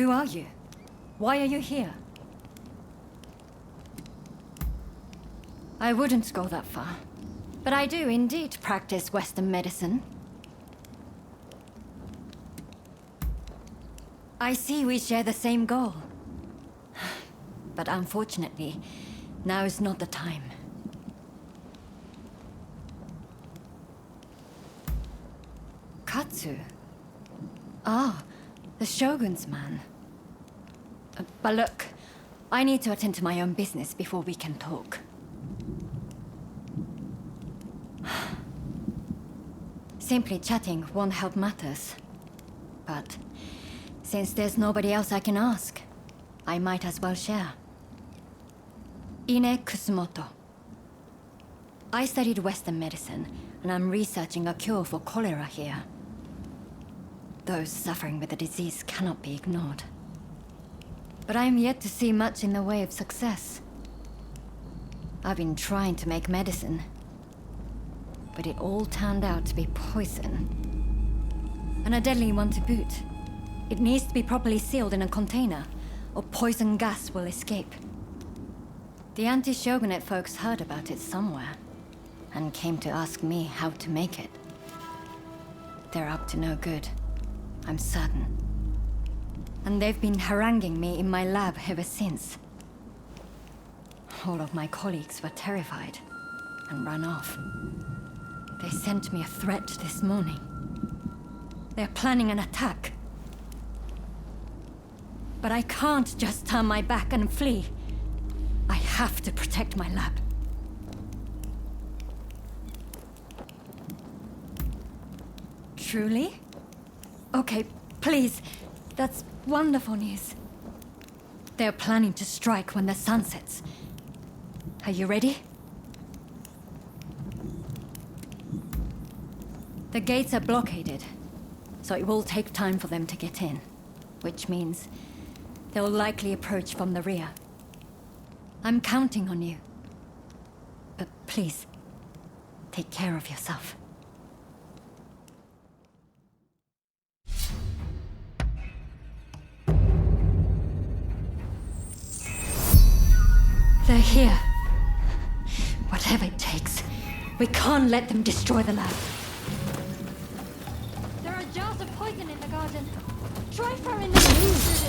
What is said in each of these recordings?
Who are you? Why are you here? I wouldn't go that far, but I do indeed practice Western medicine. I see we share the same goal. But unfortunately, now is not the time. Katsu? Ah, the Shogun's man. But look, I need to attend to my own business before we can talk. Simply chatting won't help matters. But since there's nobody else I can ask, I might as well share. Ine Kusumoto. I studied Western medicine, and I'm researching a cure for cholera here. Those suffering with the disease cannot be ignored. But I'm yet to see much in the way of success. I've been trying to make medicine, but it all turned out to be poison. And a deadly one to boot. It needs to be properly sealed in a container, or poison gas will escape. The anti-shogunate folks heard about it somewhere, and came to ask me how to make it. They're up to no good, I'm certain. And they've been haranguing me in my lab ever since. All of my colleagues were terrified, and ran off. They sent me a threat this morning. They're planning an attack. But I can't just turn my back and flee. I have to protect my lab. Truly? Okay, please. That's wonderful news. They're planning to strike when the sun sets. Are you ready? The gates are blockaded, so it will take time for them to get in, which means they'll likely approach from the rear. I'm counting on you. But please, take care of yourself. They're here. Whatever it takes. We can't let them destroy the lab. There are jars of poison in the garden. Try throwing them through this.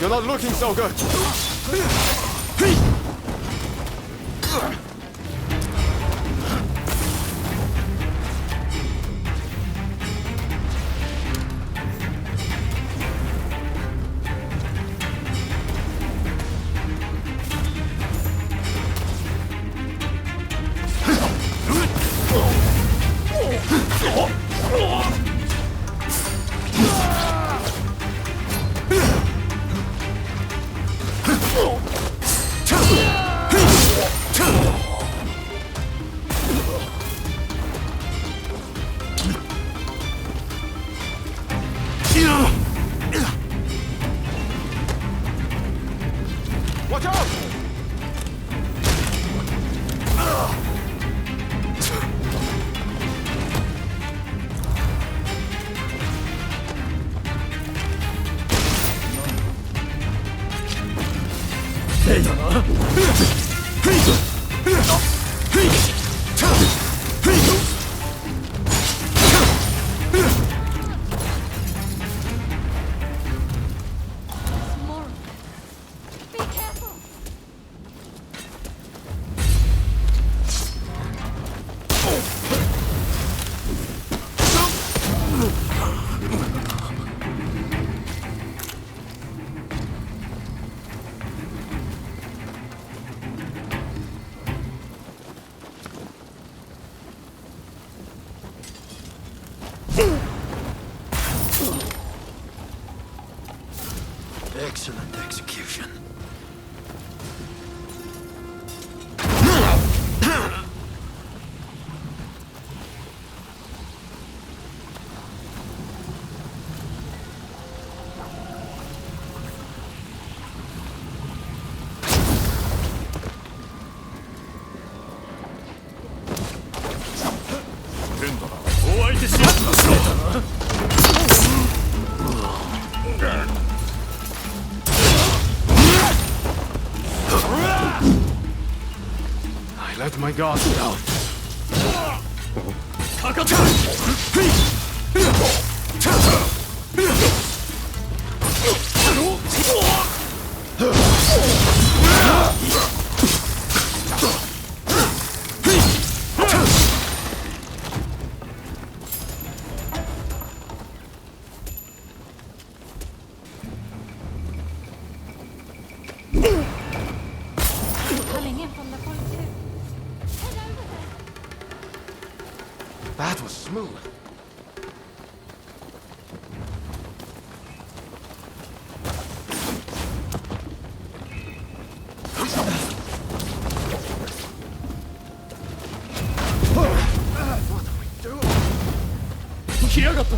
You're not looking so good. Watch out! Excellent execution. I let my guard down. Coming in from the point too. That was smooth. What are we doing? 来やがった。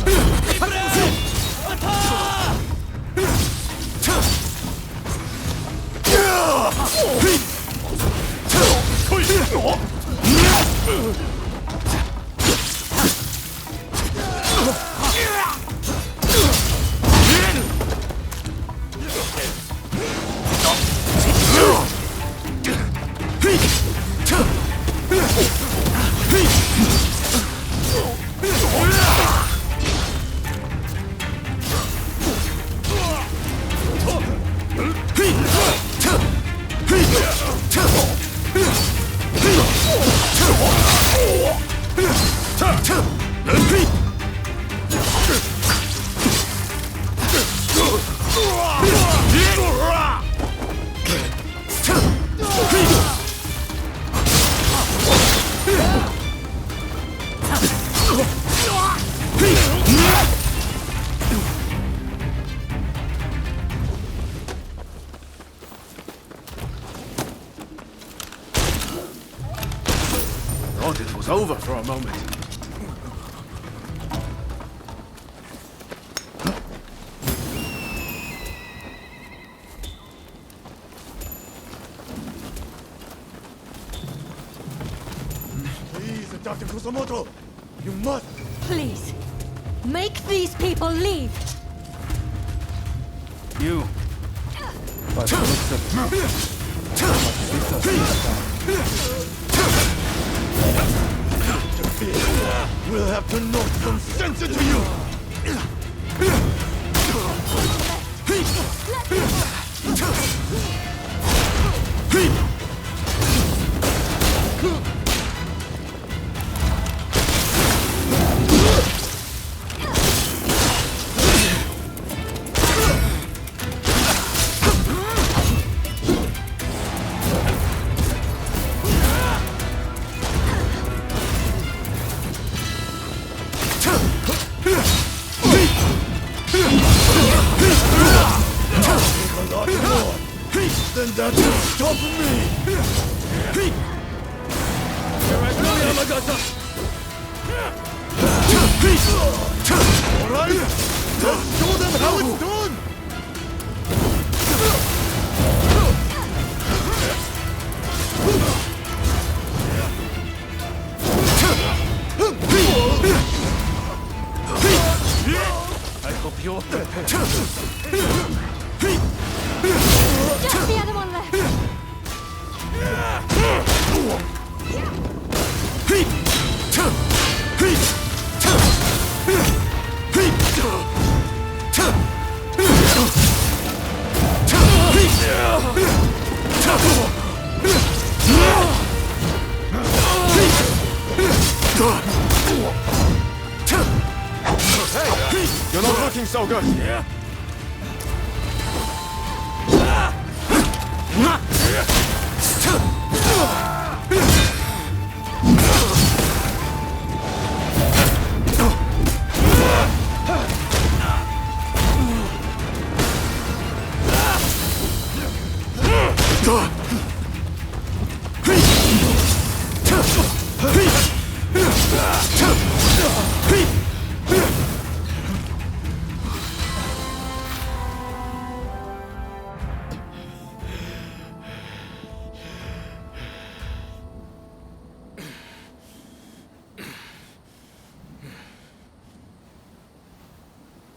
Thought it was over for a moment. Please, Dr. Kusamoto, you must. Please, make these people leave. You. By the looks of We'll have to knock some sense into you! Then that will stop me! Alright! Let's show them how it's done! I hope you're prepared. Just the other one left. Hey, you're not looking so good. Yeah.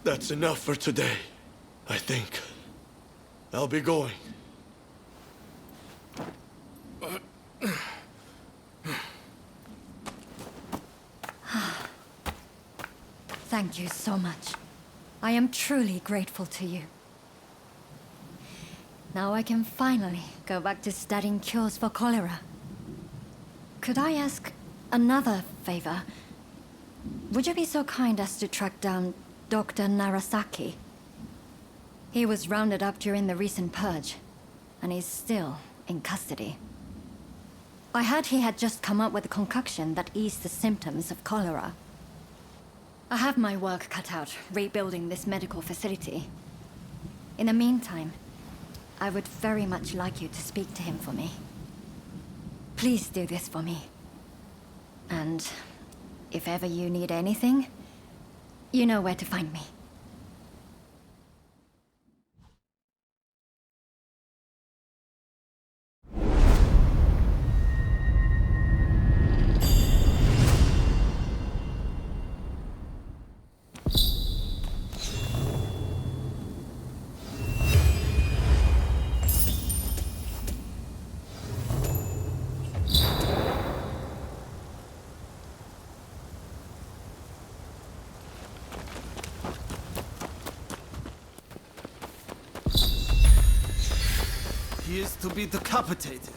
That's enough for today, I think. I'll be going. Thank you so much. I am truly grateful to you. Now I can finally go back to studying cures for cholera. Could I ask another favor? Would you be so kind as to track down Dr. Narasaki? He was rounded up during the recent purge, and he's still in custody. I heard he had just come up with a concoction that eased the symptoms of cholera. I have my work cut out rebuilding this medical facility. In the meantime, I would very much like you to speak to him for me. Please do this for me. And if ever you need anything, you know where to find me. He is to be decapitated.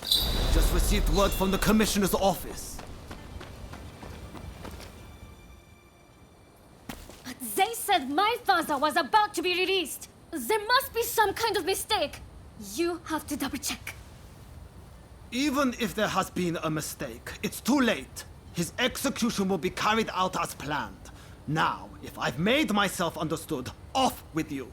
Just received word from the commissioner's office. They said my father was about to be released. There must be some kind of mistake. You have to double check. Even if there has been a mistake, it's too late. His execution will be carried out as planned. Now, if I've made myself understood, off with you.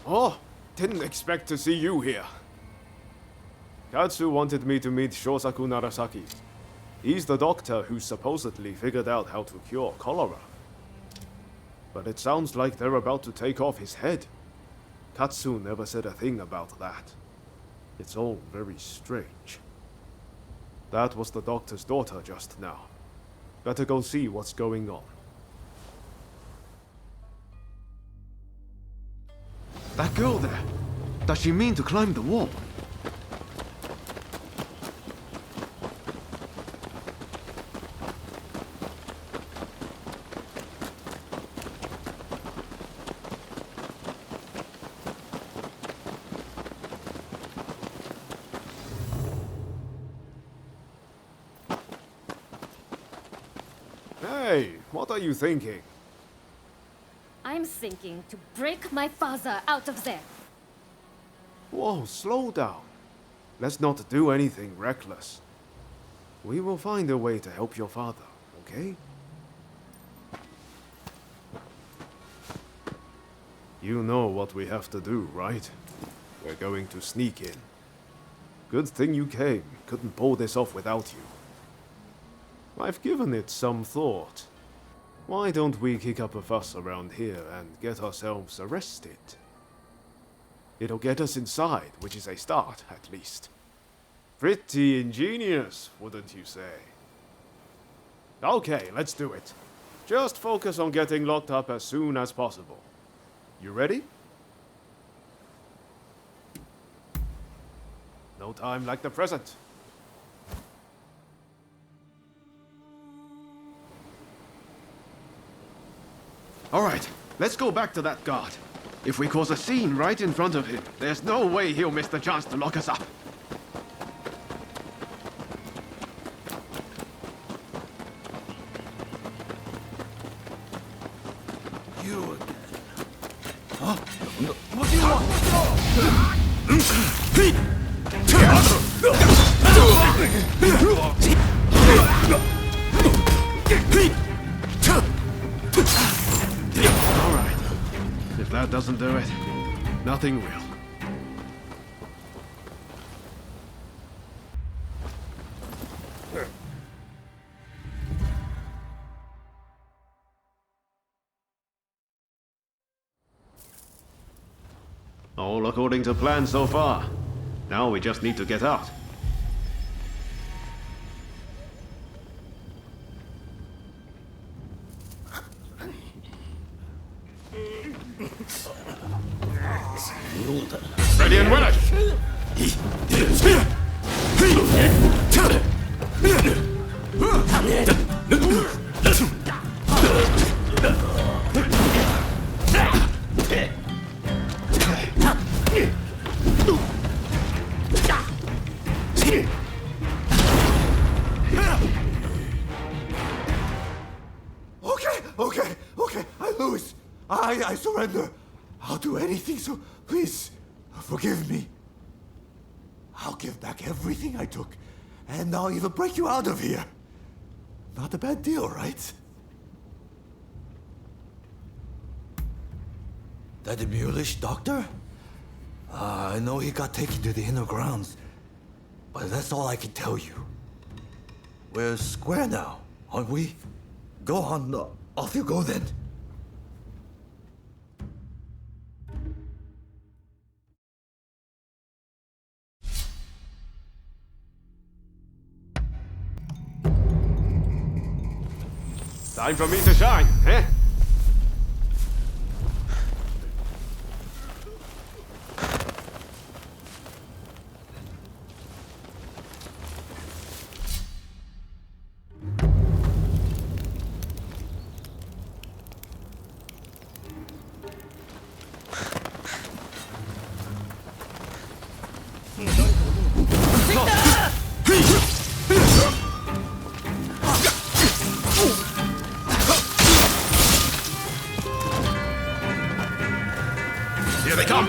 Oh, didn't expect to see you here. Katsu wanted me to meet Shosaku Narasaki. He's the doctor who supposedly figured out how to cure cholera. But it sounds like they're about to take off his head. Katsu never said a thing about that. It's all very strange. That was the doctor's daughter just now. Better go see what's going on. That girl there, does she mean to climb the wall? Hey, what are you thinking? I'm thinking to break my father out of there. Whoa, slow down. Let's not do anything reckless. We will find a way to help your father, okay? You know what we have to do, right? We're going to sneak in. Good thing you came. Couldn't pull this off without you. I've given it some thought. Why don't we kick up a fuss around here and get ourselves arrested? It'll get us inside, which is a start, at least. Pretty ingenious, wouldn't you say? Okay, let's do it. Just focus on getting locked up as soon as possible. You ready? No time like the present. All right, let's go back to that guard. If we cause a scene right in front of him, there's no way he'll miss the chance to lock us up. You again. Huh? What do you want? All right, if that doesn't do it, nothing will. All according to plan so far. Now we just need to get out. Ready and willing! Okay, I lose. I surrender. I'll do anything, so please, forgive me. I'll give back everything I took, and I'll even break you out of here. Not a bad deal, right? That mulish doctor? I know he got taken to the inner grounds, but that's all I can tell you. We're square now, aren't we? Go on, off you go then. Time for me to shine, eh? Here they come!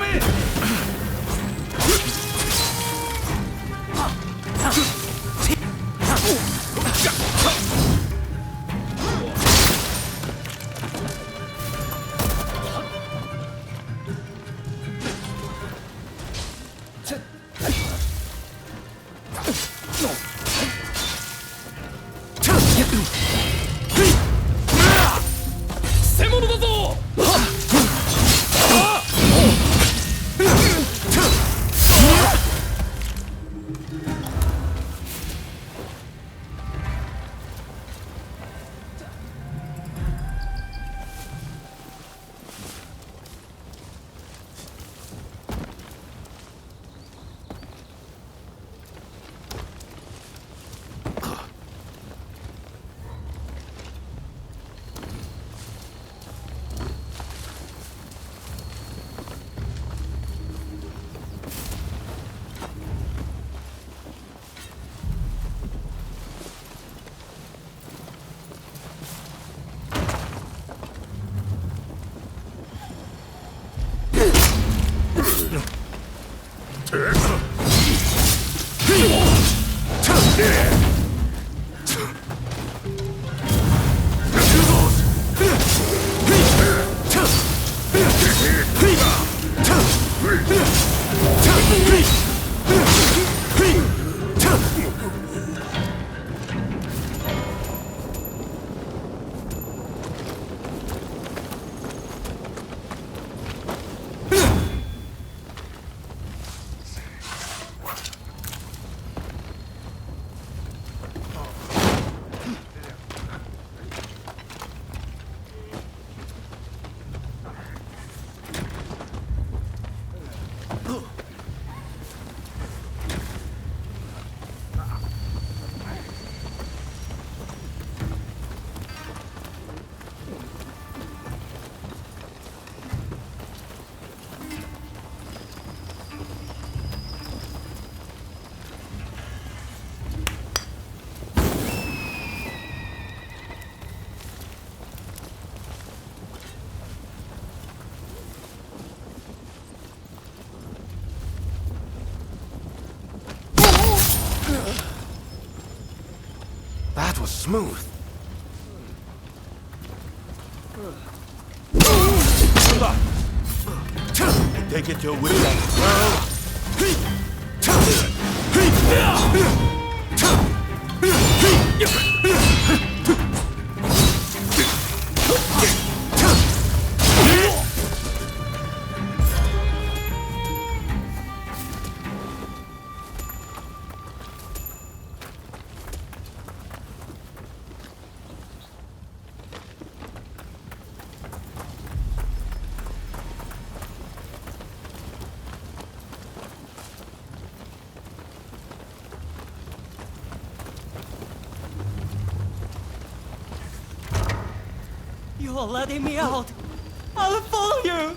That was smooth. Take it your will. You're letting me out. I'll follow you.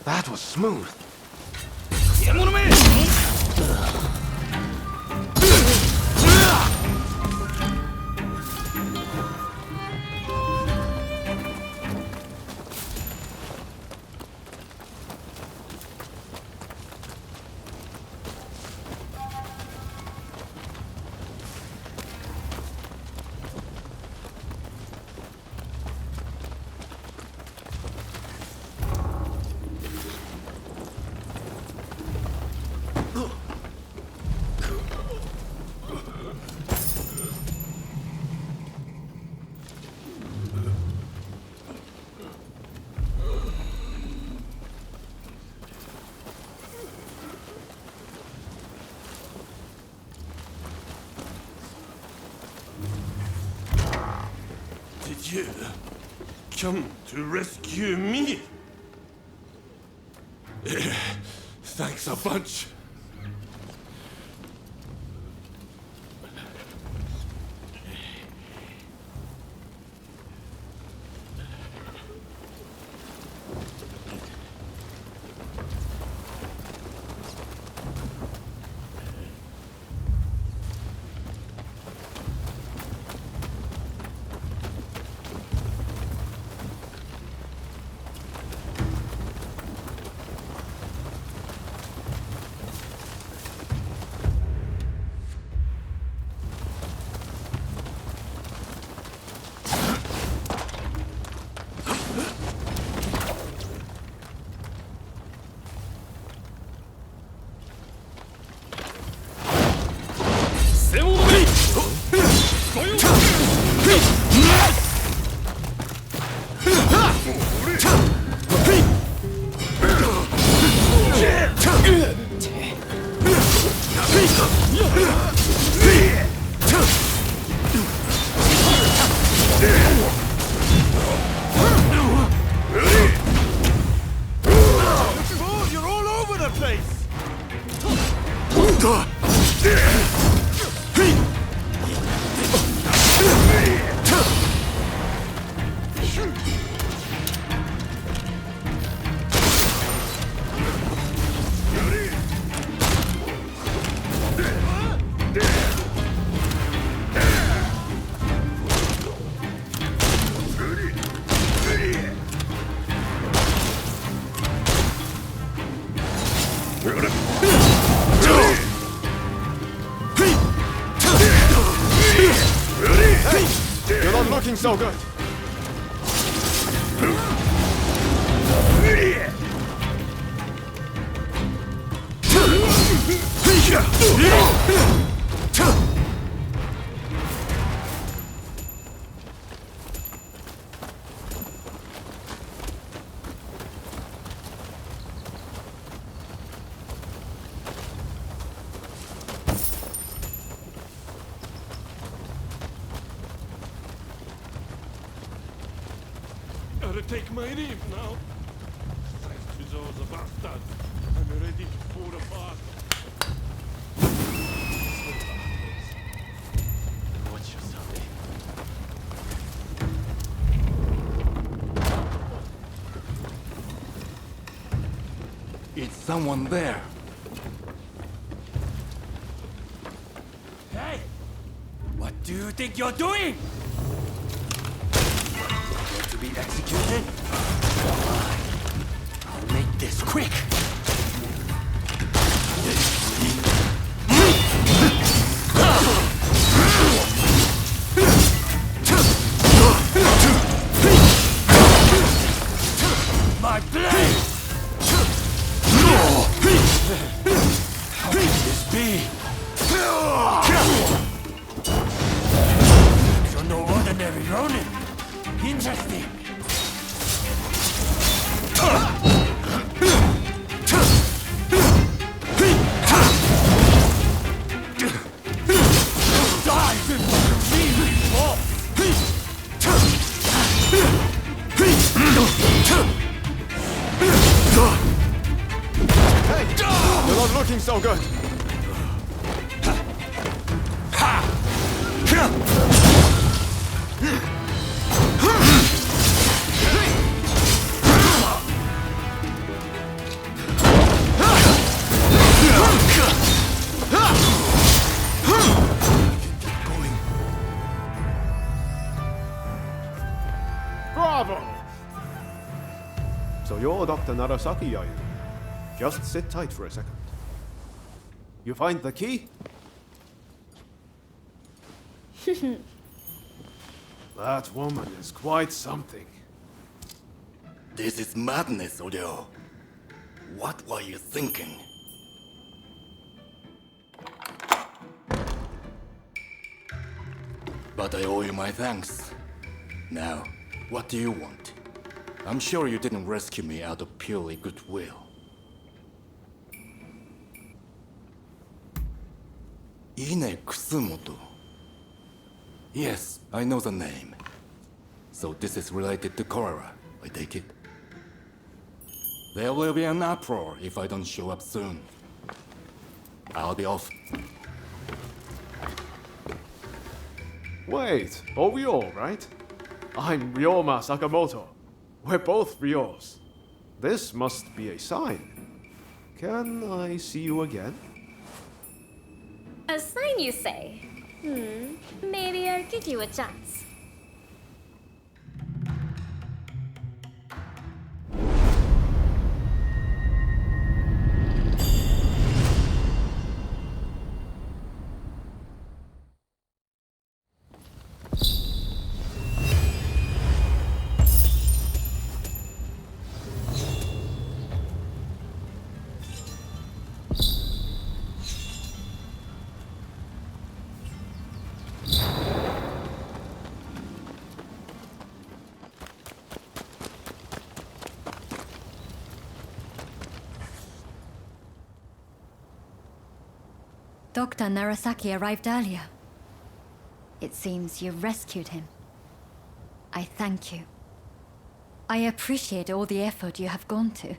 That was smooth. Did you come to rescue me? Thanks a bunch. You're all over the place! You're not looking so good. Gotta take my leave now. Thanks to those bastards. I'm ready to fall apart. Watch yourself. It's someone there. Hey! What do you think you're doing? Going to be executed? Fine. I'll make this quick. My blade! How can this be? You're no ordinary Ronin. Interesting. Dive into the really fall. Hey! You're not looking so good. Bravo! So you're Dr. Narasaki, are you? Just sit tight for a second. You find the key? That woman is quite something. This is madness, Odeo. What were you thinking? But I owe you my thanks. Now, what do you want? I'm sure you didn't rescue me out of purely goodwill. Ine Kusumoto. Yes, I know the name. So this is related to cholera, I take it? There will be an uproar if I don't show up soon. I'll be off. Wait, Ryo, right? I'm Ryoma Sakamoto. We're both Ryos. This must be a sign. Can I see you again? A sign, you say? Maybe I'll give you a chance. Dr. Narasaki arrived earlier. It seems you rescued him. I thank you. I appreciate all the effort you have gone to.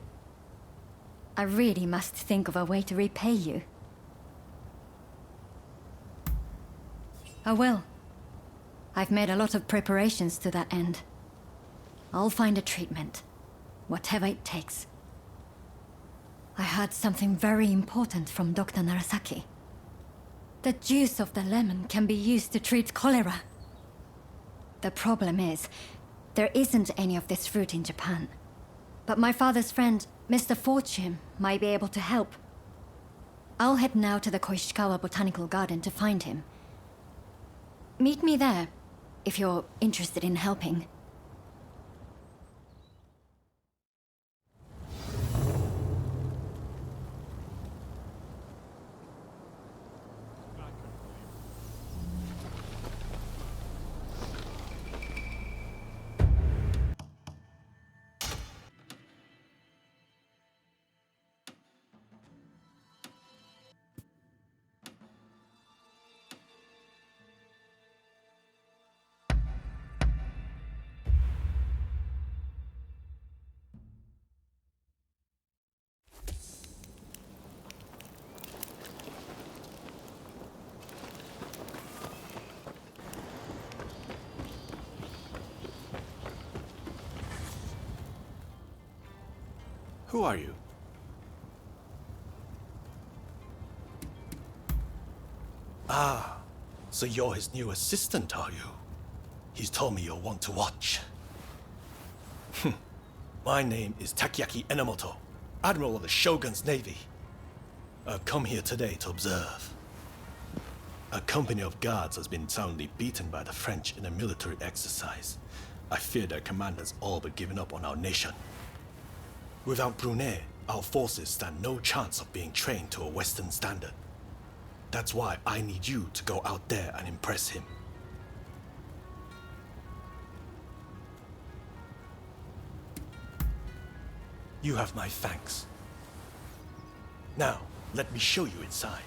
I really must think of a way to repay you. I will. I've made a lot of preparations to that end. I'll find a treatment, whatever it takes. I heard something very important from Dr. Narasaki. The juice of the lemon can be used to treat cholera. The problem is, there isn't any of this fruit in Japan. But my father's friend, Mr. Fortune, might be able to help. I'll head now to the Koishikawa Botanical Garden to find him. Meet me there, if you're interested in helping. Who are you? Ah, so you're his new assistant, are you? He's told me you'll want to watch. My name is Takiaki Enomoto, Admiral of the Shogun's Navy. I've come here today to observe. A company of guards has been soundly beaten by the French in a military exercise. I fear their commanders all but given up on our nation. Without Brunei, our forces stand no chance of being trained to a Western standard. That's why I need you to go out there and impress him. You have my thanks. Now, let me show you inside.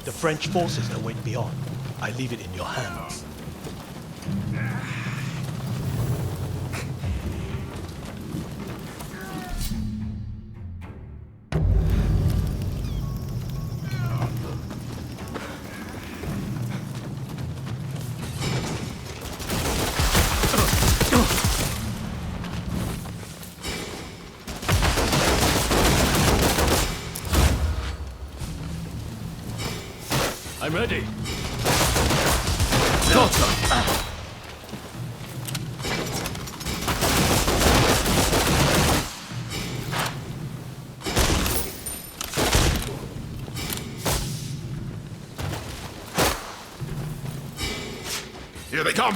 The French forces await beyond. I leave it in your hands. I'm ready. Here they come!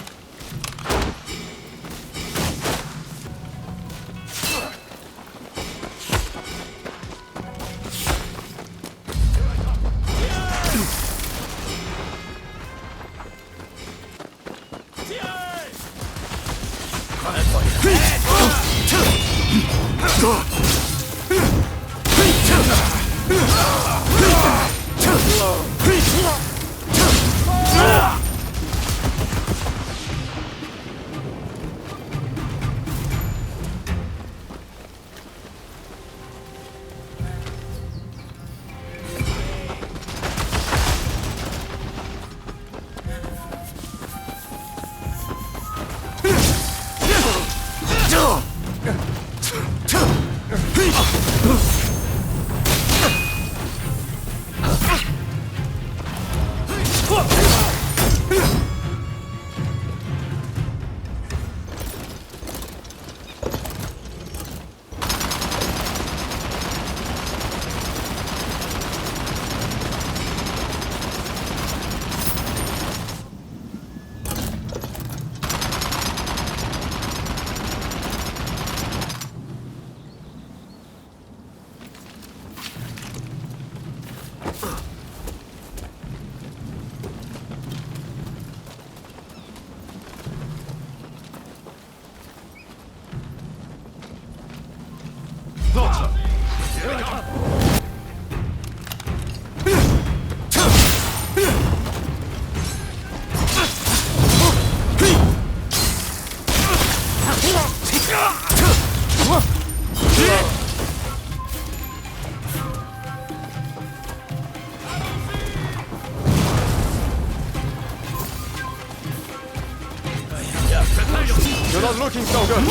You're not looking so good.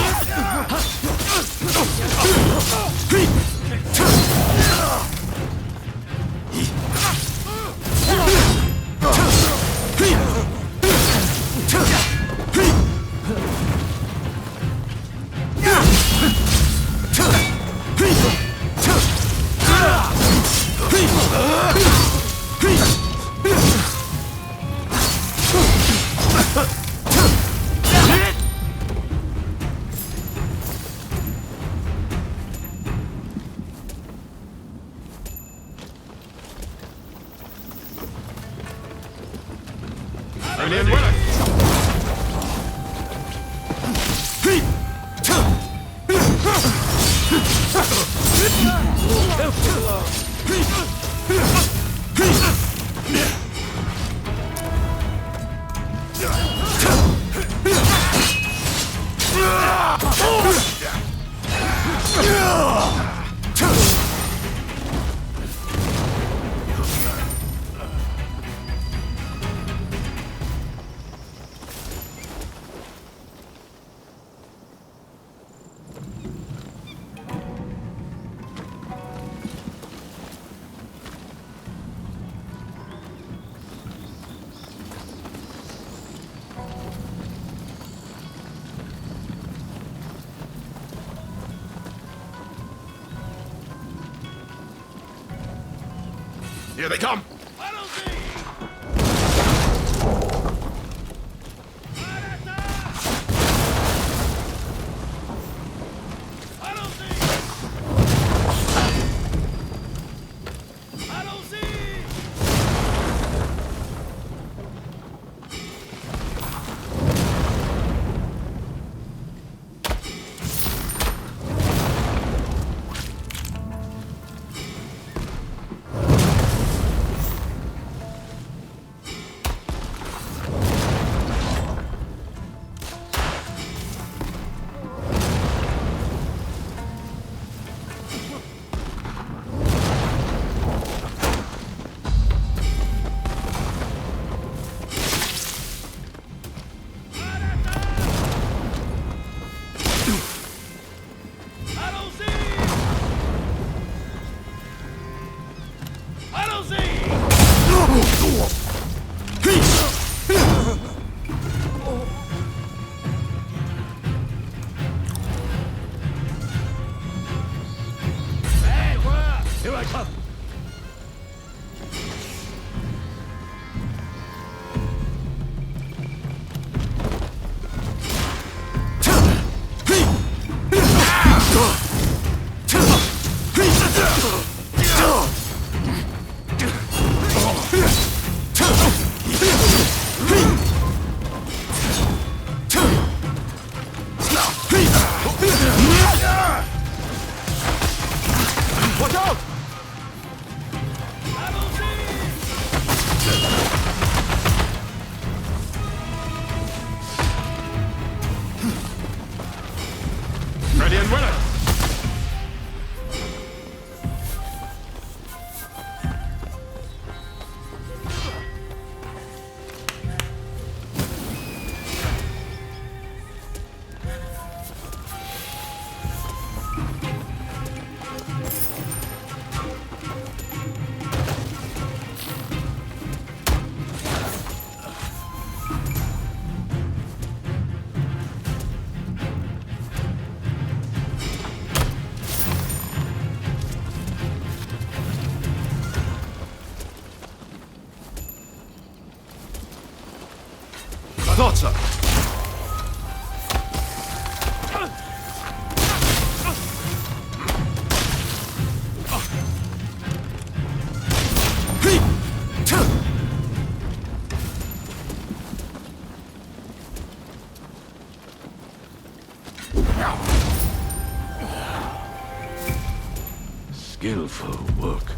Here they come! Thought so. Skillful work.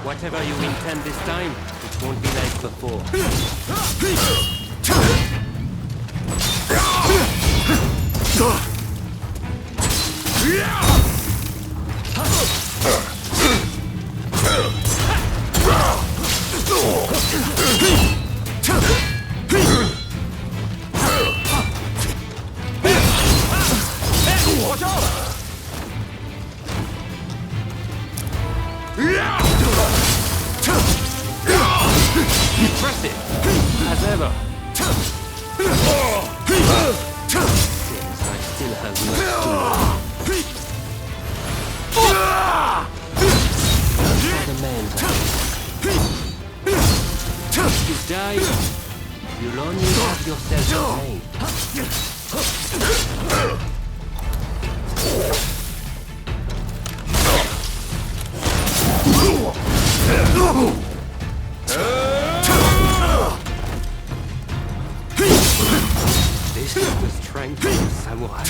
Whatever you intend this time, it won't be like before. Watch out! Impressive, as ever. Seems I still have much to learn. For the man, if you die, you'll only have yourself made. This is the strength of a samurai.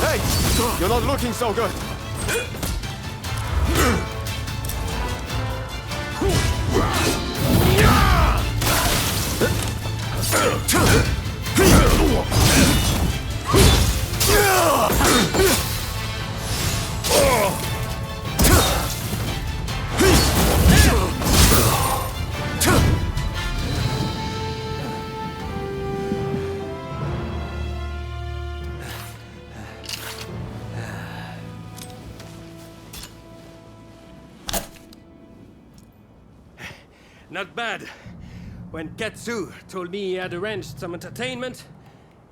Hey! You're not looking so good! Not bad. When Katsu told me he had arranged some entertainment,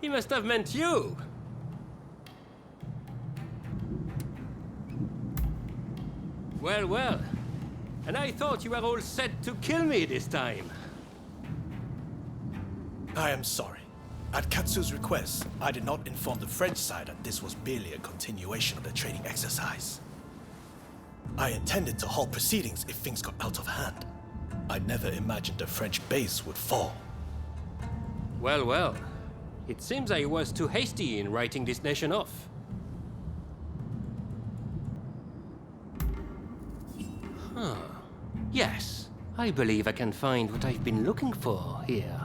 he must have meant you. Well, well. And I thought you were all set to kill me this time. I am sorry. At Katsu's request, I did not inform the French side that this was merely a continuation of the training exercise. I intended to halt proceedings if things got out of hand. I never imagined the French base would fall. Well, well. It seems I was too hasty in writing this nation off. Huh. Yes, I believe I can find what I've been looking for here,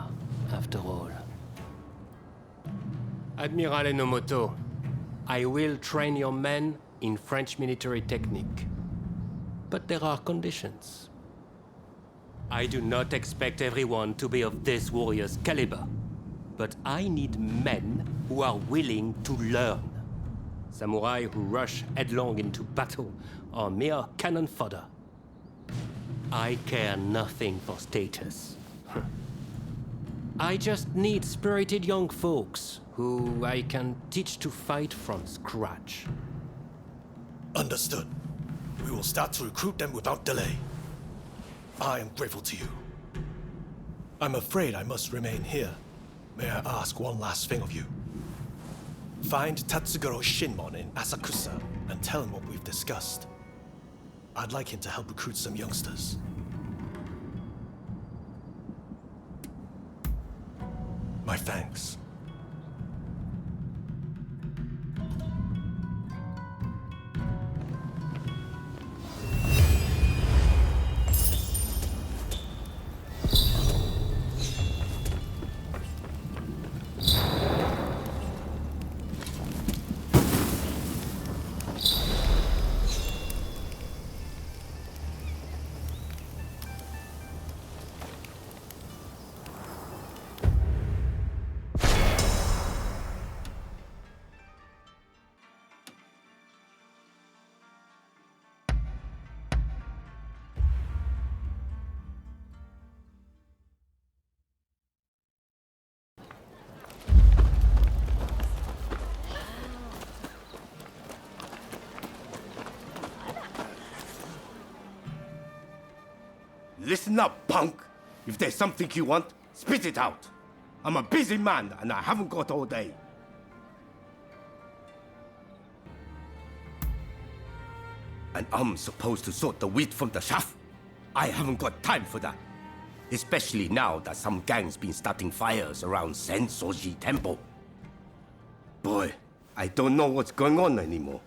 after all. Admiral Enomoto, I will train your men in French military technique. But there are conditions. I do not expect everyone to be of this warrior's caliber, but I need men who are willing to learn. Samurai who rush headlong into battle are mere cannon fodder. I care nothing for status. I just need spirited young folks who I can teach to fight from scratch. Understood. We will start to recruit them without delay. I am grateful to you. I'm afraid I must remain here. May I ask one last thing of you? Find Tatsugoro Shinmon in Asakusa and tell him what we've discussed. I'd like him to help recruit some youngsters. My thanks. Listen up, punk. If there's something you want, spit it out. I'm a busy man and I haven't got all day. And I'm supposed to sort the wheat from the chaff? I haven't got time for that. Especially now that some gang's been starting fires around Sensoji Temple. Boy, I don't know what's going on anymore.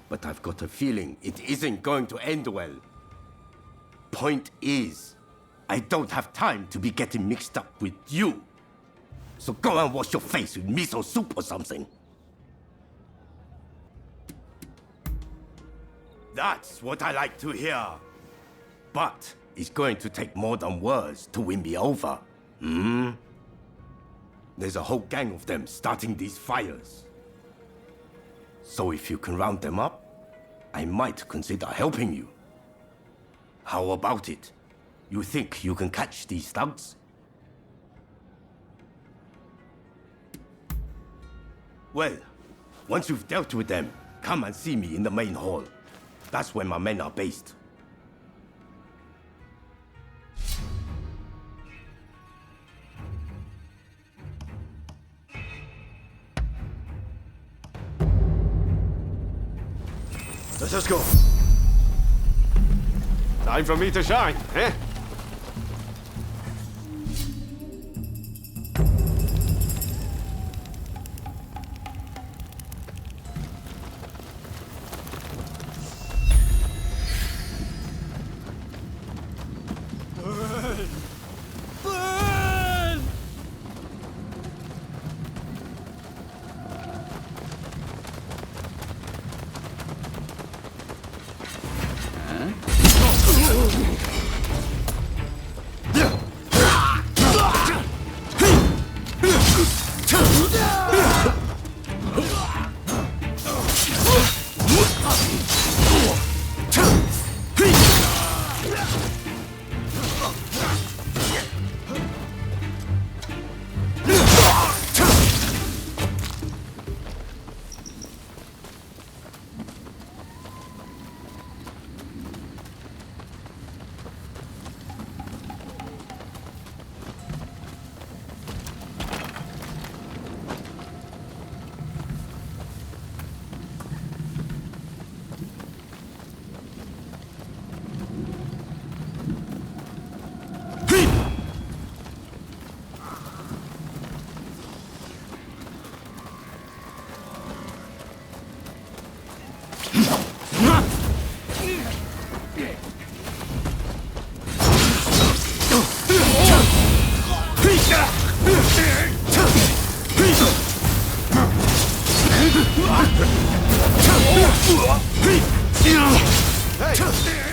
But I've got a feeling it isn't going to end well. Point is, I don't have time to be getting mixed up with you. So go and wash your face with miso soup or something. That's what I like to hear. But it's going to take more than words to win me over. There's a whole gang of them starting these fires. So if you can round them up, I might consider helping you. How about it? You think you can catch these thugs? Well, once you've dealt with them, come and see me in the main hall. That's where my men are based. Let us go. Time for me to shine, eh? Hey,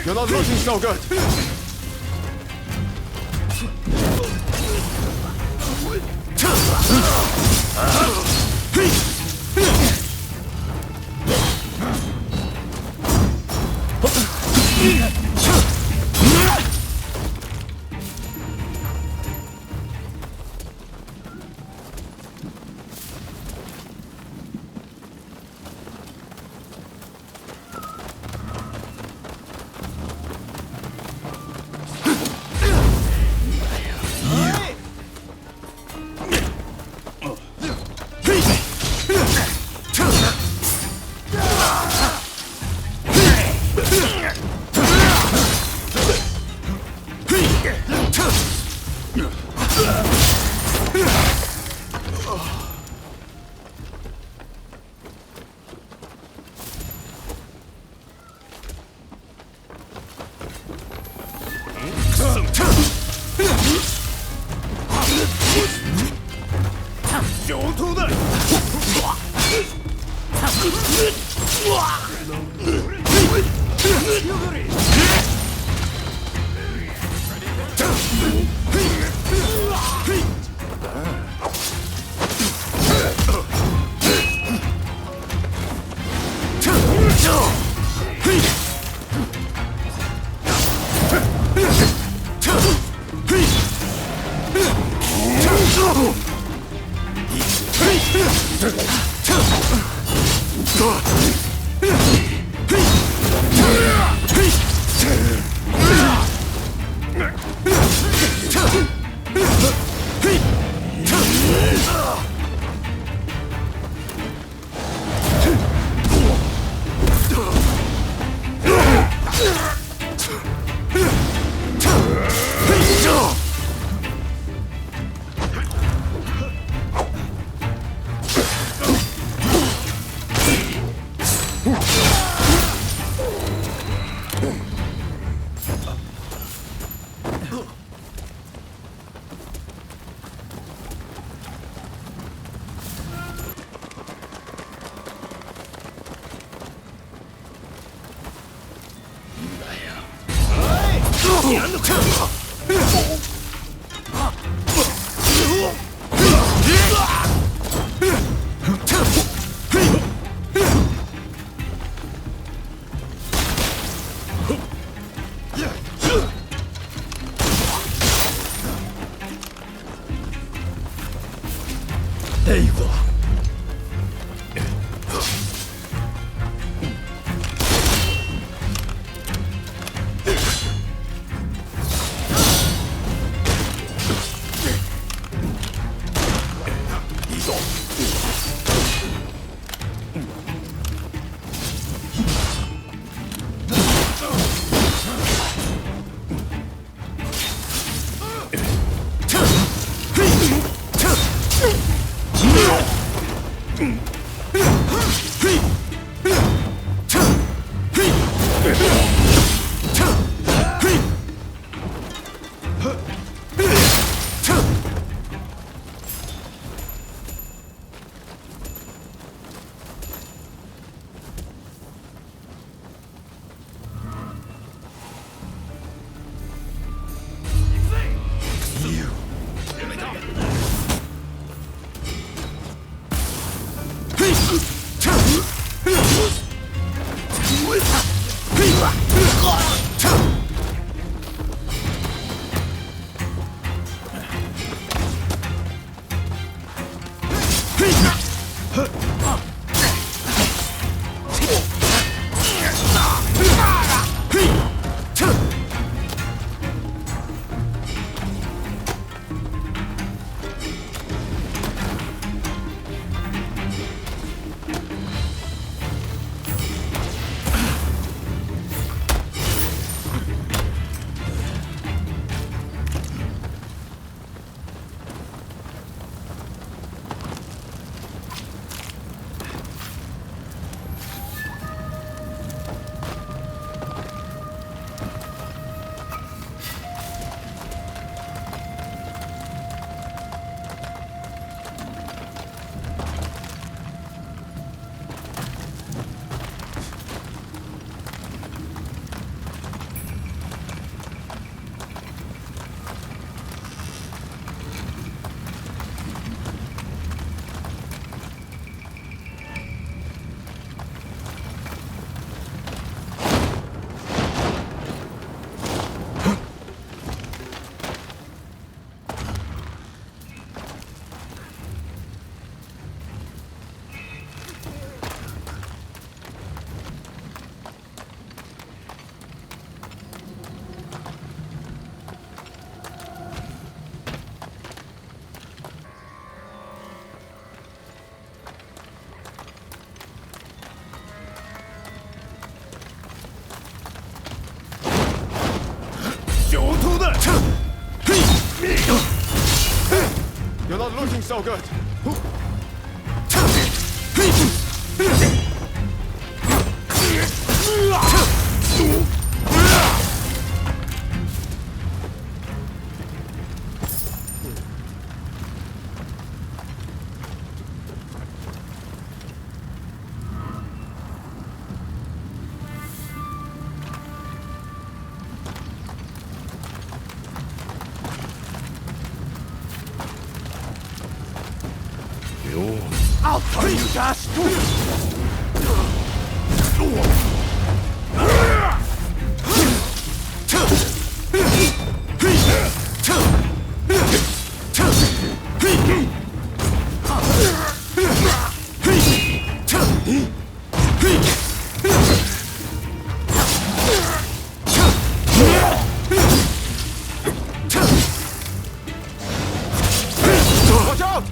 you're not looking so good. There you go. You're not looking so good. I'll turn you to ash too! Watch out!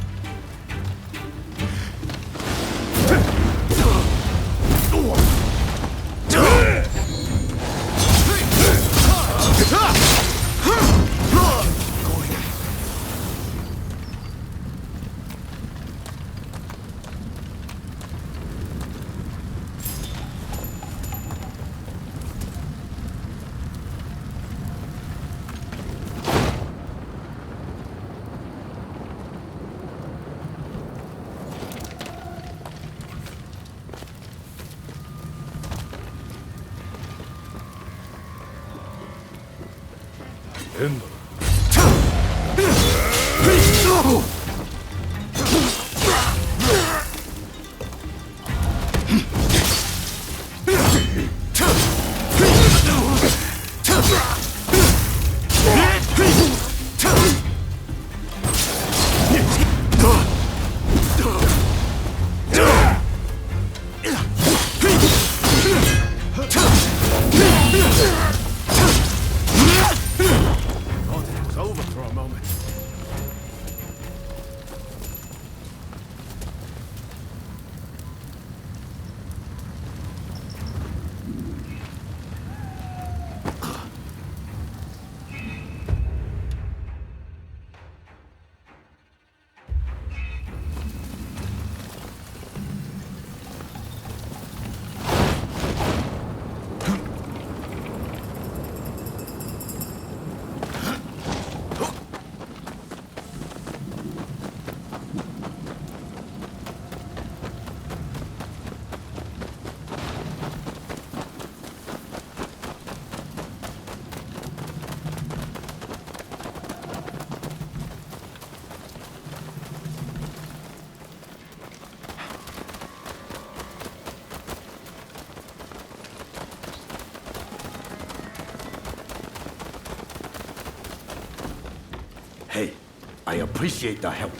I appreciate the help,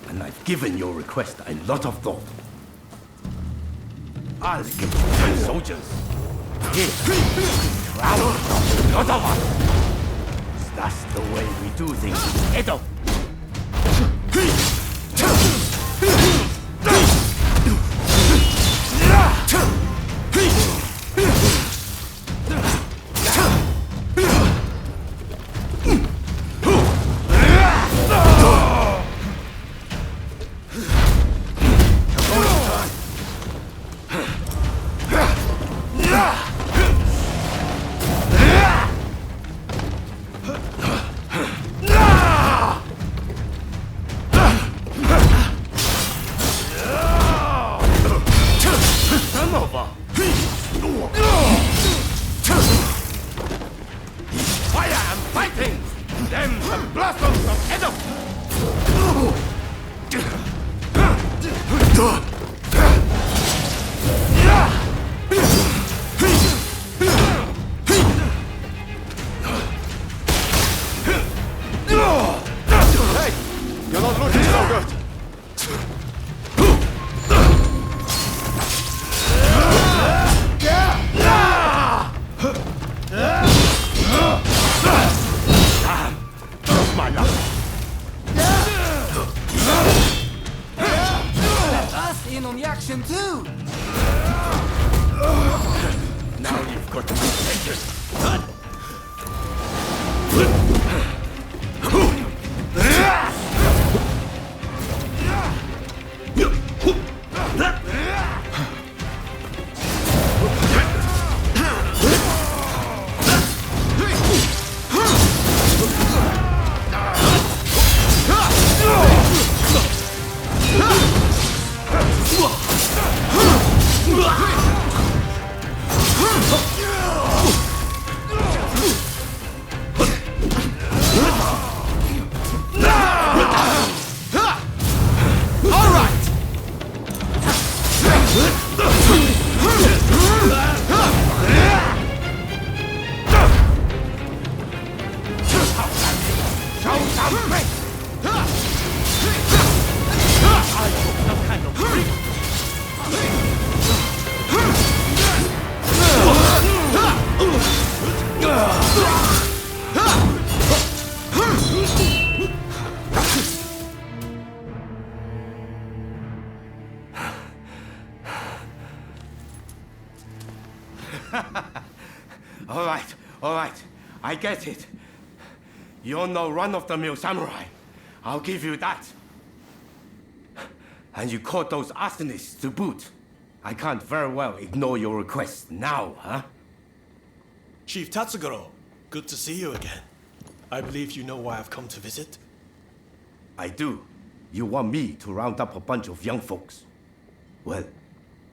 and I've given your request a lot of thought. I'll get you 10 soldiers. Here, crowd of another one. That's the way we do things in Edo. All right, I get it. You're no run-of-the-mill samurai. I'll give you that. And you caught those arsonists to boot. I can't very well ignore your request now, huh? Chief Tatsugoro, good to see you again. I believe you know why I've come to visit. I do. You want me to round up a bunch of young folks. Well,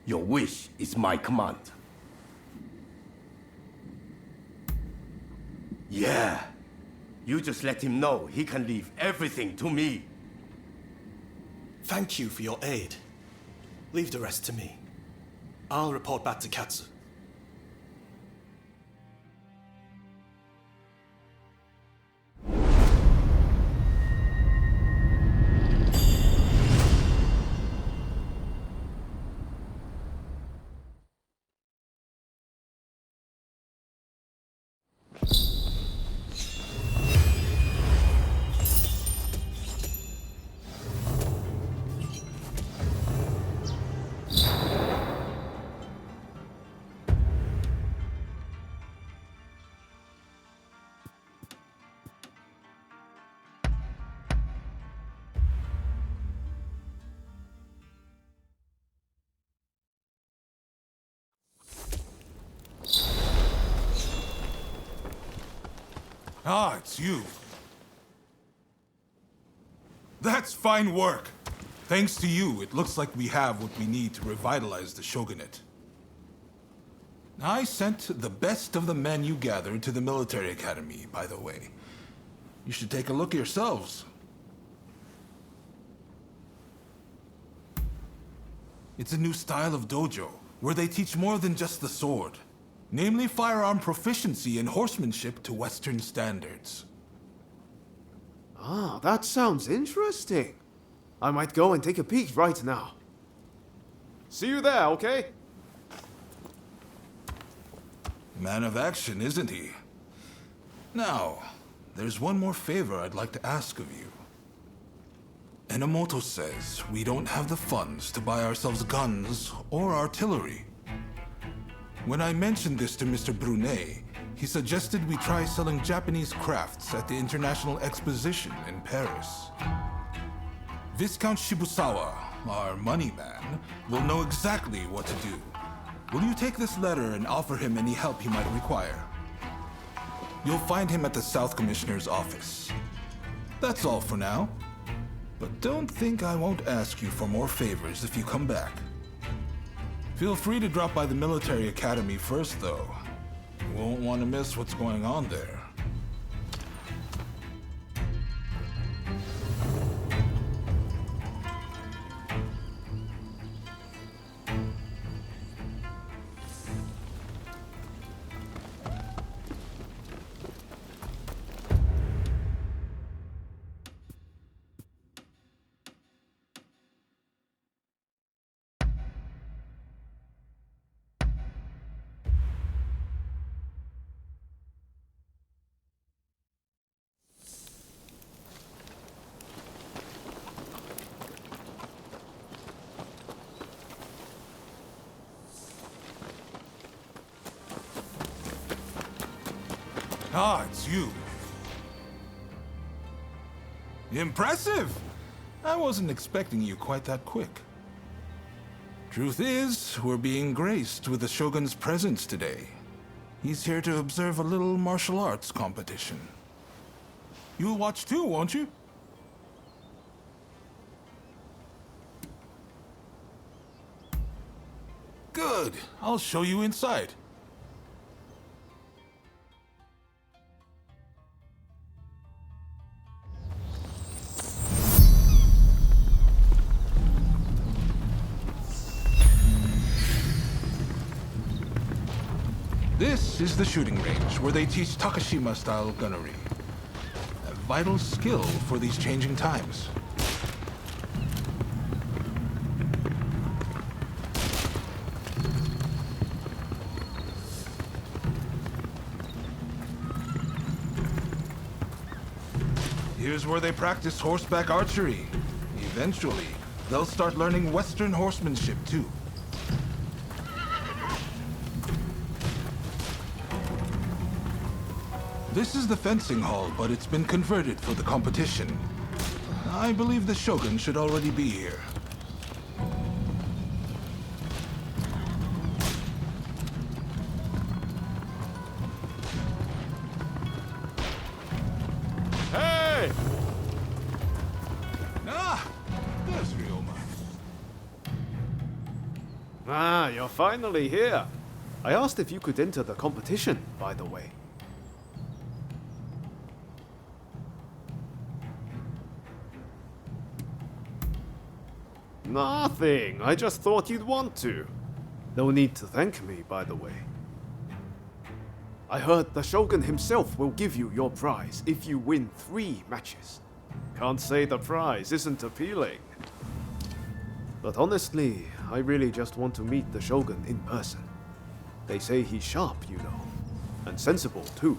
your wish is my command. Yeah. You just let him know he can leave everything to me. Thank you for your aid. Leave the rest to me. I'll report back to Katsu. Ah, it's you. That's fine work. Thanks to you, it looks like we have what we need to revitalize the shogunate. I sent the best of the men you gathered to the military academy, by the way. You should take a look yourselves. It's a new style of dojo, where they teach more than just the sword. Namely firearm proficiency and horsemanship to Western standards. Ah, that sounds interesting. I might go and take a peek right now. See you there, okay? Man of action, isn't he? Now, there's one more favor I'd like to ask of you. Enomoto says we don't have the funds to buy ourselves guns or artillery. When I mentioned this to Mr. Brunet, he suggested we try selling Japanese crafts at the International Exposition in Paris. Viscount Shibusawa, our money man, will know exactly what to do. Will you take this letter and offer him any help he might require? You'll find him at the South Commissioner's office. That's all for now. But don't think I won't ask you for more favors if you come back. Feel free to drop by the military academy first, though. You won't want to miss what's going on there. Ah, it's you. Impressive! I wasn't expecting you quite that quick. Truth is, we're being graced with the Shogun's presence today. He's here to observe a little martial arts competition. You'll watch too, won't you? Good. I'll show you inside. This is the shooting range where they teach Takashima-style gunnery. A vital skill for these changing times. Here's where they practice horseback archery. Eventually, they'll start learning Western horsemanship too. This is the fencing hall, but it's been converted for the competition. I believe the Shogun should already be here. Hey! Ah! There's Ryoma. Ah, you're finally here. I asked if you could enter the competition, by the way. Nothing. I just thought you'd want to. No need to thank me, by the way. I heard the Shogun himself will give you your prize if you win 3 matches. Can't say the prize isn't appealing. But honestly, I really just want to meet the Shogun in person. They say he's sharp, you know. And sensible, too.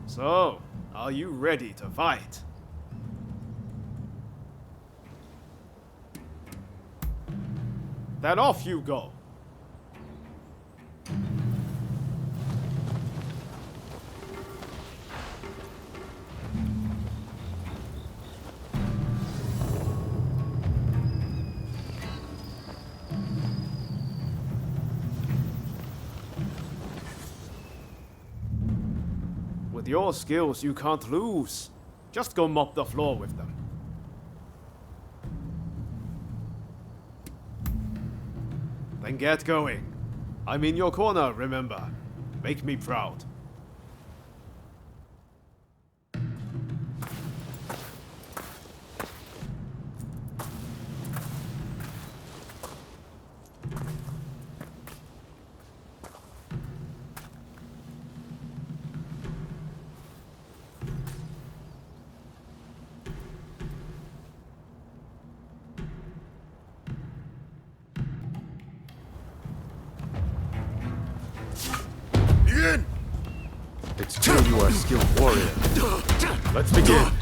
So, are you ready to fight? Then off you go. With your skills, you can't lose. Just go mop the floor with them. Then get going. I'm in your corner, remember. Make me proud. a skilled warrior. Let's begin.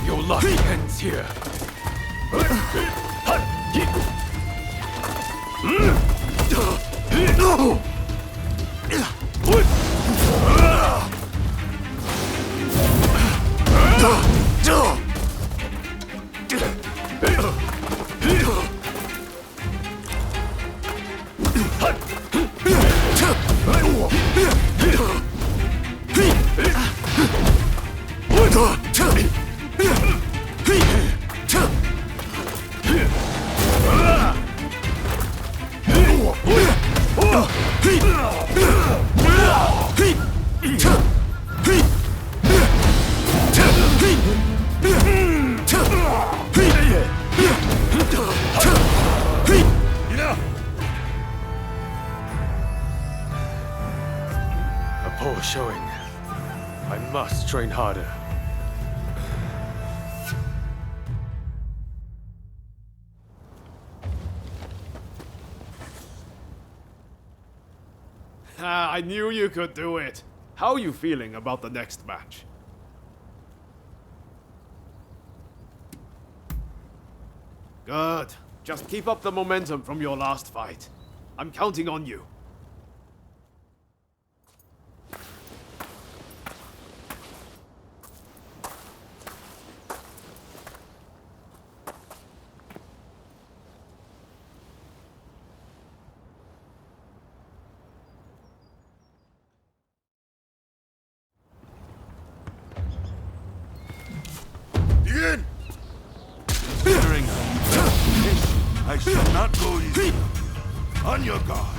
Your luck ends here. A poor showing. I must train harder. I knew you could do it. How are you feeling about the next match? Good. Just keep up the momentum from your last fight. I'm counting on you. Begin! Considering I shall not go easy. On your guard.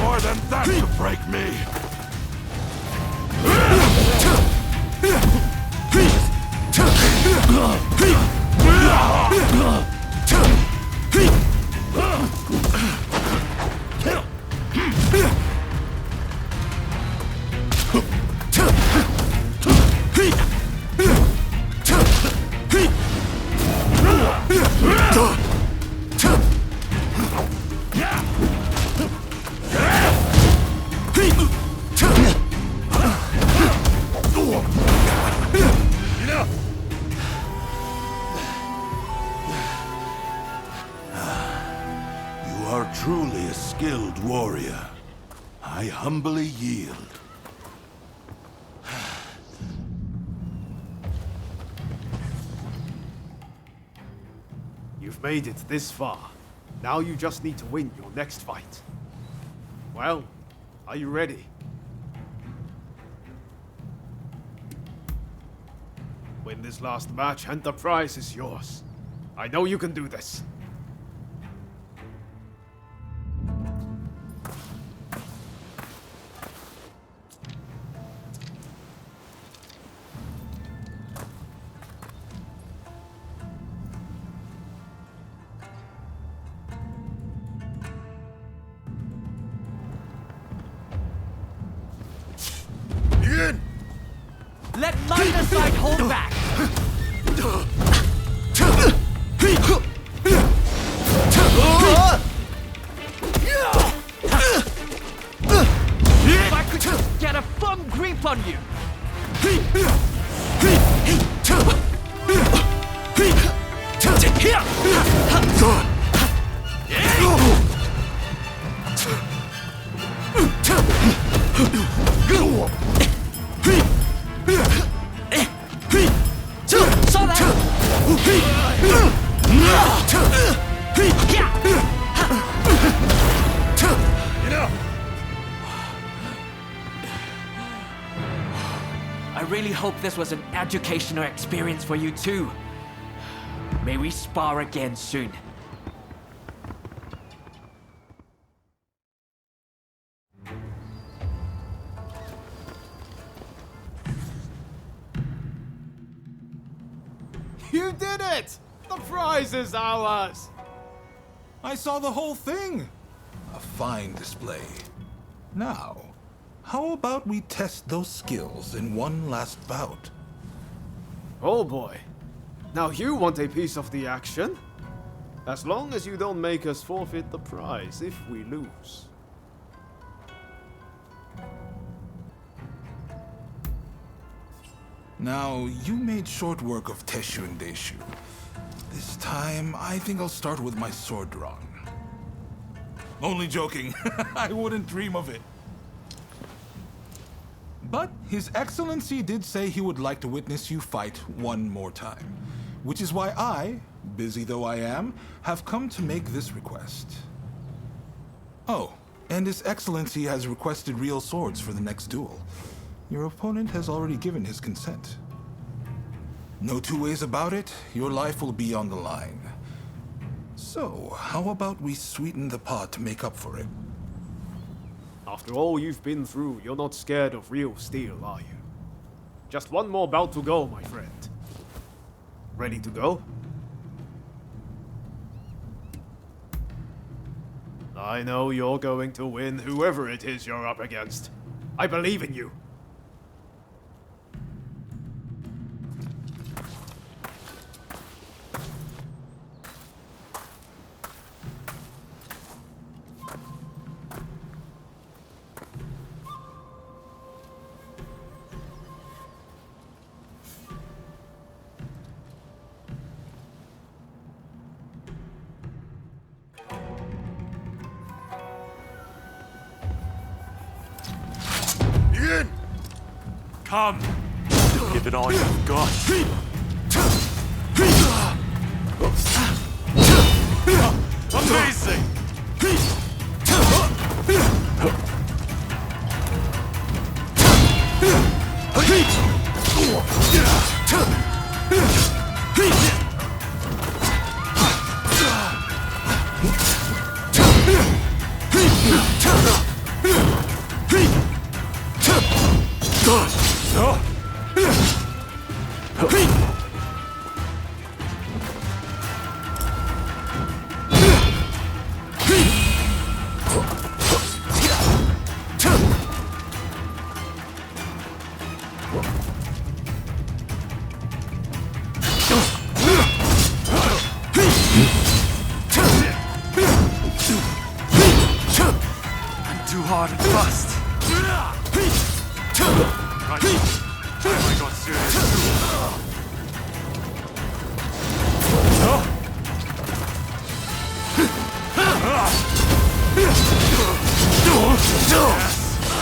More than that to break me. You are truly a skilled warrior. I humbly yield. You've made it this far. Now you just need to win your next fight. Well, are you ready? Win this last match and the prize is yours. I know you can do this. Begin! Let neither side hold back! If I could just get a firm grip on you! really hope this was an educational experience for you too. May we spar again soon. You did it! The prize is ours! I saw the whole thing. A fine display. Now, how about we test those skills in one last bout? Oh boy. Now you want a piece of the action? As long as you don't make us forfeit the prize if we lose. Now, you made short work of Teshu and Deishu. This time, I think I'll start with my sword drawn. Only joking. I wouldn't dream of it. But His Excellency did say he would like to witness you fight one more time, which is why I, busy though I am, have come to make this request. Oh, and His Excellency has requested real swords for the next duel. Your opponent has already given his consent. No two ways about it, your life will be on the line. So, how about we sweeten the pot to make up for it? After all you've been through, you're not scared of real steel, are you? Just one more bout to go, my friend. Ready to go? I know you're going to win whoever it is you're up against. I believe in you. Come! Give it all you've got. Amazing!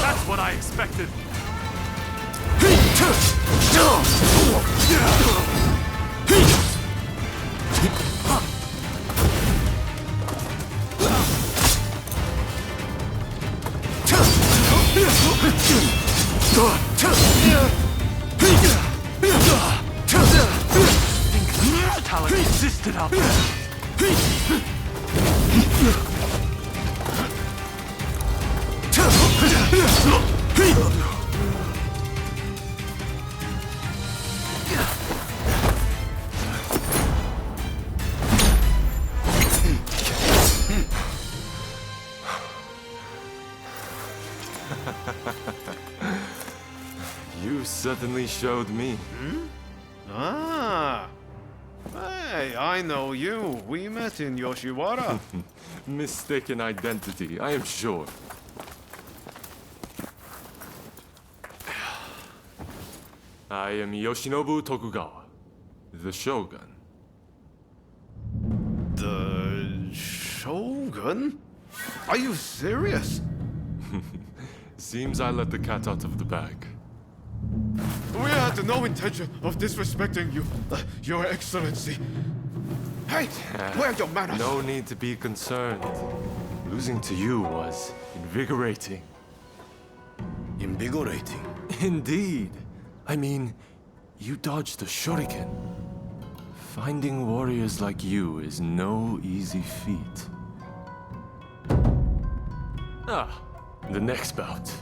That's what I expected. Talent existed out there. You certainly showed me. Ah. Hey, I know you. We met in Yoshiwara. Mistaken identity, I am sure. I am Yoshinobu Tokugawa, the Shogun. The Shogun? Are you serious? Seems I let the cat out of the bag. We had no intention of disrespecting you, Your Excellency. Hey, where are your manners? No need to be concerned. Losing to you was invigorating. Invigorating? Indeed. I mean, you dodged a shuriken. Finding warriors like you is no easy feat. Ah, the next bout.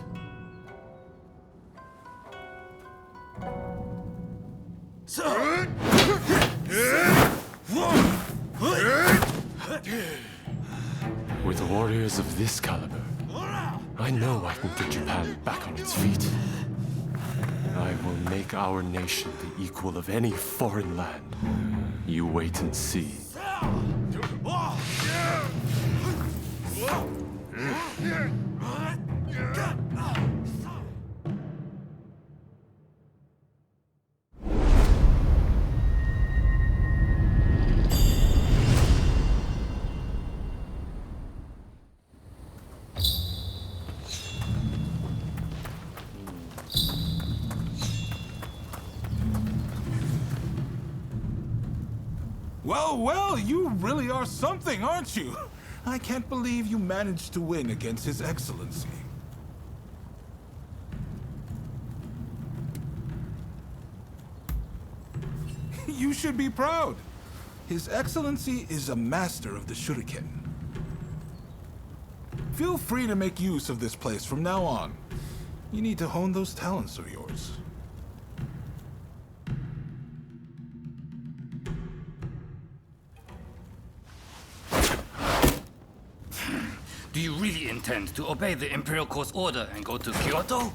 With warriors of this caliber, I know I can get Japan back on its feet. I will make our nation the equal of any foreign land. You wait and see. Well, you really are something, aren't you? I can't believe you managed to win against His Excellency. You should be proud. His Excellency is a master of the shuriken. Feel free to make use of this place from now on. You need to hone those talents of yours. Do you really intend to obey the Imperial Court's order and go to Kyoto?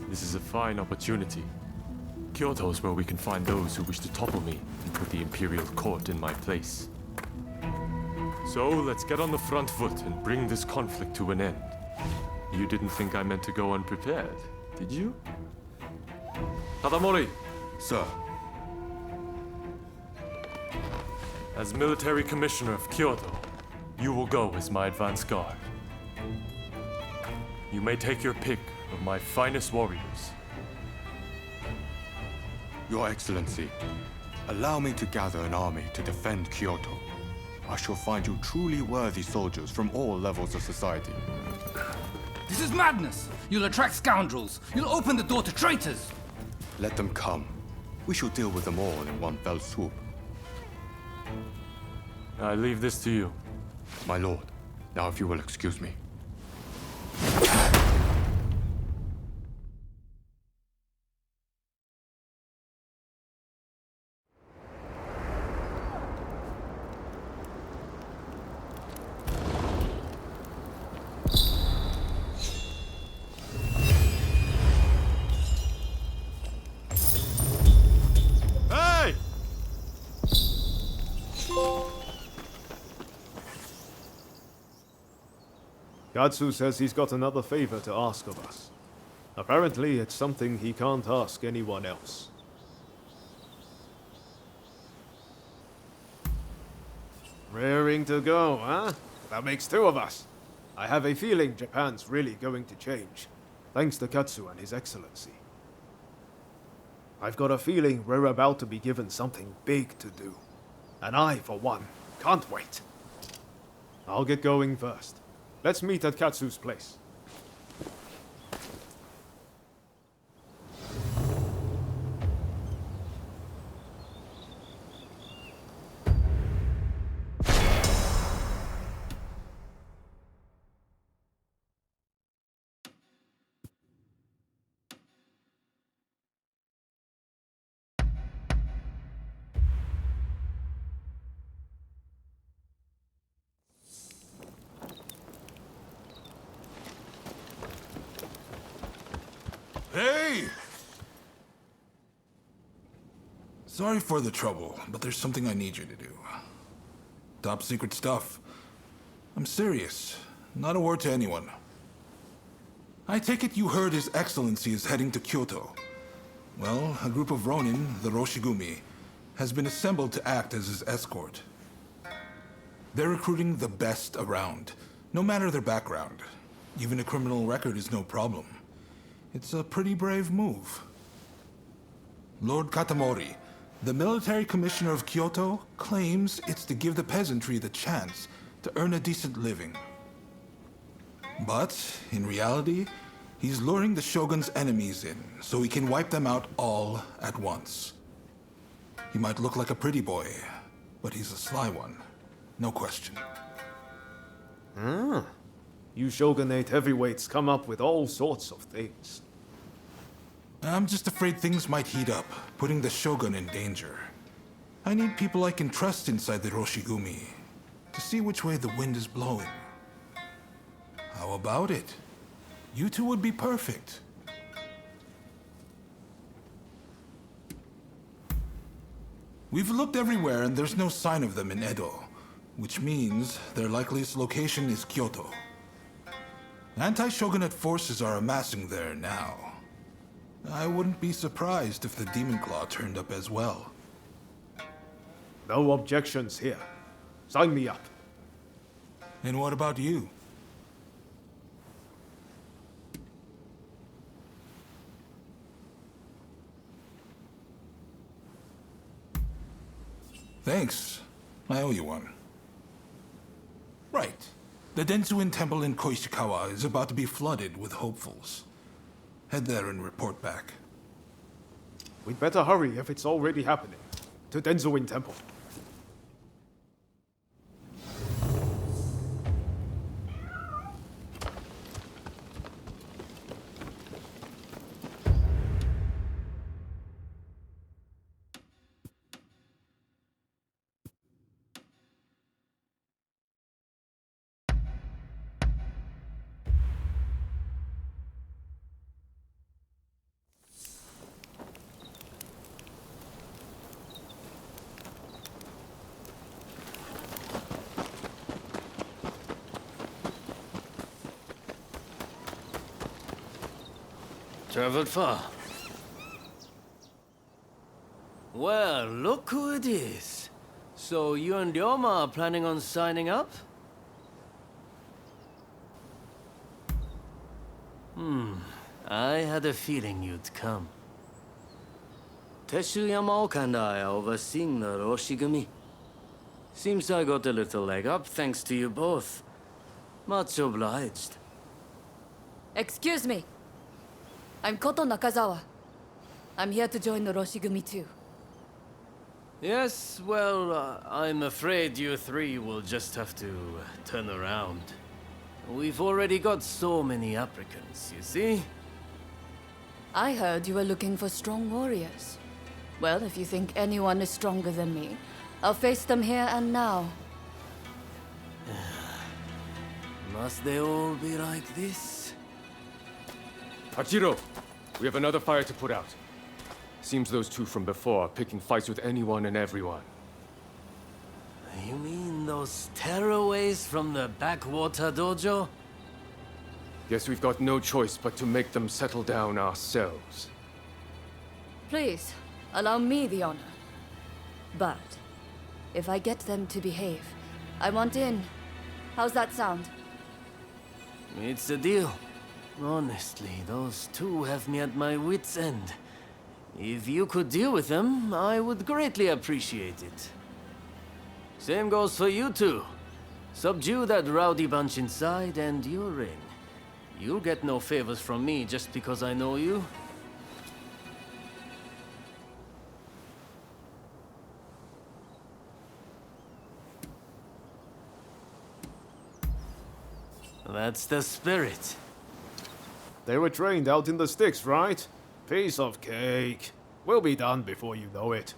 This is a fine opportunity. Kyoto is where we can find those who wish to topple me and put the Imperial Court in my place. So let's get on the front foot and bring this conflict to an end. You didn't think I meant to go unprepared, did you? Tadamori! Sir. As military commissioner of Kyoto, you will go as my advance guard. You may take your pick of my finest warriors. Your Excellency, allow me to gather an army to defend Kyoto. I shall find you truly worthy soldiers from all levels of society. This is madness! You'll attract scoundrels! You'll open the door to traitors! Let them come. We shall deal with them all in one fell swoop. I leave this to you. My lord, now if you will excuse me. Hey! Katsu says he's got another favor to ask of us. Apparently, it's something he can't ask anyone else. Raring to go, huh? That makes two of us. I have a feeling Japan's really going to change, thanks to Katsu and His Excellency. I've got a feeling we're about to be given something big to do. And I, for one, can't wait. I'll get going first. Let's meet at Katsu's place. Hey! Sorry for the trouble, but there's something I need you to do. Top secret stuff. I'm serious. Not a word to anyone. I take it you heard His Excellency is heading to Kyoto. Well, a group of Rōnin, the Roshigumi, has been assembled to act as his escort. They're recruiting the best around, no matter their background. Even a criminal record is no problem. It's a pretty brave move. Lord Katamori, the military commissioner of Kyoto, claims it's to give the peasantry the chance to earn a decent living. But, in reality, he's luring the Shogun's enemies in, so he can wipe them out all at once. He might look like a pretty boy, but he's a sly one. No question. Ah. You Shogunate heavyweights come up with all sorts of things. I'm just afraid things might heat up, putting the Shogun in danger. I need people I can trust inside the Roshigumi, to see which way the wind is blowing. How about it? You two would be perfect. We've looked everywhere and there's no sign of them in Edo, which means their likeliest location is Kyoto. Anti-Shogunate forces are amassing there now. I wouldn't be surprised if the Demon Claw turned up as well. No objections here. Sign me up. And what about you? Thanks. I owe you one. Right. The Densuin Temple in Koishikawa is about to be flooded with hopefuls. Head there and report back. We'd better hurry if it's already happening. To Densuin Temple. Traveled far. Well, look who it is. So you and Ryoma are planning on signing up? I had a feeling you'd come. Teshuyama Oka and I are overseeing the Roshigumi. Seems I got a little leg up thanks to you both. Much obliged. Excuse me. I'm Koto Nakazawa. I'm here to join the Roshigumi too. Yes, well, I'm afraid you three will just have to turn around. We've already got so many applicants, you see? I heard you were looking for strong warriors. Well, if you think anyone is stronger than me, I'll face them here and now. Must they all be like this? Hachiro, we have another fire to put out. Seems those two from before are picking fights with anyone and everyone. You mean those tearaways from the backwater dojo? Guess we've got no choice but to make them settle down ourselves. Please, allow me the honor. But, if I get them to behave, I want in. How's that sound? It's a deal. Honestly, those two have me at my wit's end. If you could deal with them, I would greatly appreciate it. Same goes for you two. Subdue that rowdy bunch inside and you're in. You'll get no favors from me just because I know you. That's the spirit. They were trained out in the sticks, right? Piece of cake. We'll be done before you know it.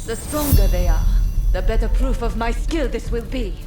The stronger they are, the better proof of my skill this will be.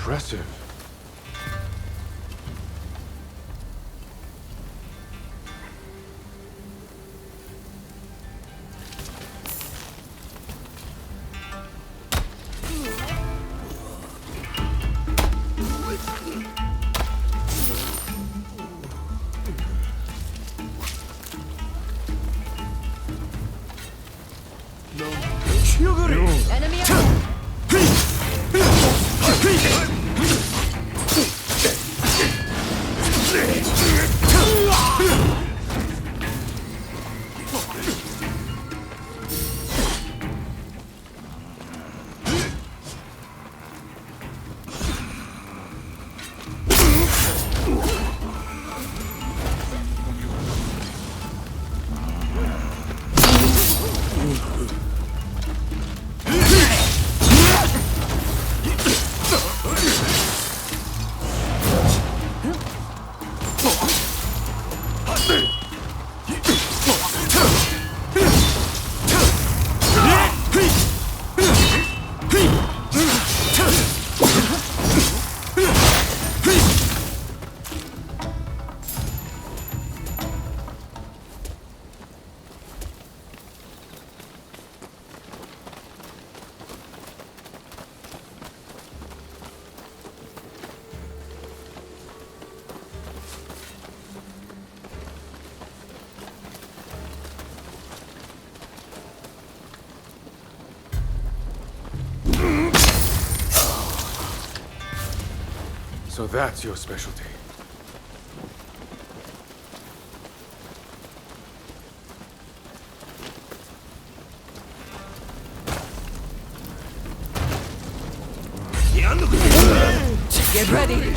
Impressive. Enemy ahead. So that's your specialty. Get ready.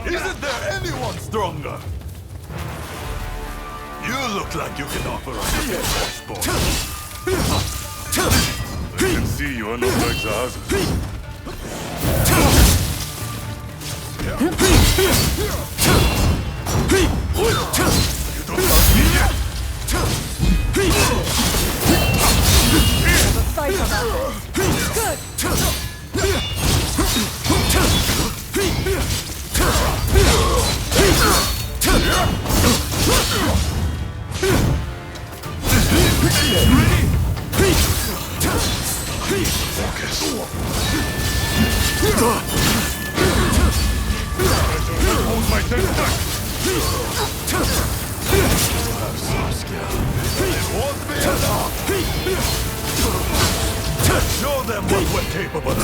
Isn't there anyone stronger? You look like you can offer us a bit more sport. see you are not like the others. You don't love me yet. There's a fight on that. Good. Hold my tentacle. You have some skill. It won't be enough. Show them what we're capable of.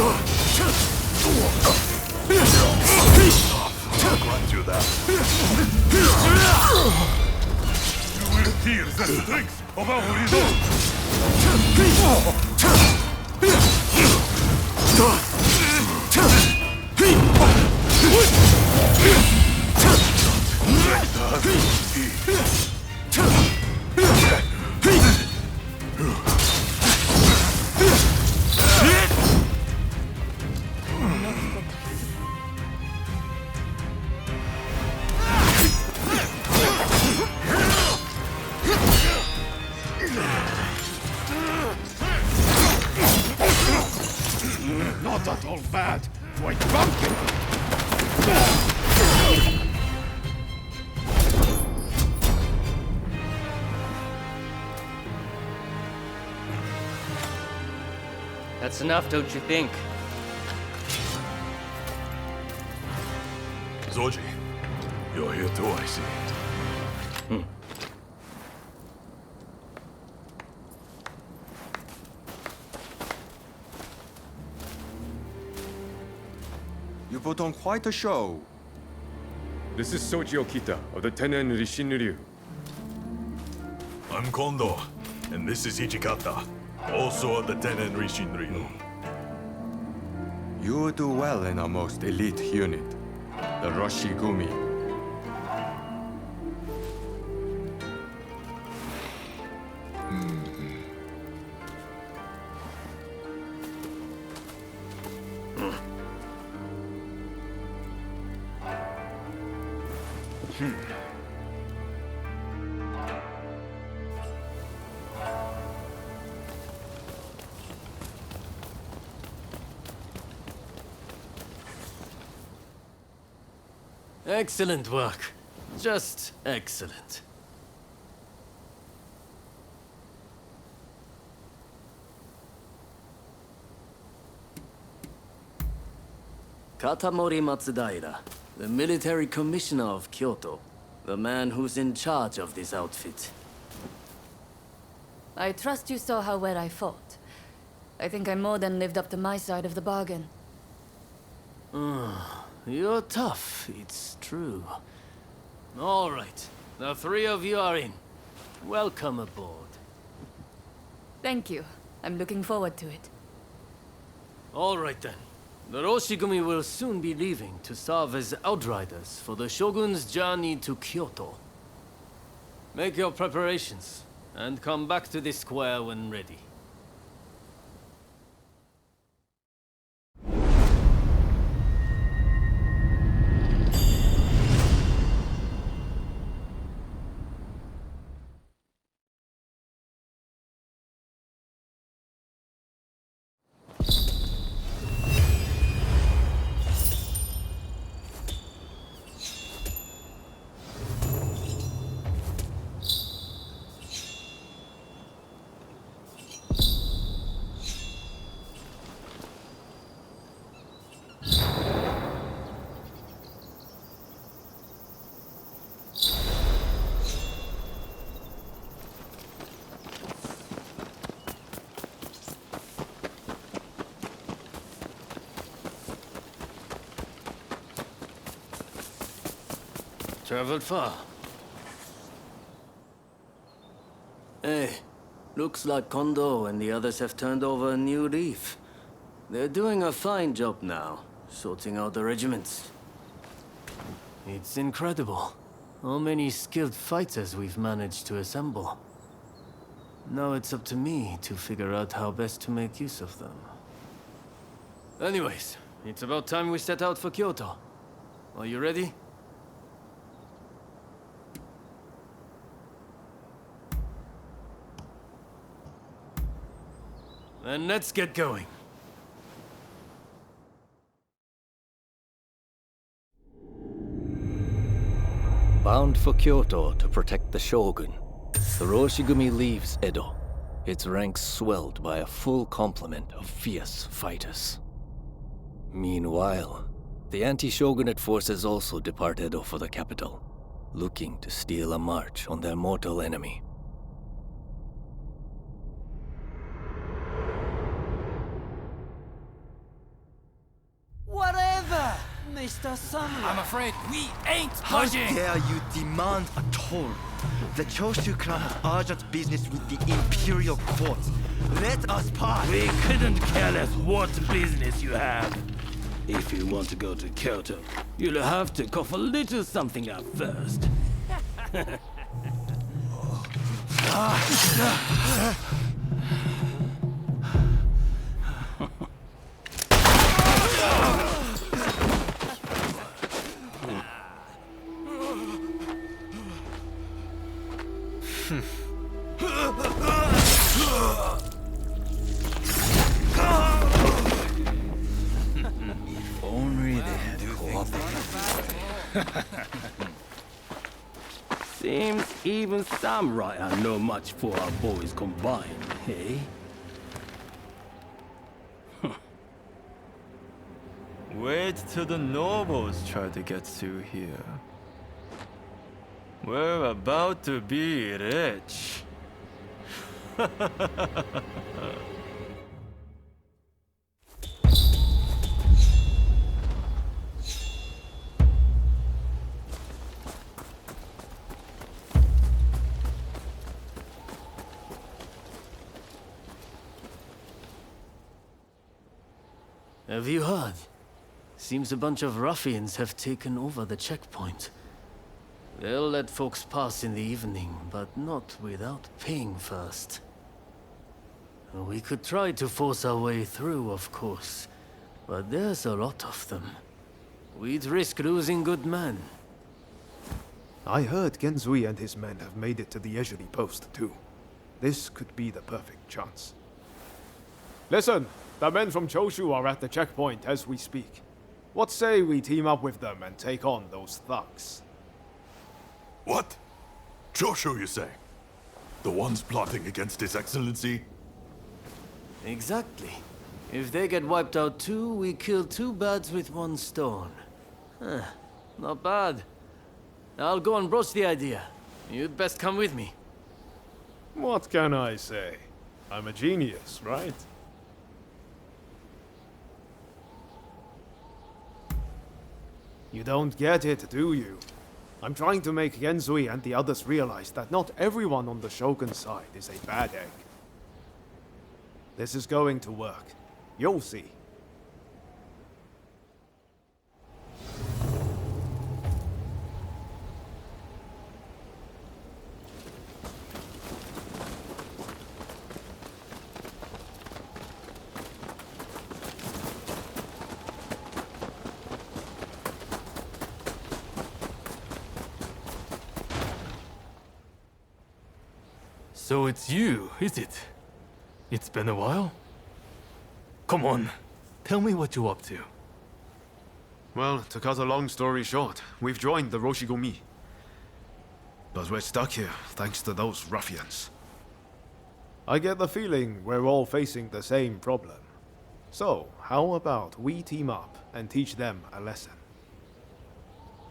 I'll grant you that. You will feel the strength of our resolve. Not at all bad, quite bumpy. That's enough, don't you think? Zoji, you're here too, I see. You put on quite a show. This is Soji Okita of the Tenen Rishinryu. I'm Kondo, and this is Ichikata, also of the Tenen Rishinryu. You do well in our most elite unit, the Roshigumi. Excellent work. Just excellent. Katamori Matsudaira, the military commissioner of Kyoto. The man who's in charge of this outfit. I trust you saw how well I fought. I think I more than lived up to my side of the bargain. You're tough, it's true. All right, the three of you are in. Welcome aboard. Thank you. I'm looking forward to it. All right then. The Roshigumi will soon be leaving to serve as outriders for the Shogun's journey to Kyoto. Make your preparations, and come back to this square when ready. Traveled far. Hey, looks like Kondo and the others have turned over a new leaf. They're doing a fine job now, sorting out the regiments. It's incredible how many skilled fighters we've managed to assemble. Now it's up to me to figure out how best to make use of them. Anyways, it's about time we set out for Kyoto. Are you ready? Then let's get going. Bound for Kyoto to protect the Shogun, the Roshigumi leaves Edo, its ranks swelled by a full complement of fierce fighters. Meanwhile, the anti-shogunate forces also depart Edo for the capital, looking to steal a march on their mortal enemy. Whatever, Mr. Samurai. I'm afraid we ain't How budging. dare you demand a toll? The Choshu clan has urgent business with the Imperial Court. Let us pass. We couldn't care less what business you have. If you want to go to Kyoto, you'll have to cough a little something up first. If only they had cooperated. Seems even samurai are no match for our boys combined, hey? Wait till the nobles try to get through here. We're about to be rich. Have you heard? Seems a bunch of ruffians have taken over the checkpoint. They'll let folks pass in the evening, but not without paying first. We could try to force our way through, of course, but there's a lot of them. We'd risk losing good men. I heard Genzui and his men have made it to the Ejiri post, too. This could be the perfect chance. Listen, the men from Choshu are at the checkpoint as we speak. What say we team up with them and take on those thugs? What? Choshu, you say? The ones plotting against His Excellency? Exactly. If they get wiped out too, we kill two birds with one stone. Huh, not bad. I'll go and broach the idea. You'd best come with me. What can I say? I'm a genius, right? You don't get it, do you? I'm trying to make Genzui and the others realize that not everyone on the Shogun's side is a bad egg. This is going to work. You'll see. So it's you, is it? It's been a while? Come on, tell me what you're up to. Well, to cut a long story short, we've joined the Roshigumi. But we're stuck here, thanks to those ruffians. I get the feeling we're all facing the same problem. So, how about we team up and teach them a lesson?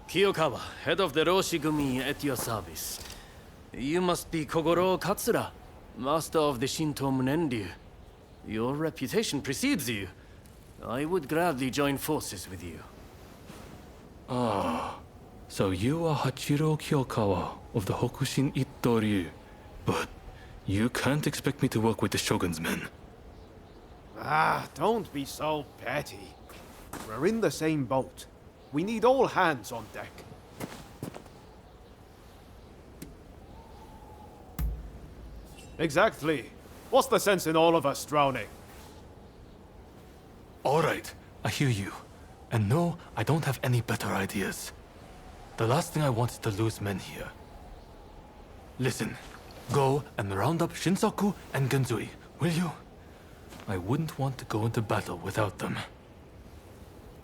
Kiyokawa, head of the Roshigumi, at your service. You must be Kogoro Katsura, master of the Shinto Munenryu. Your reputation precedes you. I would gladly join forces with you. Ah, so you are Hachiro Kiyokawa of the Hokushin Itto-ryu. But you can't expect me to work with the Shogun's men. Ah, don't be so petty. We're in the same boat. We need all hands on deck. Exactly. What's the sense in all of us drowning? Alright, I hear you. And no, I don't have any better ideas. The last thing I want is to lose men here. Listen, go and round up Shinsaku and Genzui, will you? I wouldn't want to go into battle without them.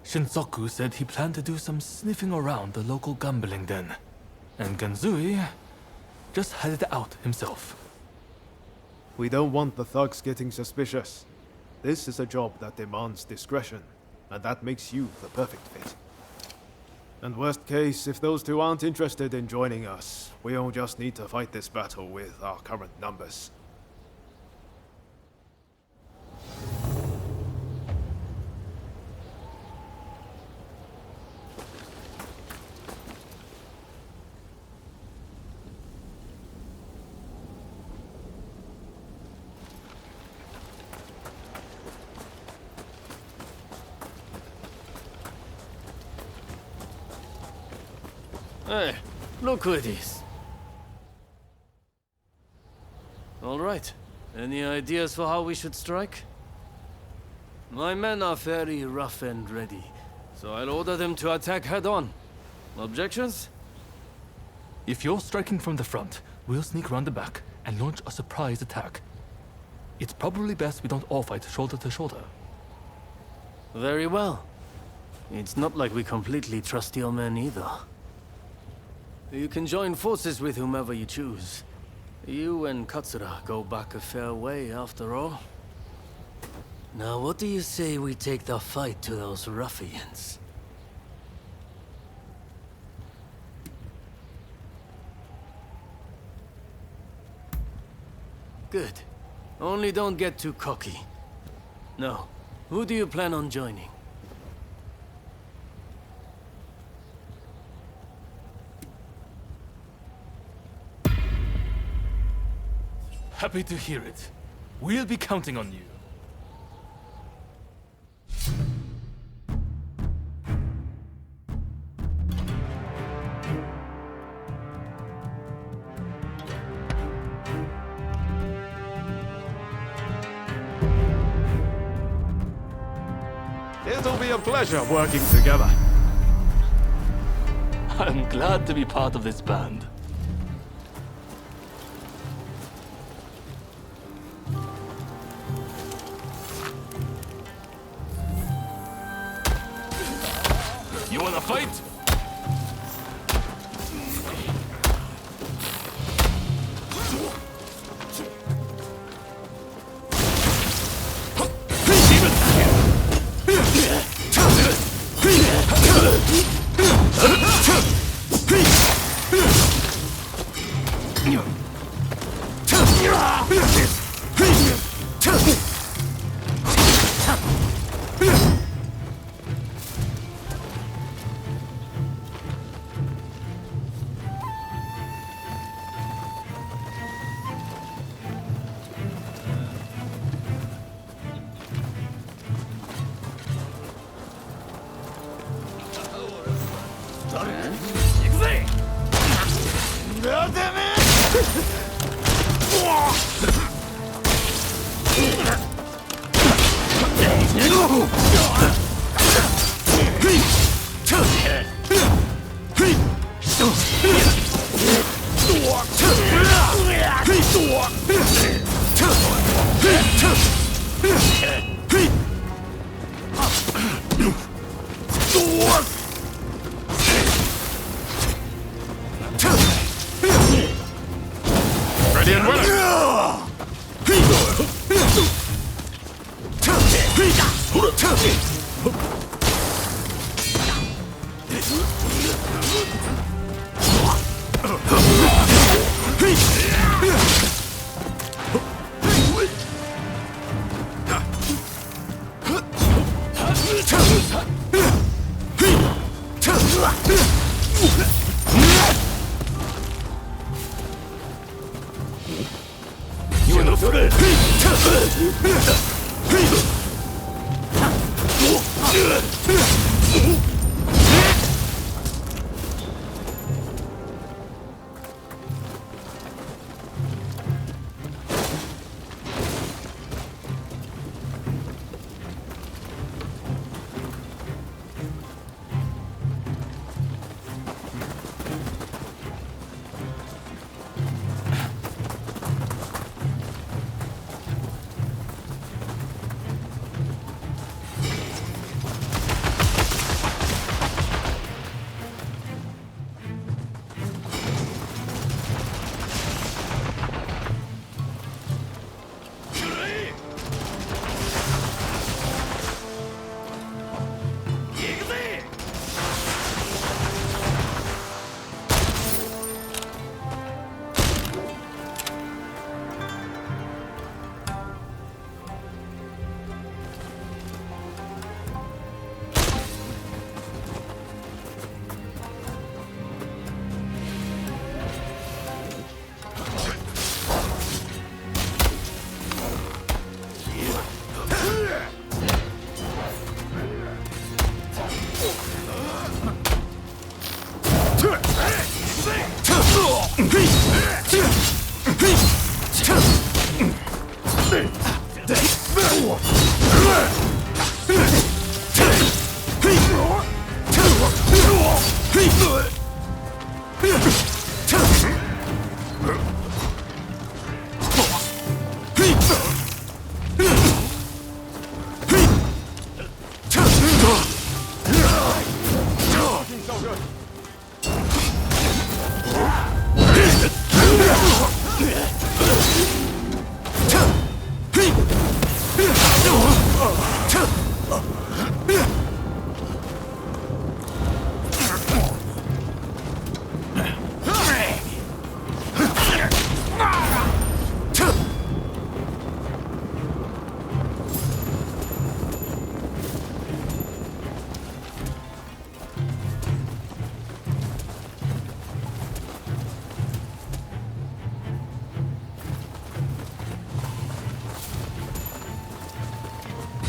Shinsaku said he planned to do some sniffing around the local gambling den. And Genzui just headed out himself. We don't want the thugs getting suspicious. This is a job that demands discretion, and that makes you the perfect fit. And worst case, if those two aren't interested in joining us, we'll just need to fight this battle with our current numbers. Hey, look who it is. All right. Any ideas for how we should strike? My men are very rough and ready, so I'll order them to attack head-on. Objections? If you're striking from the front, we'll sneak round the back and launch a surprise attack. It's probably best we don't all fight shoulder to shoulder. Very well. It's not like we completely trust your men either. You can join forces with whomever you choose. You and Katsura go back a fair way, after all. Now, what do you say we take the fight to those ruffians? Good. Only don't get too cocky. Now, who do you plan on joining? Happy to hear it. We'll be counting on you. It'll be a pleasure working together. I'm glad to be part of this band. You wanna fight? Ready and willing.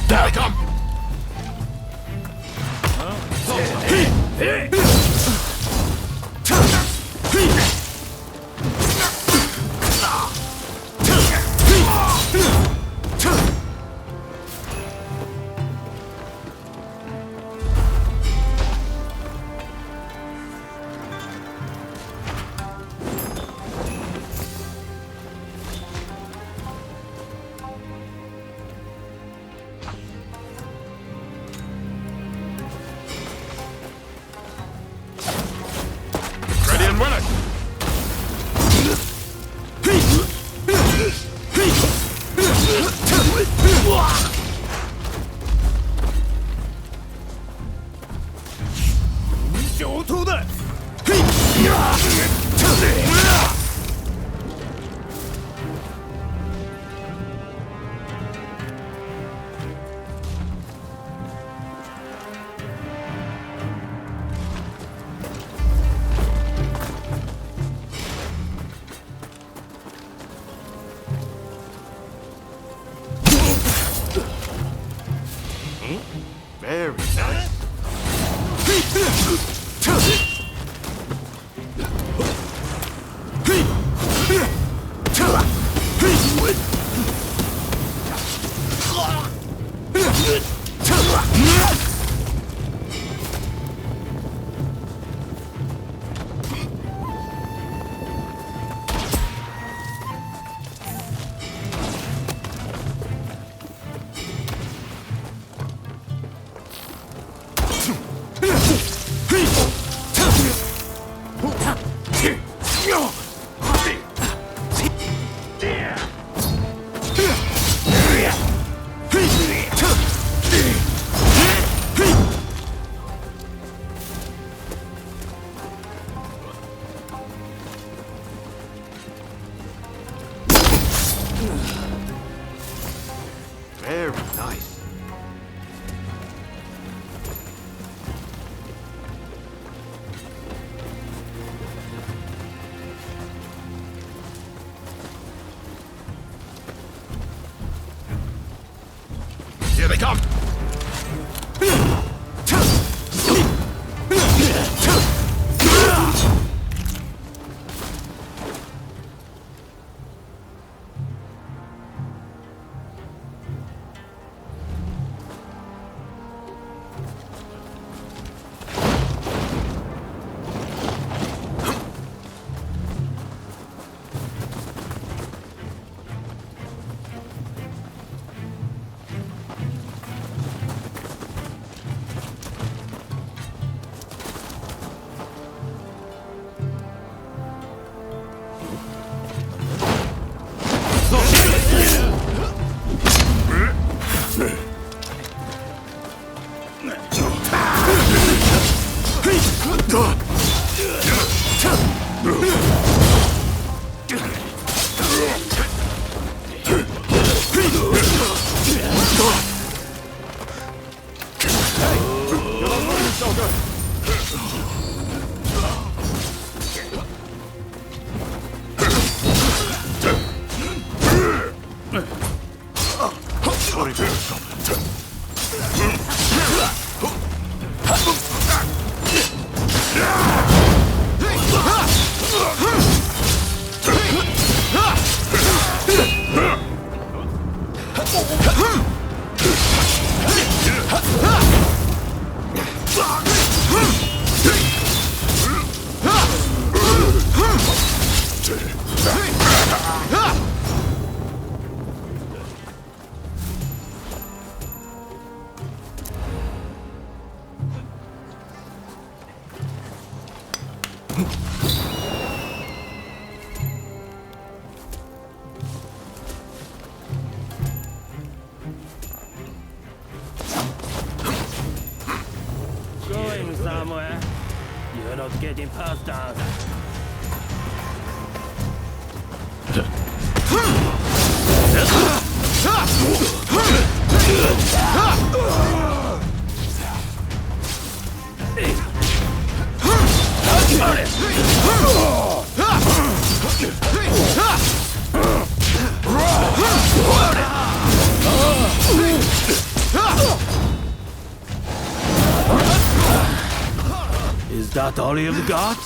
There they come! Ready and willing! Very nice. Very nice. Here they come! Going somewhere. You're not getting past us. Is that all you've got?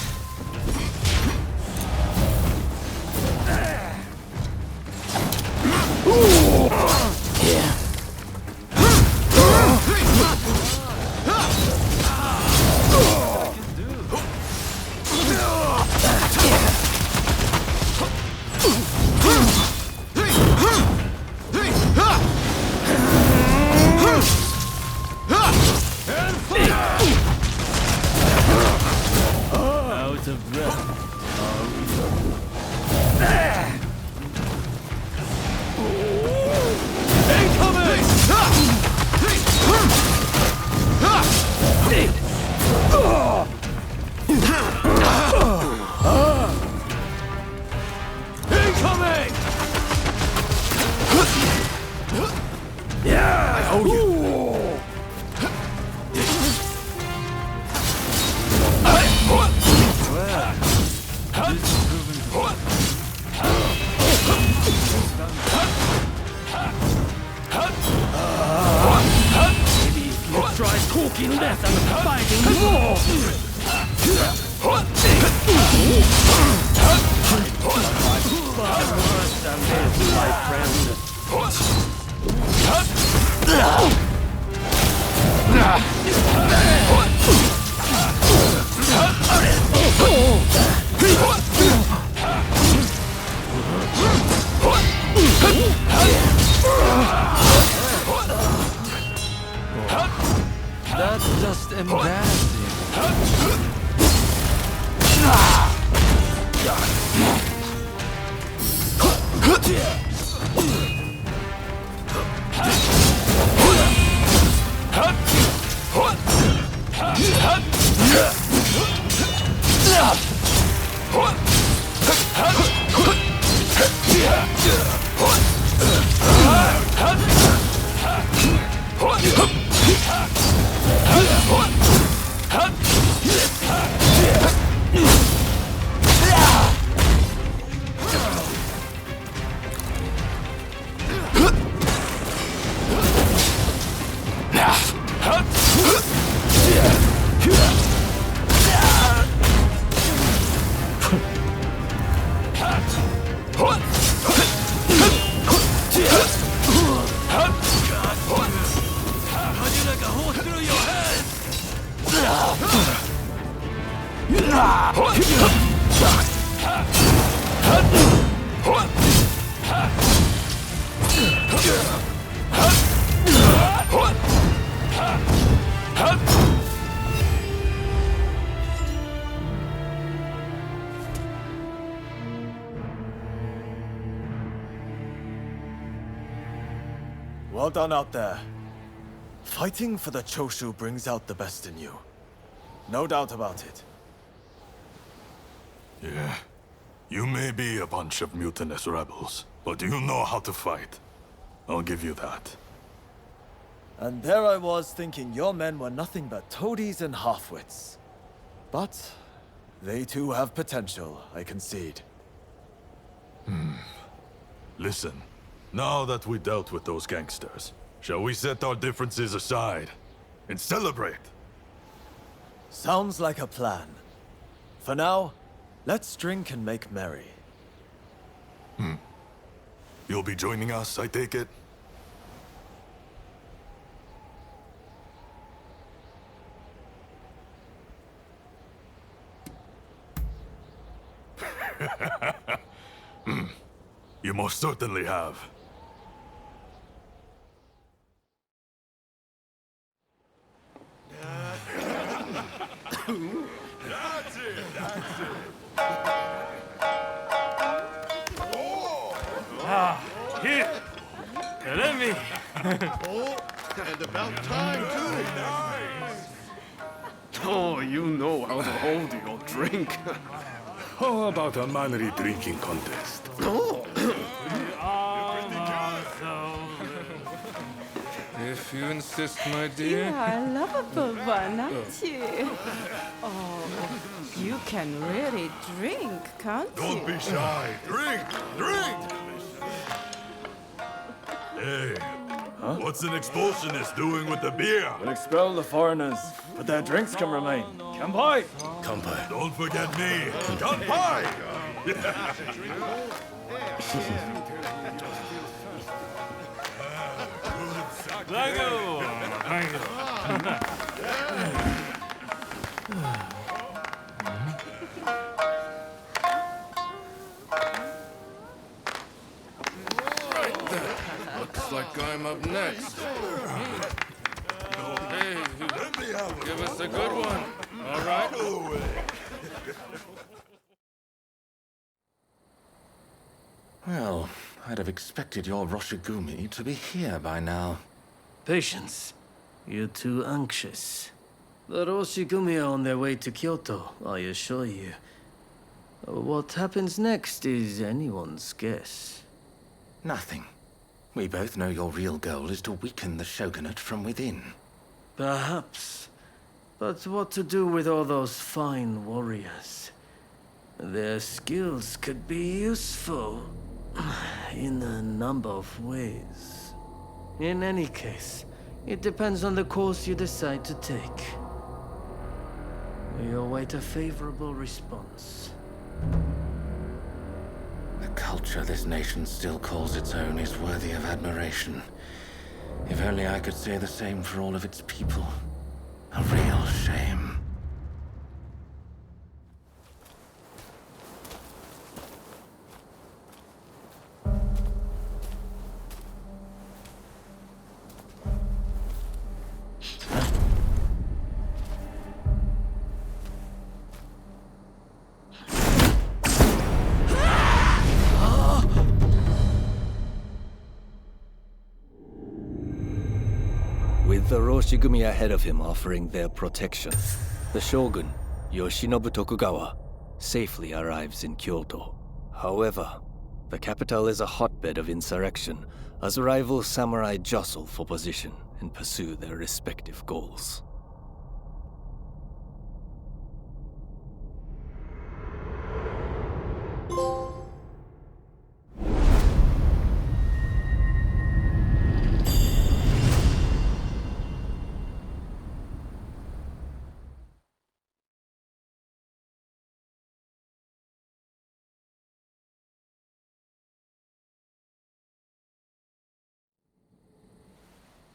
Yeah. Out of breath. Incoming! Yeah! I owe you! Maybe if you try talking less and fighting more! Far worse than this, my friend. That's just embarrassing. Well done out there. Fighting for the Choshu brings out the best in you. No doubt about it. Yeah. You may be a bunch of mutinous rebels, but you know how to fight. I'll give you that. And there I was thinking your men were nothing but toadies and halfwits. But they too have potential, I concede. Listen, now that we dealt with those gangsters, shall we set our differences aside and celebrate? Sounds like a plan. For now, let's drink and make merry. You'll be joining us, I take it? You most certainly have. That's it, that's it. Here! Let me! Oh, and about time, too. Oh, you know how to hold your drink. How about a manly drinking contest? Oh. If you insist, my You dear. are a lovable one, aren't you? Oh, you can really drink, can't you? Don't be shy. Drink! Drink! Hey, what's an expulsionist doing with the beer? We'll expel the foreigners, but their drinks can remain. Kanpai! Kanpai. Don't forget me. Kanpai! Right there. Looks like I'm up next. Hey, give us a good one. All right. Well, I'd have expected your Roshigumi to be here by now. Patience. You're too anxious. The Roshigumi are on their way to Kyoto, I assure you. What happens next is anyone's guess. Nothing. We both know your real goal is to weaken the shogunate from within. Perhaps. But what to do with all those fine warriors? Their skills could be useful in a number of ways. In any case, it depends on the course you decide to take. We await a favorable response. The culture this nation still calls its own is worthy of admiration. If only I could say the same for all of its people. A real shame. With the Roshigumi ahead of him offering their protection, the shogun, Yoshinobu Tokugawa, safely arrives in Kyoto. However, the capital is a hotbed of insurrection as rival samurai jostle for position and pursue their respective goals.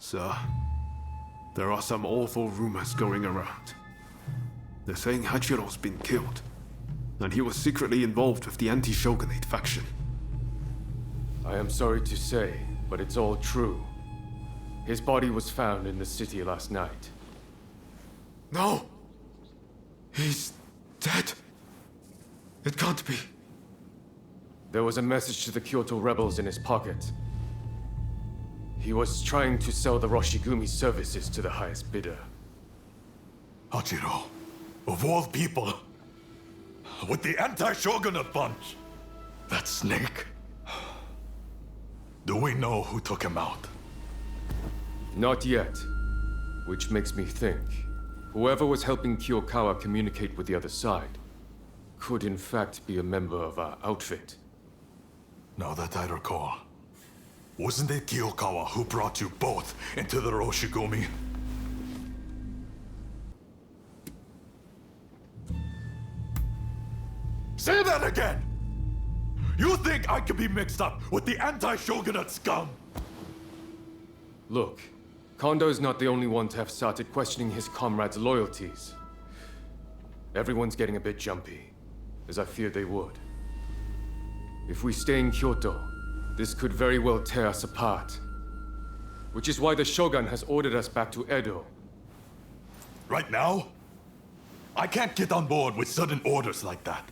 Sir, there are some awful rumors going around. They're saying Hachiro's been killed, and he was secretly involved with the anti-shogunate faction. I am sorry to say, but it's all true. His body was found in the city last night. No! He's dead. It can't be. There was a message to the Kyoto rebels in his pocket. He was trying to sell the Roshigumi's services to the highest bidder. Hachiro, of all people, with the anti-shogunate bunch, that snake. Do we know who took him out? Not yet. Which makes me think, whoever was helping Kiyokawa communicate with the other side could in fact be a member of our outfit. Now that I recall, wasn't it Kiyokawa who brought you both into the Roshigumi? Say that again! You think I could be mixed up with the anti-shogunate scum? Look, Kondo's not the only one to have started questioning his comrades' loyalties. Everyone's getting a bit jumpy, as I feared they would. If we stay in Kyoto, this could very well tear us apart. Which is why the Shogun has ordered us back to Edo. Right now? I can't get on board with sudden orders like that.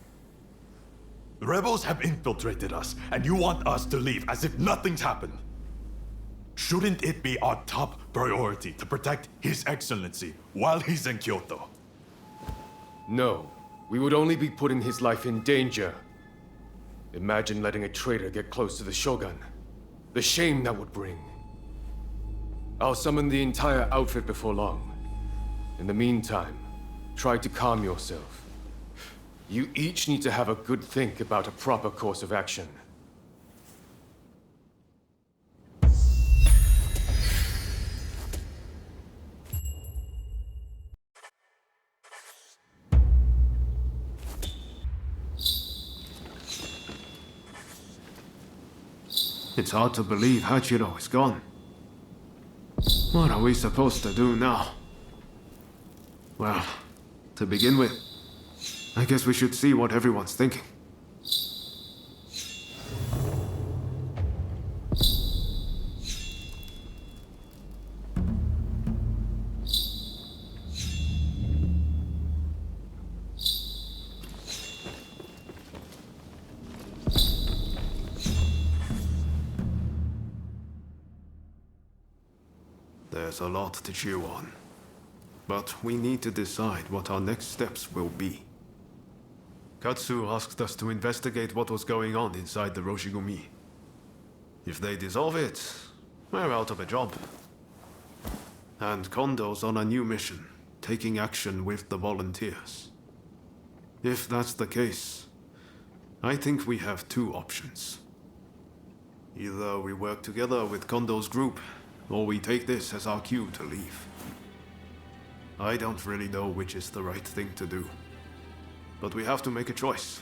The rebels have infiltrated us, and you want us to leave as if nothing's happened. Shouldn't it be our top priority to protect His Excellency while he's in Kyoto? No, we would only be putting his life in danger. Imagine letting a traitor get close to the Shogun. The shame that would bring. I'll summon the entire outfit before long. In the meantime, try to calm yourself. You each need to have a good think about a proper course of action. It's hard to believe Hachiro is gone. What are we supposed to do now? Well, to begin with, I guess we should see what everyone's thinking. There's a lot to chew on. But we need to decide what our next steps will be. Katsu asked us to investigate what was going on inside the Roshigumi. If they dissolve it, we're out of a job. And Kondo's on a new mission, taking action with the volunteers. If that's the case, I think we have two options. Either we work together with Kondo's group, or we take this as our cue to leave. I don't really know which is the right thing to do. But we have to make a choice.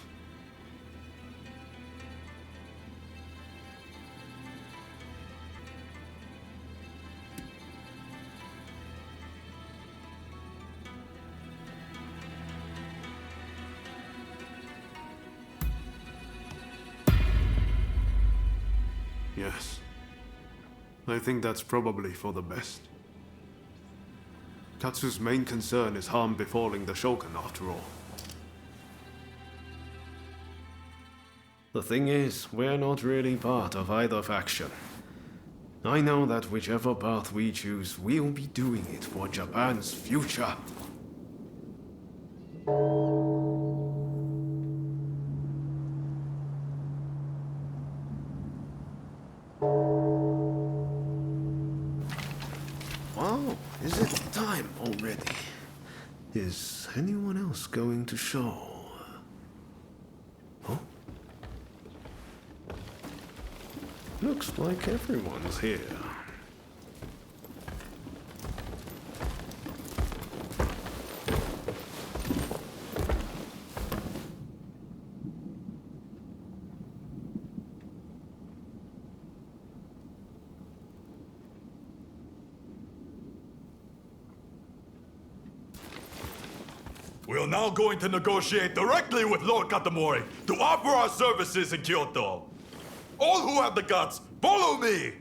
Yes. I think that's probably for the best. Katsu's main concern is harm befalling the Shogun, after all. The thing is, we're not really part of either faction. I know that whichever path we choose, we'll be doing it for Japan's future. Wow, is it time already? Is anyone else going to show? Huh? Looks like everyone's here. We're now going to negotiate directly with Lord Katamori to offer our services in Kyoto. All who have the guts, follow me!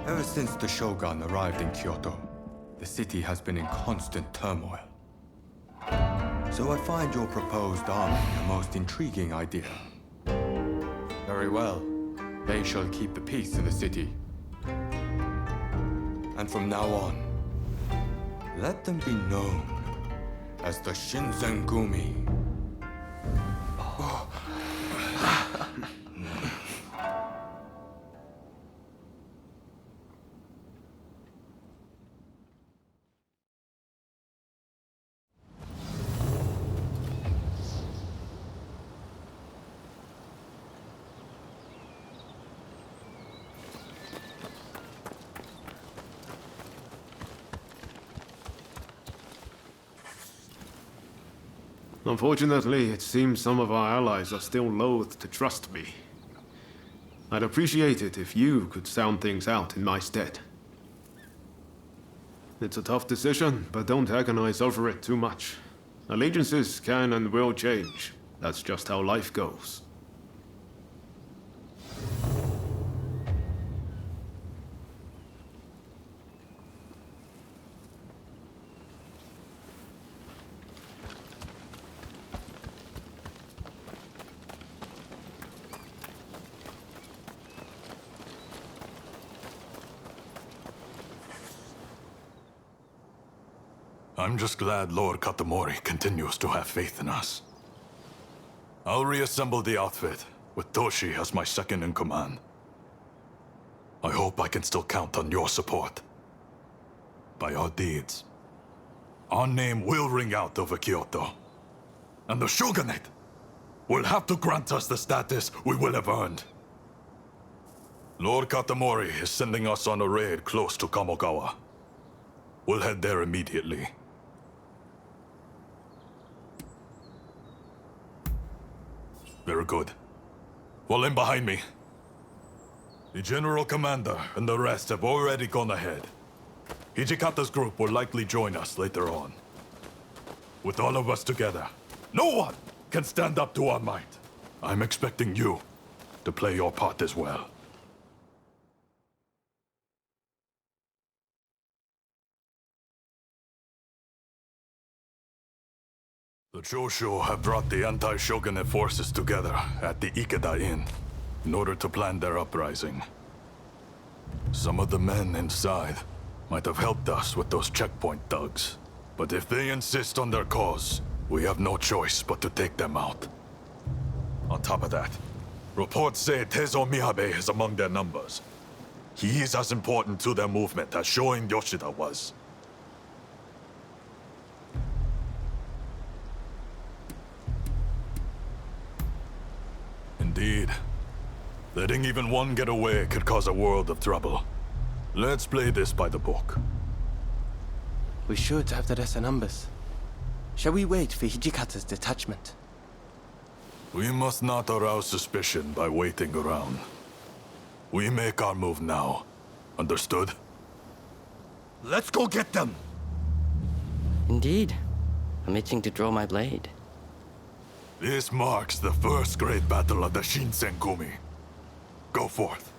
Ever since the Shogun arrived in Kyoto, the city has been in constant turmoil. So I find your proposed army a most intriguing idea. Very well. They shall keep the peace in the city. And from now on, let them be known as the Shinsengumi. Unfortunately, it seems some of our allies are still loath to trust me. I'd appreciate it if you could sound things out in my stead. It's a tough decision, but don't agonize over it too much. Allegiances can and will change. That's just how life goes. I'm just glad Lord Katamori continues to have faith in us. I'll reassemble the outfit, with Toshi as my second in command. I hope I can still count on your support. By our deeds, our name will ring out over Kyoto. And the Shogunate will have to grant us the status we will have earned. Lord Katamori is sending us on a raid close to Kamogawa. We'll head there immediately. Very good. Fall in behind me. The General Commander and the rest have already gone ahead. Hijikata's group will likely join us later on. With all of us together, no one can stand up to our might. I'm expecting you to play your part as well. The Choshu have brought the anti-shogunate forces together at the Ikeda Inn in order to plan their uprising. Some of the men inside might have helped us with those checkpoint thugs. But if they insist on their cause, we have no choice but to take them out. On top of that, reports say Tezo Miyabe is among their numbers. He is as important to their movement as Shoin Yoshida was. Indeed. Letting even one get away could cause a world of trouble. Let's play this by the book. We should have the rest of numbers. Shall we wait for Hijikata's detachment? We must not arouse suspicion by waiting around. We make our move now. Understood? Let's go get them! Indeed. I'm itching to draw my blade. This marks the first great battle of the Shinsengumi. Go forth.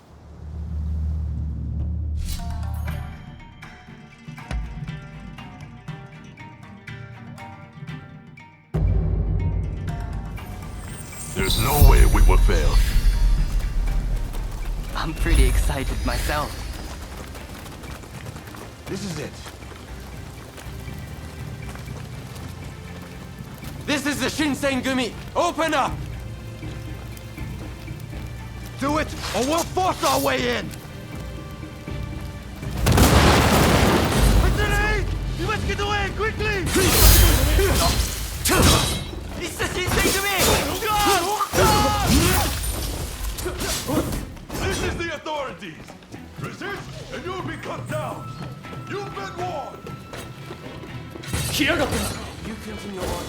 There's no way we will fail. I'm pretty excited myself. This is it. This is the Shinsengumi! Open up! Do it, or we'll force our way in! Retreat! You must get away, quickly! It's the Shinsengumi! This is the authorities! Resist, and you'll be cut down! You've been warned! You continue on.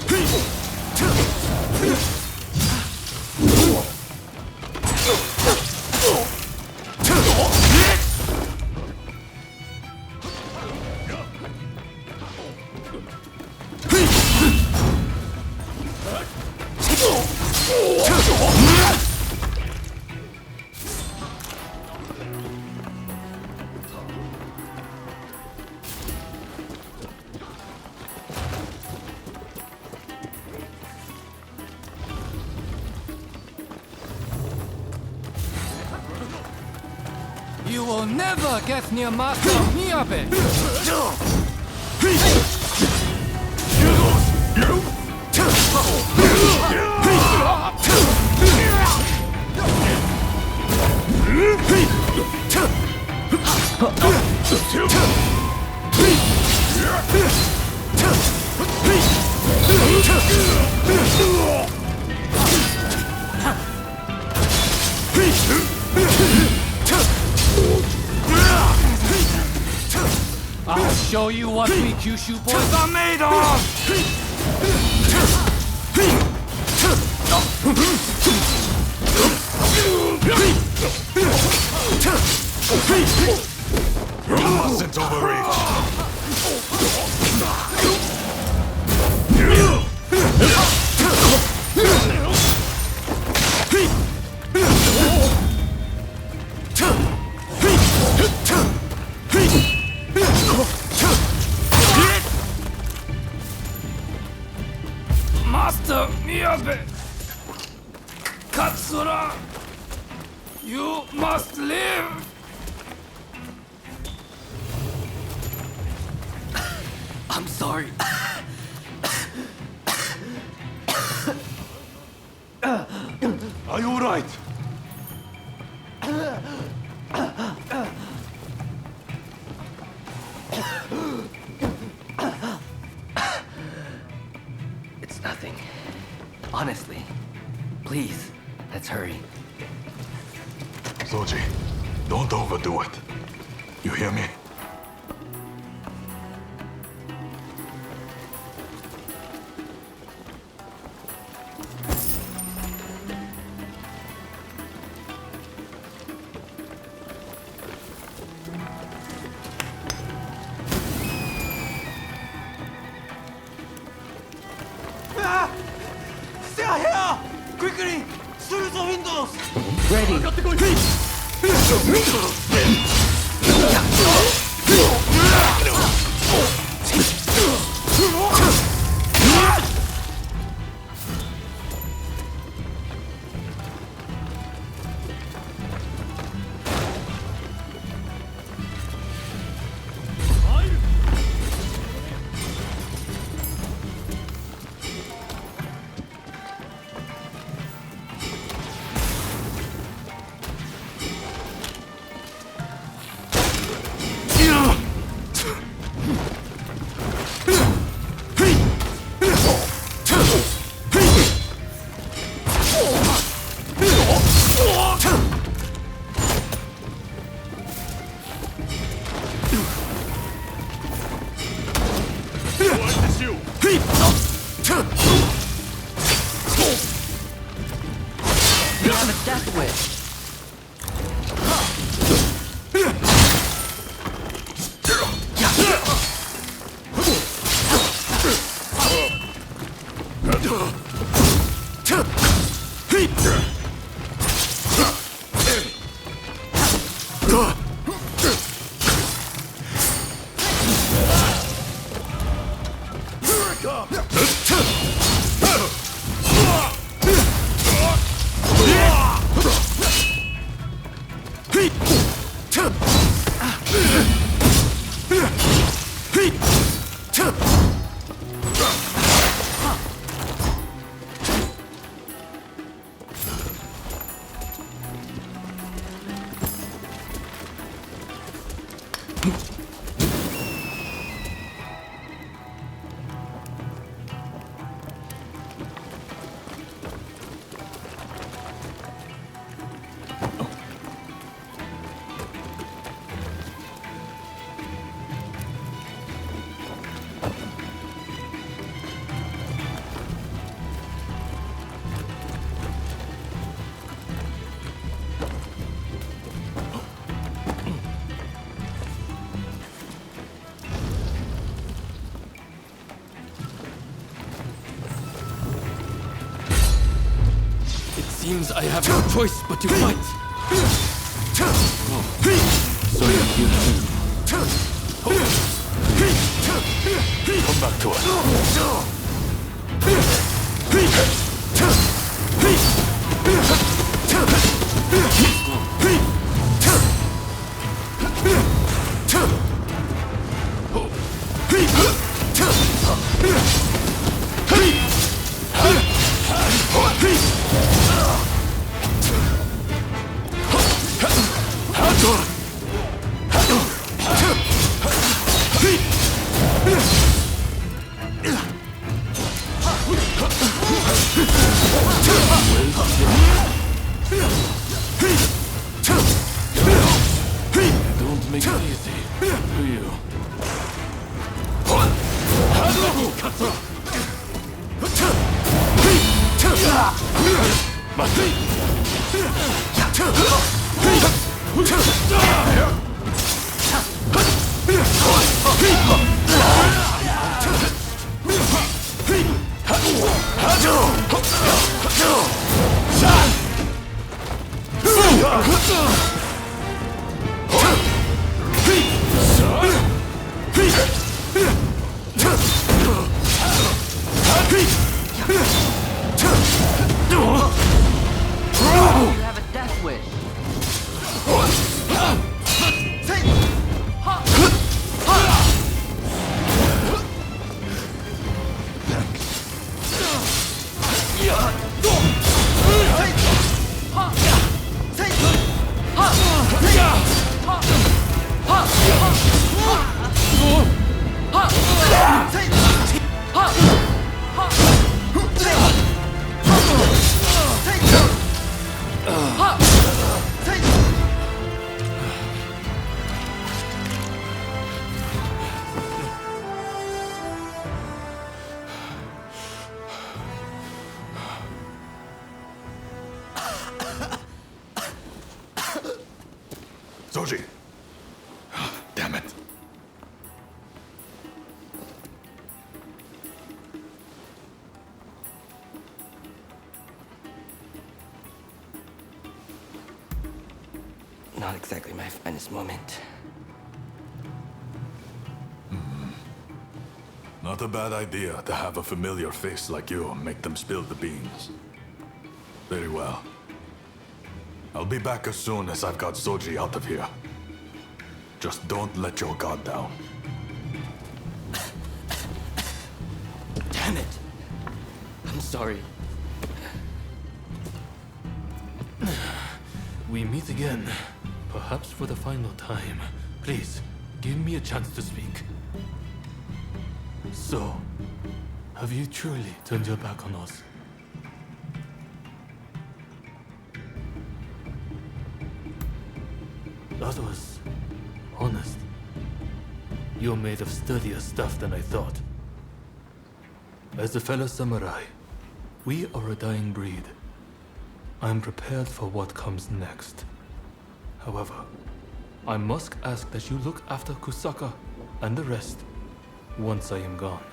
You will never get near Master Miyabe! I'll show you what we Kyushu boys are made of! Master Miyabe! Katsura! You must live! I'm sorry. Are you alright? It's nothing. Honestly. Please, let's hurry. Soji, don't overdo it. You hear me? Stay here! Quickly! Through the windows! Ready. Seems I have no choice but to fight. So you're here too. Come back to us. Don't make it easy, do you? Soji! Damn it. Not exactly my finest moment. Not a bad idea to have a familiar face like you make them spill the beans. Very well. I'll be back as soon as I've got Soji out of here. Just don't let your guard down. Damn it! I'm sorry. We meet again, perhaps for the final time. Please, give me a chance to speak. So, have you truly turned your back on us? That was honest. You're made of sturdier stuff than I thought. As a fellow samurai, we are a dying breed. I'm prepared for what comes next. However, I must ask that you look after Kusaka and the rest once I am gone.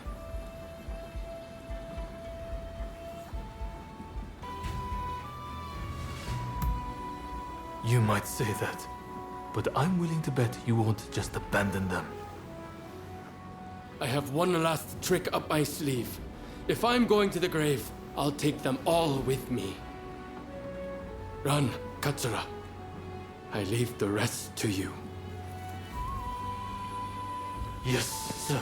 You might say that, but I'm willing to bet you won't just abandon them. I have one last trick up my sleeve. If I'm going to the grave, I'll take them all with me. Run, Katsura. I leave the rest to you. Yes, sir.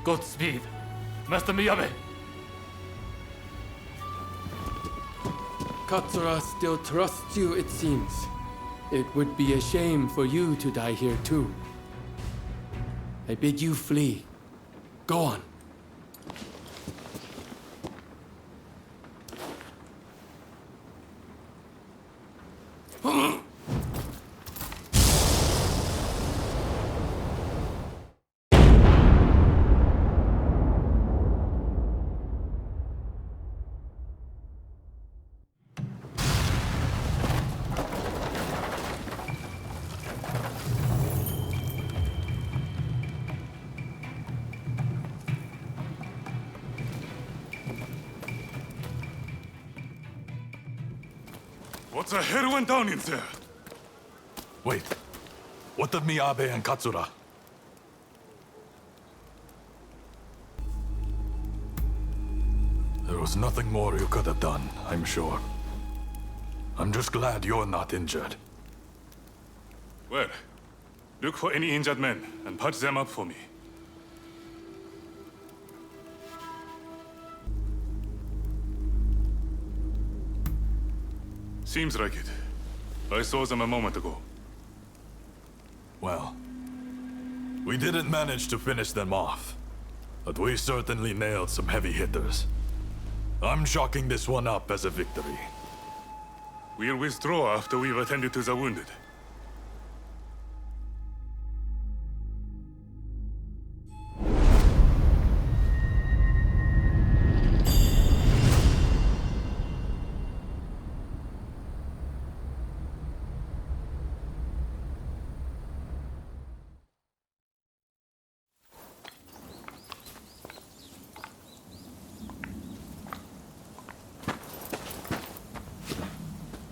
Godspeed, Master Miyabe. Katsura still trusts you, it seems. It would be a shame for you to die here too. I bid you flee. Go on. What the hell went down in there? Wait, what of Miyabe and Katsura? There was nothing more you could have done, I'm sure. I'm just glad you're not injured. Well, look for any injured men and patch them up for me. Seems like it. I saw them a moment ago. Well, we didn't manage to finish them off, but we certainly nailed some heavy hitters. I'm chalking this one up as a victory. We'll withdraw after we've attended to the wounded.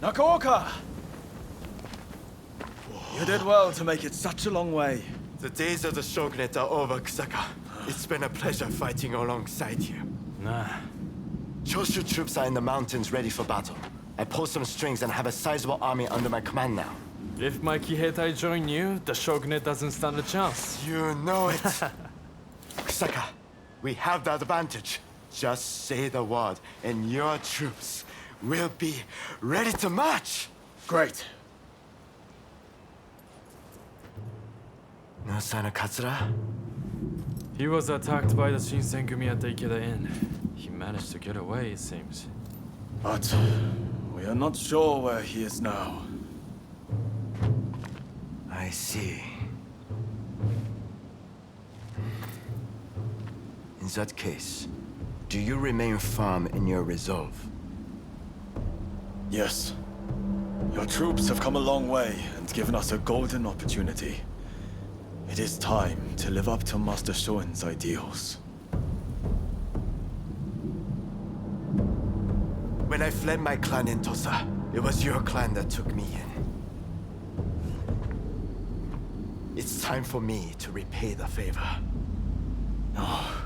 Nakaoka! You did well to make it such a long way. The days of the shogunate are over, Kusaka. It's been a pleasure fighting alongside you. Nah. Choshu troops are in the mountains ready for battle. I pulled some strings and have a sizable army under my command now. If my Kiheitai join you, the shogunate doesn't stand a chance. You know it. Kusaka, we have the advantage. Just say the word, and your troops will be ready to march! Great. No sign of Katsura? He was attacked by the Shinsengumi at the Ikeda Inn. He managed to get away, it seems. But we are not sure where he is now. I see. In that case, do you remain firm in your resolve? Yes. Your troops have come a long way and given us a golden opportunity. It is time to live up to Master Shoin's ideals. When I fled my clan in Tosa, it was your clan that took me in. It's time for me to repay the favor. Oh.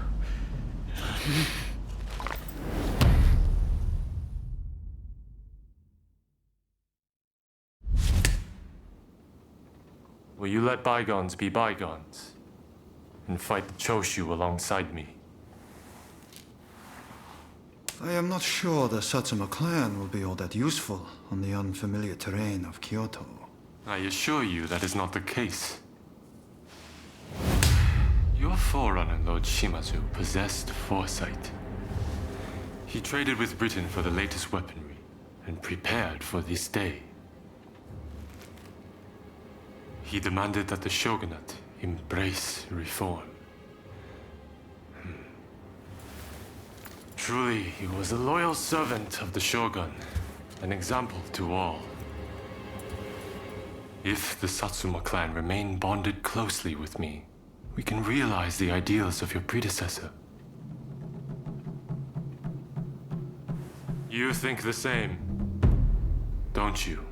Will you let bygones be bygones and fight the Choshu alongside me? I am not sure the Satsuma clan will be all that useful on the unfamiliar terrain of Kyoto. I assure you that is not the case. Your forerunner, Lord Shimazu, possessed foresight. He traded with Britain for the latest weaponry and prepared for this day. He demanded that the shogunate embrace reform. Truly, he was a loyal servant of the shogun, an example to all. If the Satsuma clan remain bonded closely with me, we can realize the ideals of your predecessor. You think the same, don't you?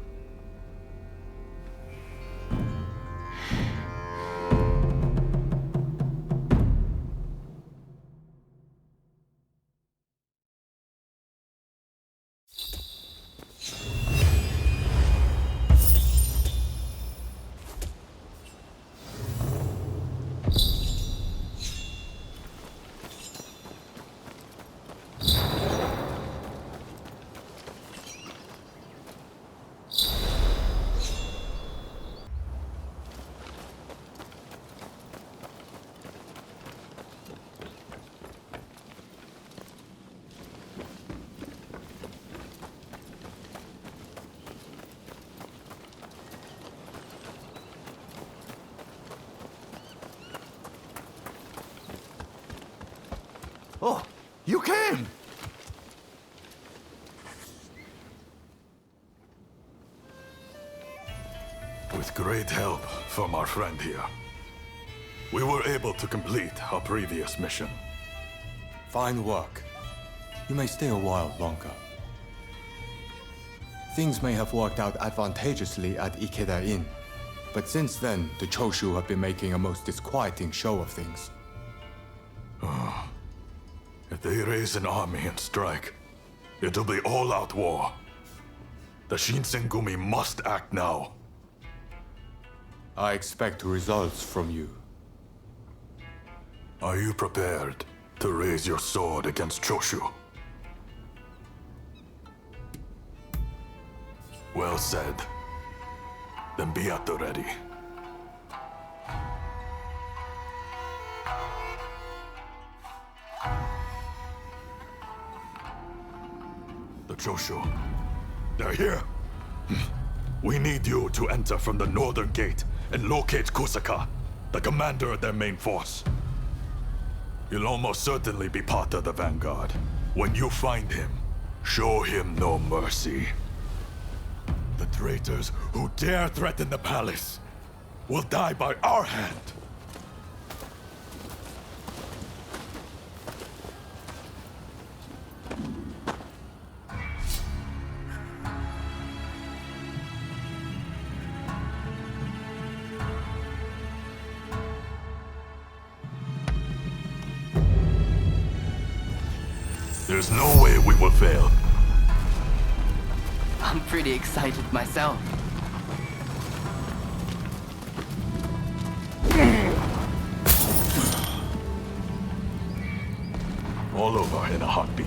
Oh, you came! With great help from our friend here, we were able to complete our previous mission. Fine work. You may stay a while longer. Things may have worked out advantageously at Ikeda Inn, but since then, the Choshu have been making a most disquieting show of things. If they raise an army and strike, it'll be all-out war. The Shinsengumi must act now. I expect results from you. Are you prepared to raise your sword against Choshu? Well said. Then be at the ready. The Choshu. They're here. We need you to enter from the northern gate and locate Kusaka, the commander of their main force. He'll almost certainly be part of the vanguard. When you find him, show him no mercy. The traitors who dare threaten the palace will die by our hand. There's no way we will fail. I'm pretty excited myself. All over in a heartbeat.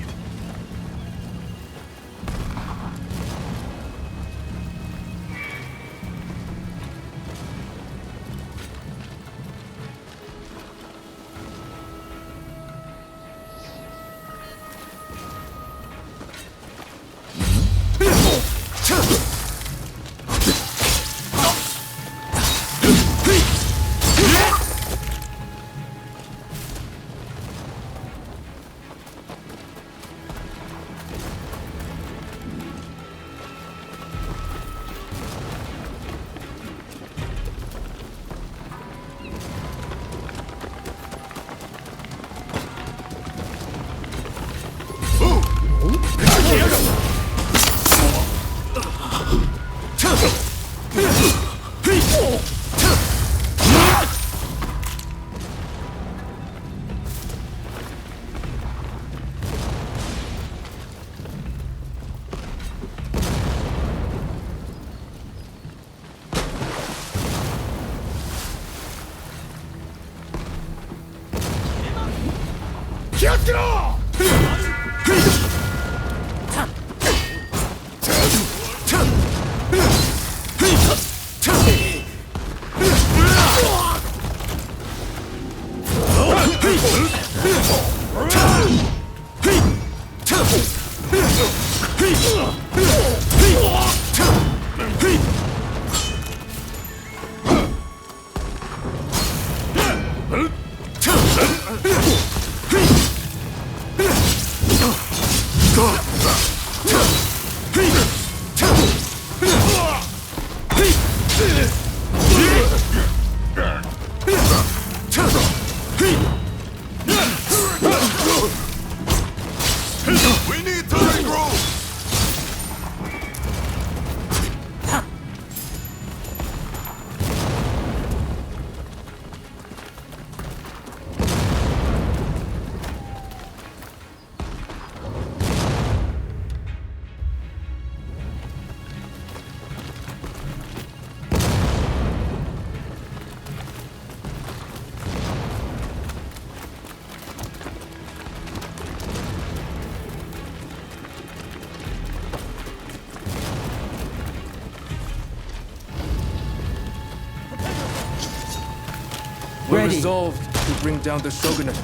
We're resolved to bring down the shogunate.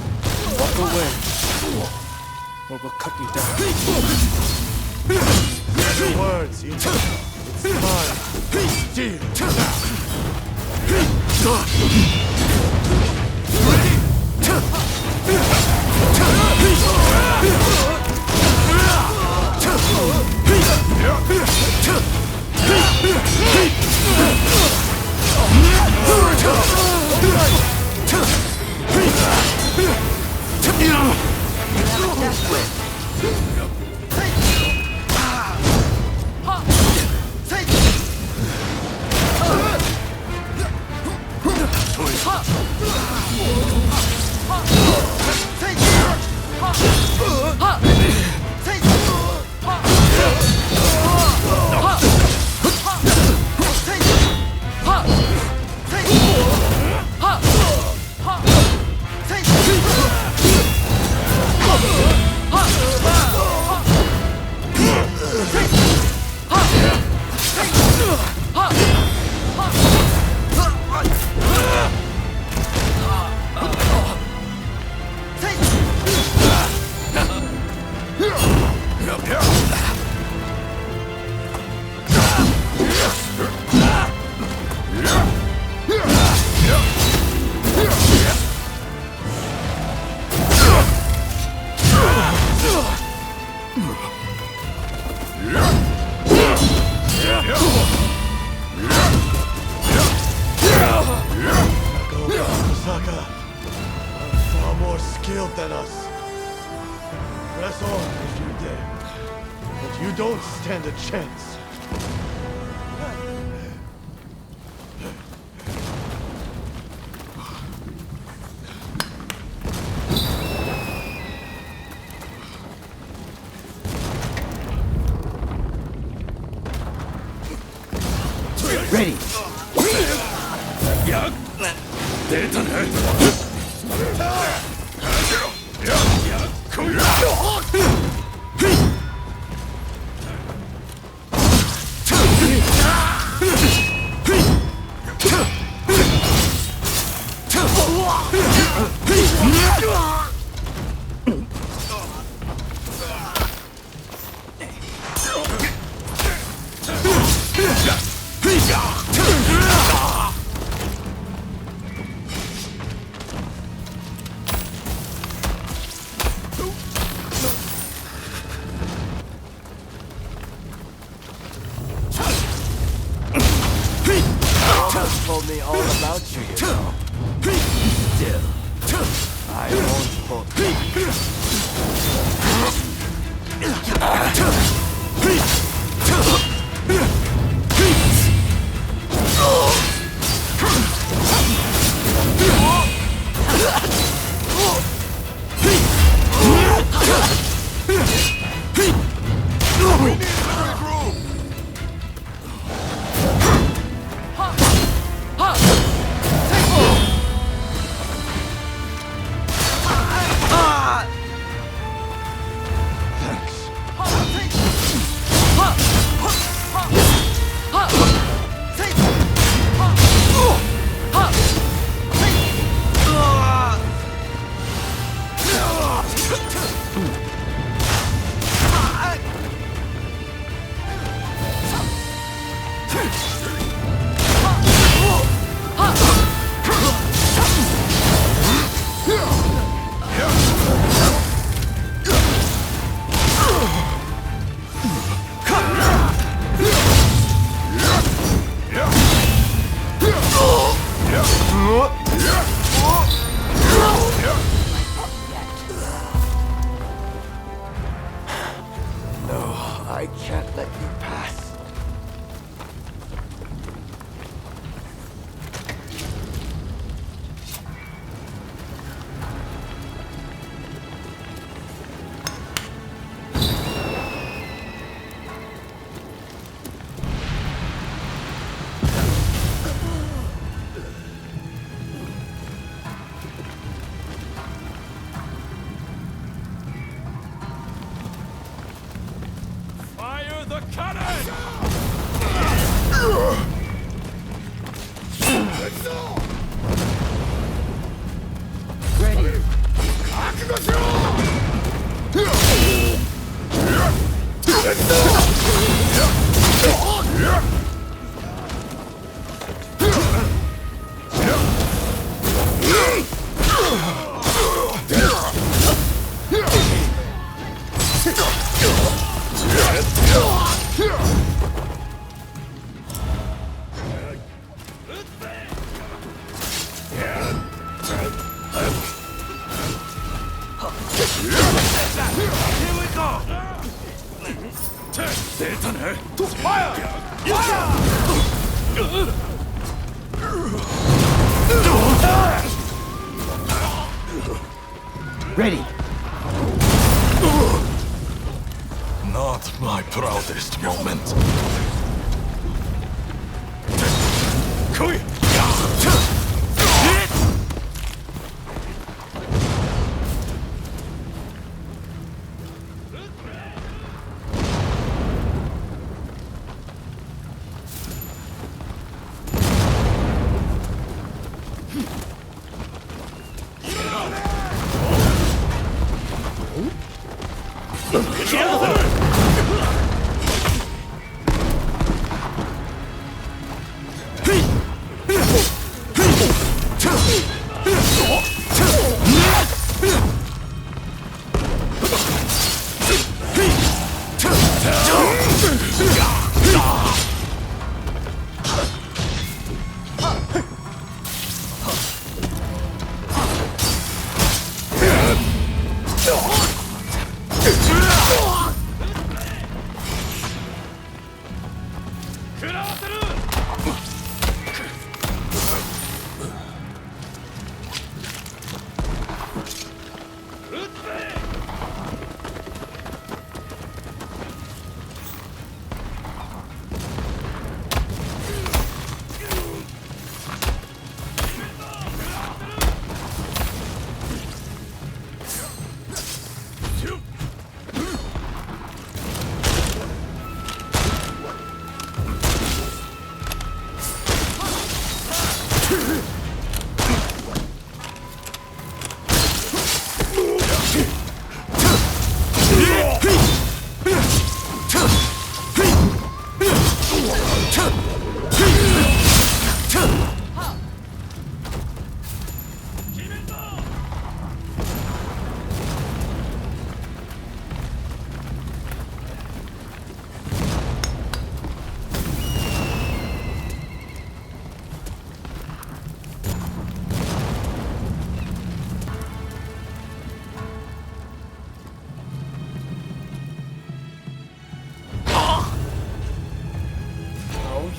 Walk away, or we'll cut you down. Your words, Ito. It's Than us. Press on if you dare, but you don't stand a chance. Ready. Come told me all about you, you know. Still, I won't forget. I can't let you pass. Fire the cannon! Ready. Ready. Not my proudest moment.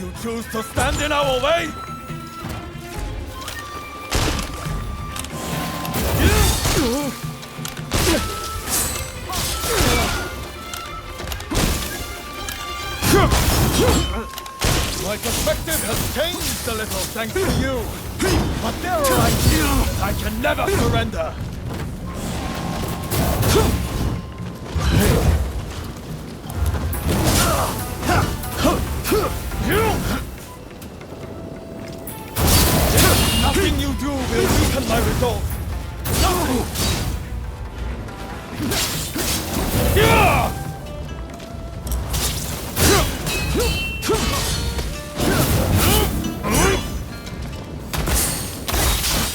You choose to stand in our way? My perspective has changed a little thanks to you. But there are ideals I can never surrender. Nothing you do will weaken my resolve. Nothing!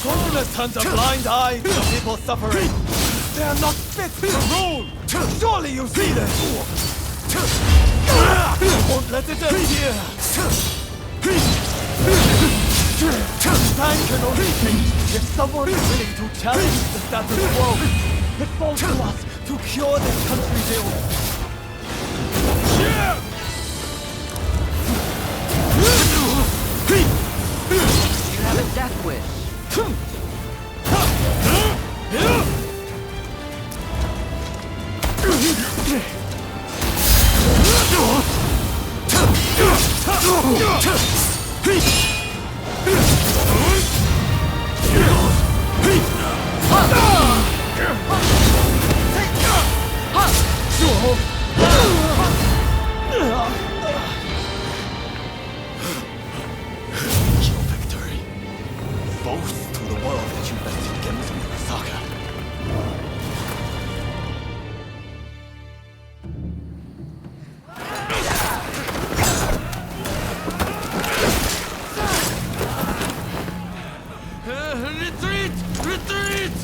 Communists turns a blind eye to the people suffering. They are not fit to rule! Surely you see this! I won't let it end here! Time can only change if someone is willing to challenge the status quo. It falls to us to cure this country's ills. You have a death wish. Your victory. Boast to the world that you bested Genzo Nagasaka. Retreat! Retreat!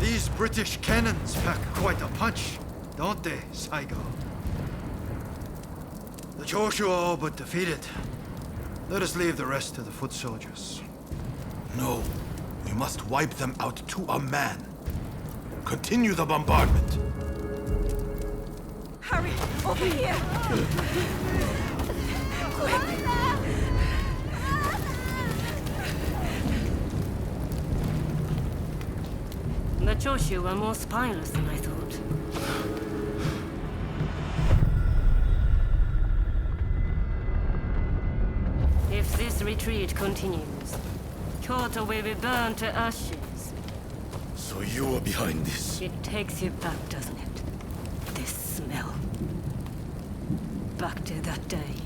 These British cannons pack quite a punch, don't they, Saigo? The Choshu are all but defeated. Let us leave the rest to the foot soldiers. No, we must wipe them out to a man. Continue the bombardment. Hurry, over here! Quick! The Choshu were more spineless than I thought. If this retreat continues, Kyoto will be burned to ashes. So you are behind this? It takes you back, doesn't it? This smell. Back to that day.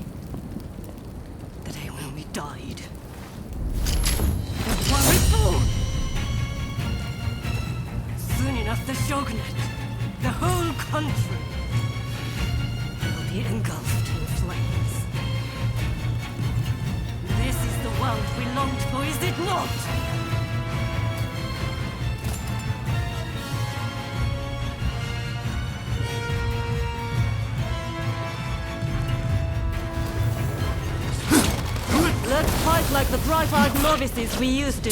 The day when we died. The one we fought! Soon enough, the shogunate, the whole country, will be engulfed in flames. This is the world we longed for, is it not? Let's fight like the bright-eyed novices we used to.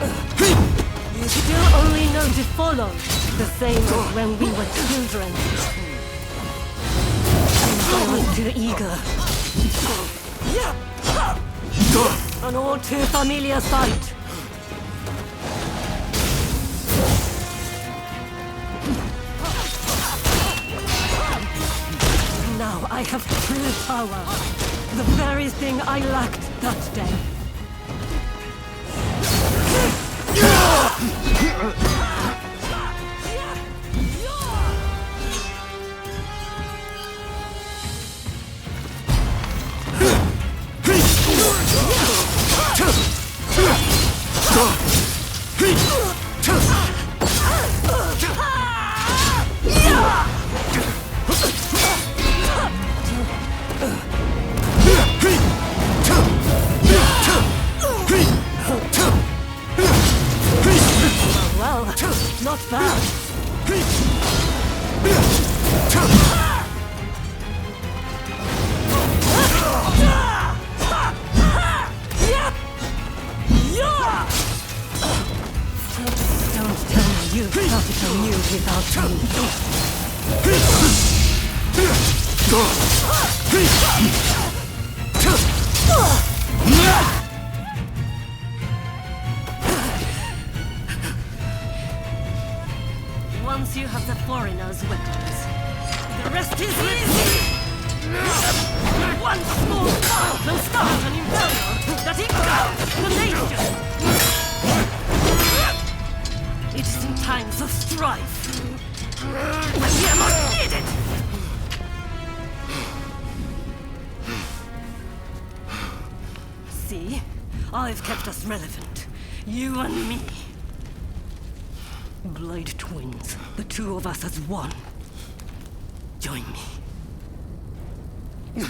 You still only know to follow, the same as when we were children. I was too eager. An all too familiar sight. Now I have true power. The very thing I lacked that day. Well, not bad. Don't tell me you capital knew without Once you have the foreigners' weapons, the rest is easy! One small child will start an imperium that engulfs the nation! It is in times of strife when we are most needed! See? I've kept us relevant. You and me. Blade twins. The two of us as one. Join me.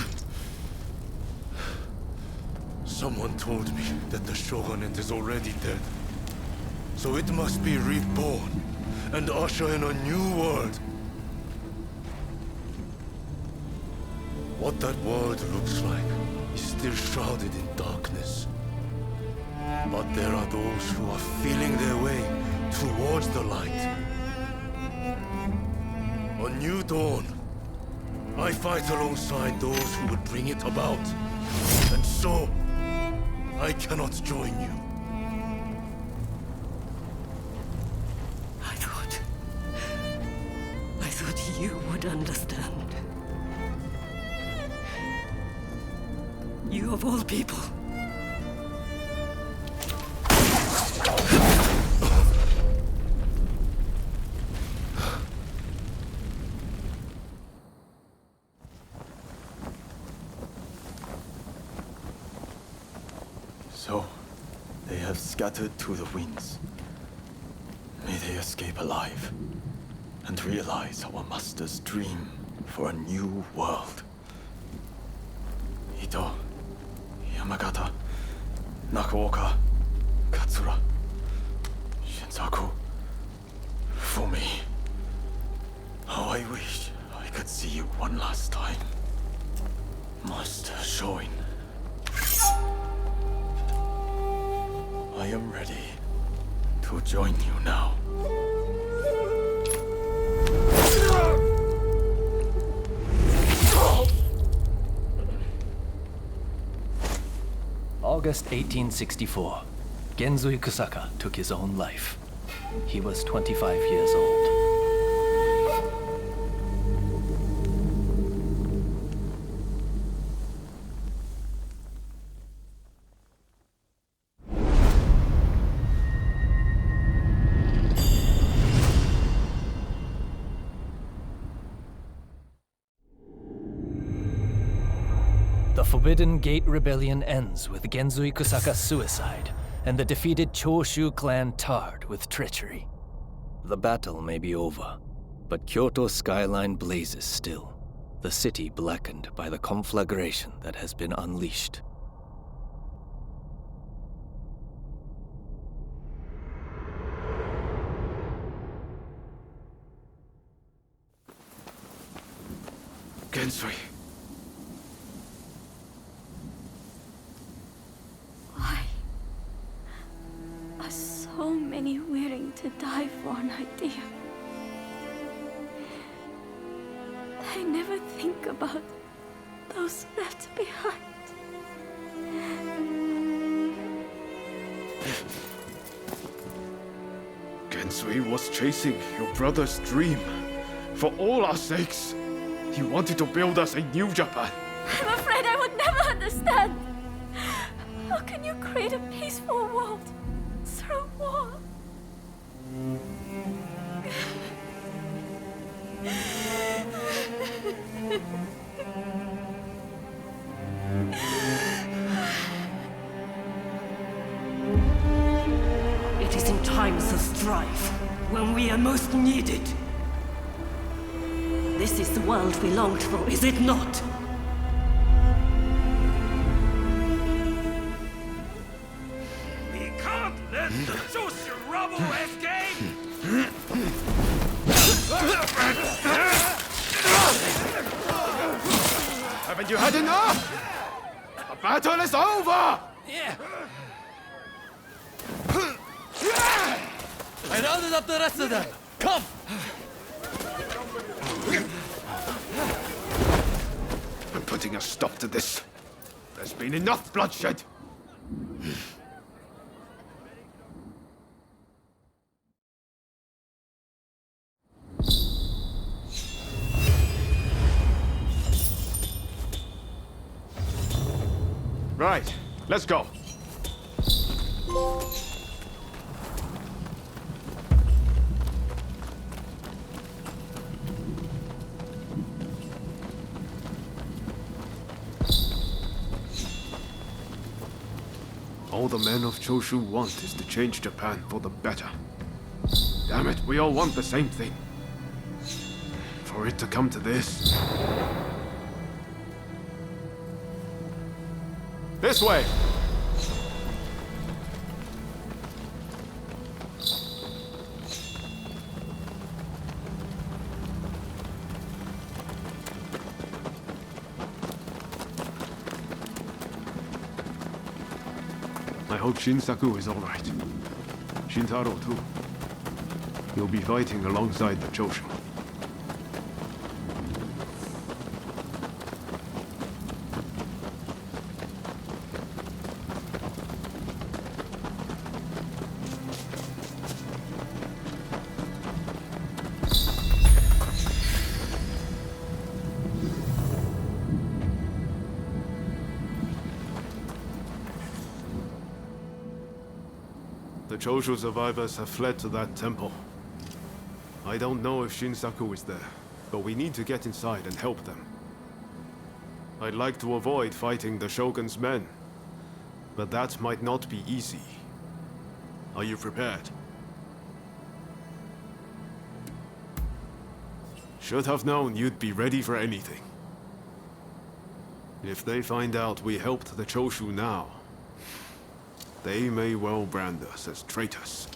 Someone told me that the shogunate is already dead. So it must be reborn and usher in a new world. What that world looks like is still shrouded in darkness. But there are those who are feeling their way towards the light. A new dawn. I fight alongside those who would bring it about. And so, I cannot join you. I thought you would understand. You of all people. So, they have scattered to the winds. May they escape alive and realize our master's dream for a new world. Ito, Yamagata, Nakaoka, Katsura, Shinsaku. For me, how I wish I could see you one last time. Master Shoin. I am ready to join you now. August 1864. Genzui Kusaka took his own life. He was 25 years old. The Forbidden Gate Rebellion ends with Genzui Kusaka's suicide, and the defeated Choshu clan tarred with treachery. The battle may be over, but Kyoto's skyline blazes still, the city blackened by the conflagration that has been unleashed. Genzui. Why? I saw So many willing to die for an idea. They never think about those left behind. Gensui was chasing your brother's dream. For all our sakes, he wanted to build us a new Japan. I'm afraid I would never understand. How can you create a peaceful world through war? It is in times of strife, when we are most needed. This is the world we longed for, is it not? We can't let the Choshu rubble escape! Haven't you had enough? The battle is over! Yeah. I rounded up the rest of them. Come! I'm putting a stop to this. There's been enough bloodshed. Right, let's go. All the men of Choshu want is to change Japan for the better. Damn it, we all want the same thing. For it to come to this... This way! I hope Shinsaku is alright. Shintaro too. He'll be fighting alongside the Choshu. The Choshu survivors have fled to that temple. I don't know if Shinsaku is there, but we need to get inside and help them. I'd like to avoid fighting the Shogun's men, but that might not be easy. Are you prepared? Should have known you'd be ready for anything. If they find out we helped the Choshu now, they may well brand us as traitors.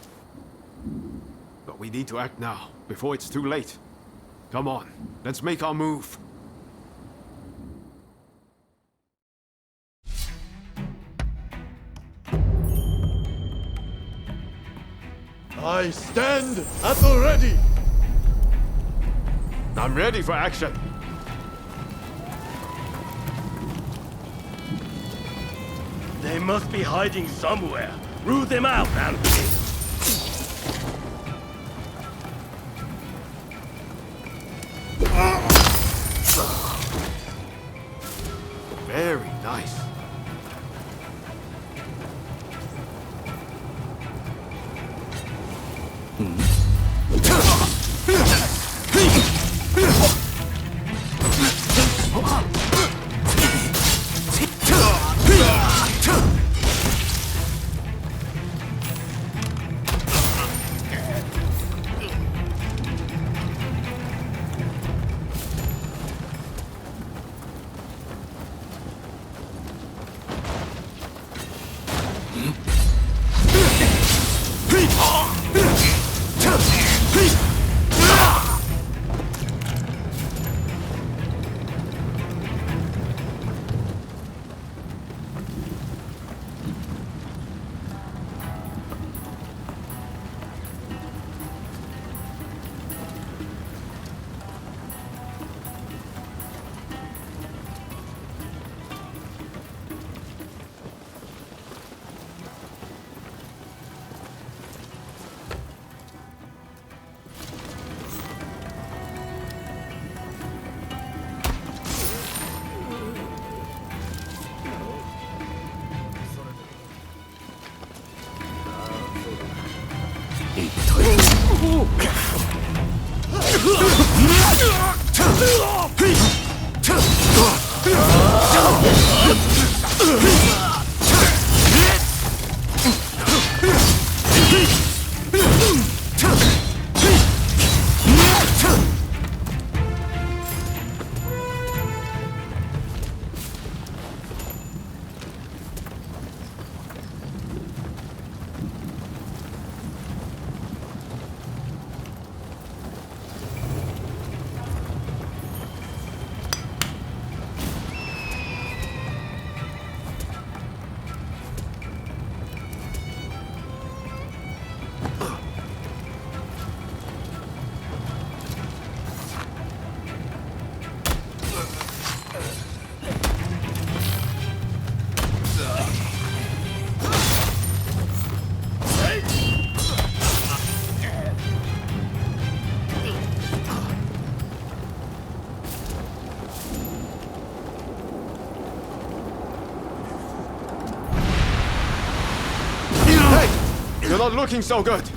But we need to act now, before it's too late. Come on, let's make our move. I stand at the ready! I'm ready for action. They must be hiding somewhere. Root them out, Anthony. Very nice. You're not looking so good.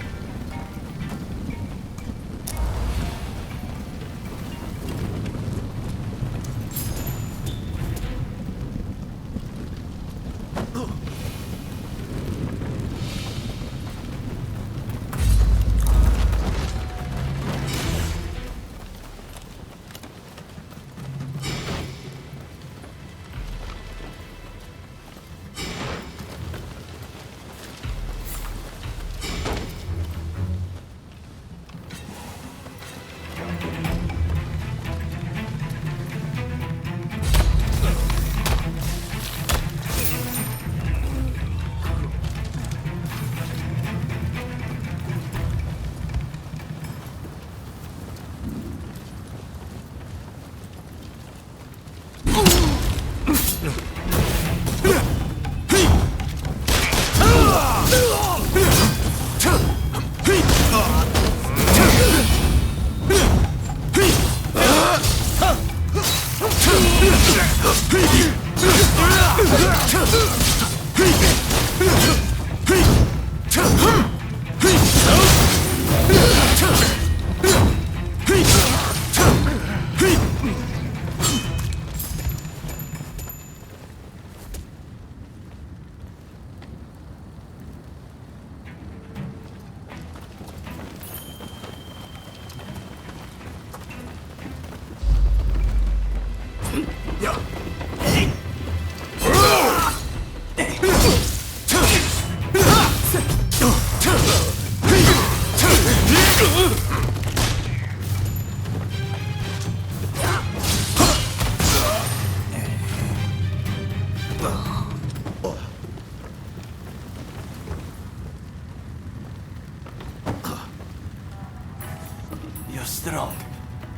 Strong.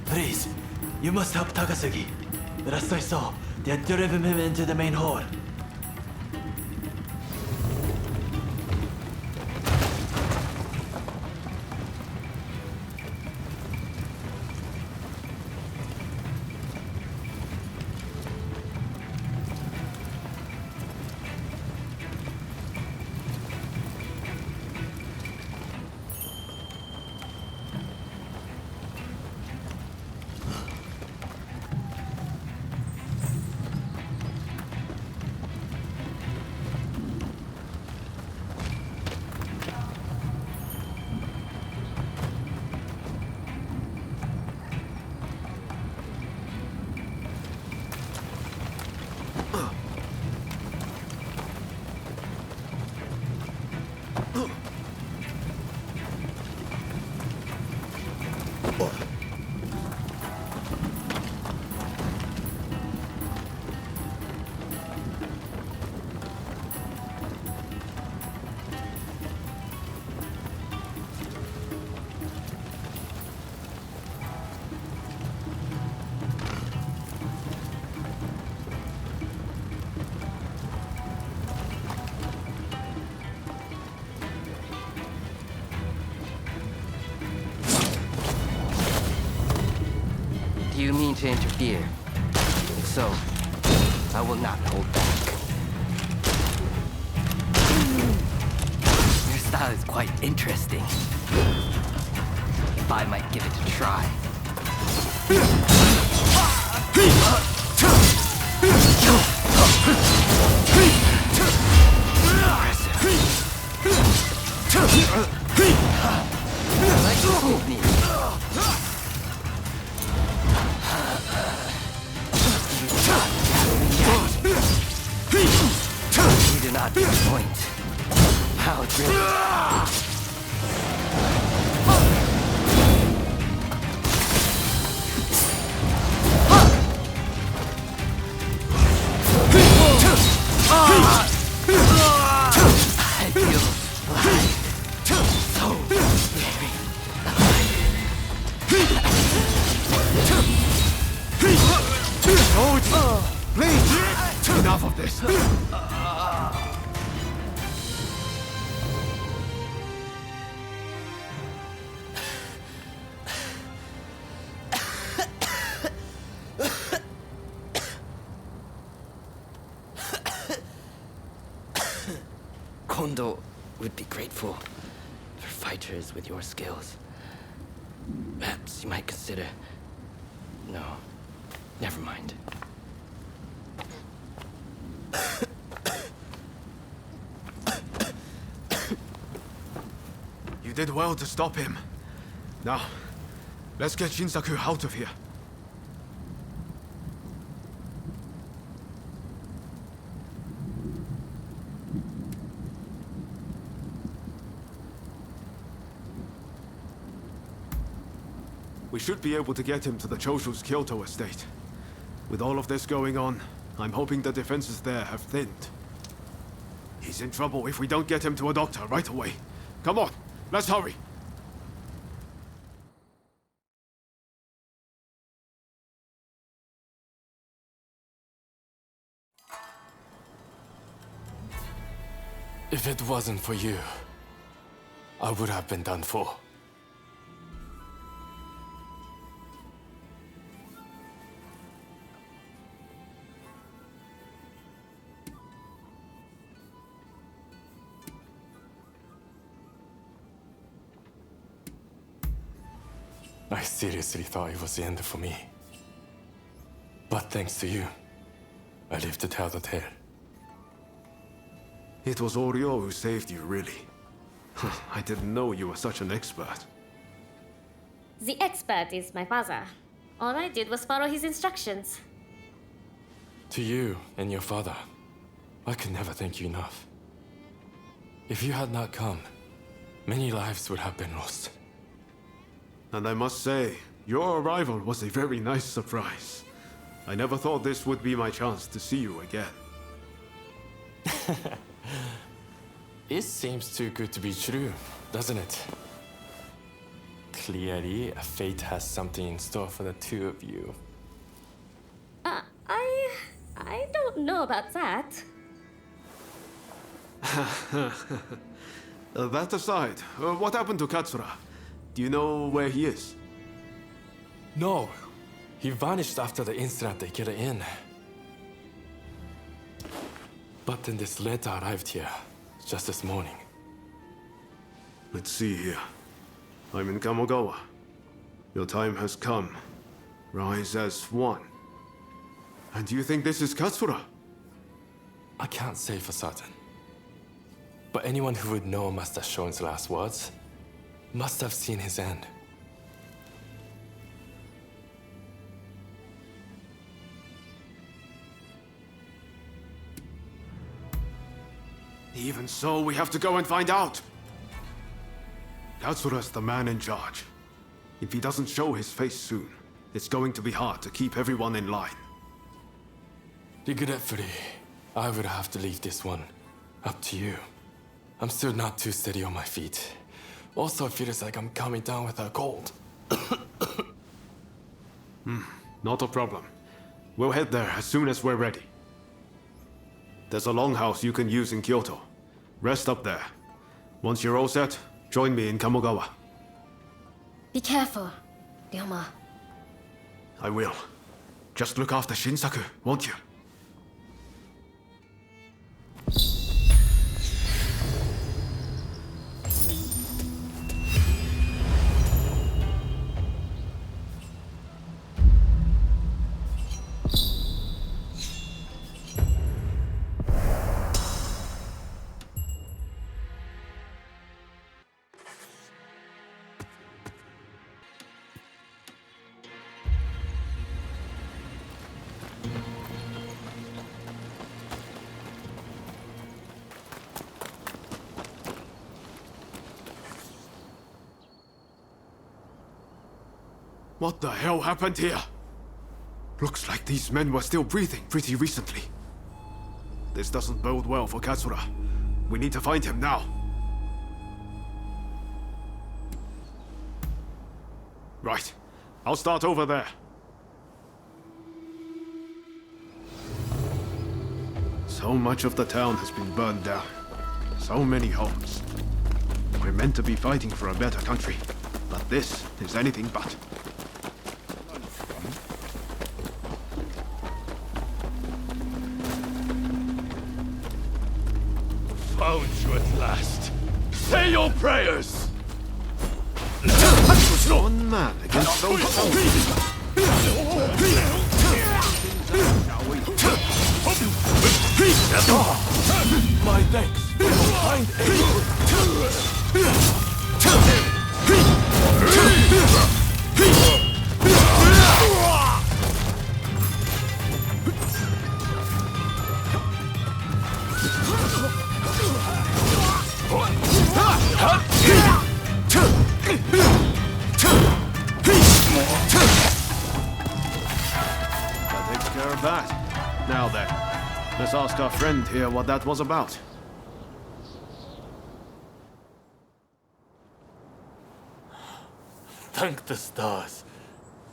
Please, you must help Takasugi. Last I saw, they had driven him into the main hall. Do you mean to interfere? If so, I will not hold back. Your style is quite interesting. give it a try. You do not disappoint. How great. I feel alive. So very alive. Please! Enough of this! Kondo would be grateful for fighters with your skills. Perhaps you might consider... No, never mind. You did well to stop him. Now, let's get Shinsaku out of here. We should be able to get him to the Choshu's Kyoto estate. With all of this going on, I'm hoping the defenses there have thinned. He's in trouble if we don't get him to a doctor right away. Come on, let's hurry. If it wasn't for you, I would have been done for. I seriously thought it was the end for me. But thanks to you, I lived to tell the tale. It was Oryo who saved you, really. I didn't know you were such an expert. The expert is my father. All I did was follow his instructions. To you and your father, I could never thank you enough. If you had not come, many lives would have been lost. And I must say, your arrival was a very nice surprise. I never thought this would be my chance to see you again. It seems too good to be true, doesn't it? Clearly, fate has something in store for the two of you. I don't know about that. That aside, what happened to Katsura? Do you know where he is? No. He vanished after the incident they get in. But then this letter arrived here, just this morning. Let's see here. I'm in Kamogawa. Your time has come. Rise as one. And do you think this is Katsura? I can't say for certain. But anyone who would know Master Shoin's last words must have seen his end. Even so, we have to go and find out. Katsura's the man in charge. If he doesn't show his face soon, it's going to be hard to keep everyone in line. Regretfully, I would have to leave this one up to you. I'm still not too steady on my feet. Also, it feels like I'm coming down with a cold. Not a problem. We'll head there as soon as we're ready. There's a longhouse you can use in Kyoto. Rest up there. Once you're all set, join me in Kamogawa. Be careful, Ryoma. I will. Just look after Shinsaku, won't you? What the hell happened here? Looks like these men were still breathing pretty recently. This doesn't bode well for Katsura. We need to find him now. Right. I'll start over there. So much of the town has been burned down. So many homes. We're meant to be fighting for a better country, but this is anything but. Found you at last. Say your prayers! One man against those My thanks for your kind That takes care of that. Now then, let's ask our friend here what that was about. Thank the stars.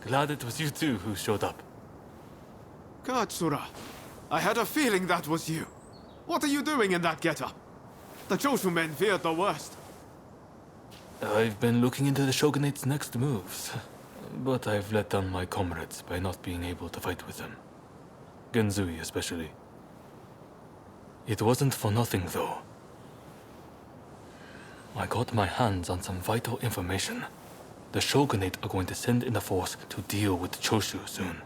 Glad it was you two who showed up. Katsura, I had a feeling that was you. What are you doing in that getup? The Choshu men feared the worst. I've been looking into the Shogunate's next moves, but I've let down my comrades by not being able to fight with them. Genzui especially. It wasn't for nothing, though. I got my hands on some vital information. The Shogunate are going to send in a force to deal with the Choshu soon.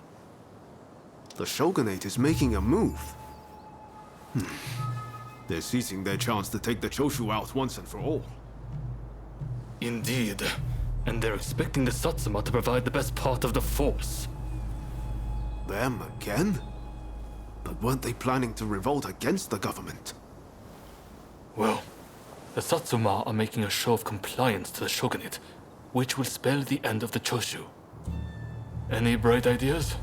The Shogunate is making a move. They're seizing their chance to take the Choshu out once and for all. Indeed. And they're expecting the Satsuma to provide the best part of the force. Them again? But weren't they planning to revolt against the government? Well, the Satsuma are making a show of compliance to the Shogunate, which will spell the end of the Choshu. Any bright ideas?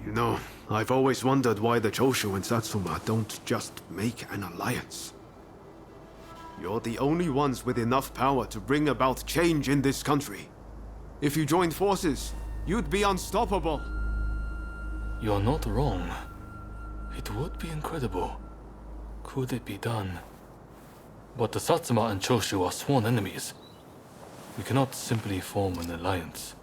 You know, I've always wondered why the Choshu and Satsuma don't just make an alliance. You're the only ones with enough power to bring about change in this country. If you joined forces, you'd be unstoppable. You're not wrong. It would be incredible. Could it be done? But the Satsuma and Choshu are sworn enemies. We cannot simply form an alliance.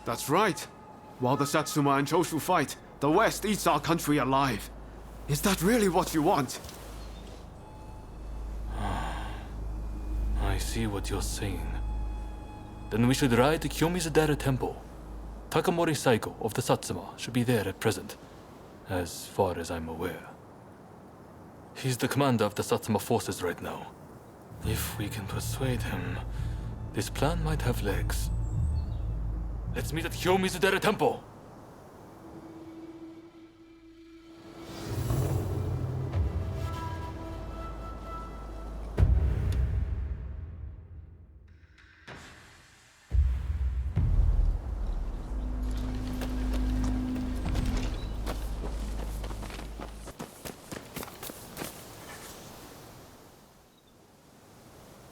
That's right. While the Satsuma and Choshu fight, the West eats our country alive. Is that really what you want? I see what you're saying. Then we should ride to Kiyomizu-dera Temple. Takamori Saigo of the Satsuma should be there at present, as far as I'm aware. He's the commander of the Satsuma forces right now. If we can persuade him, this plan might have legs. Let's meet at Kiyomizu-dera Temple!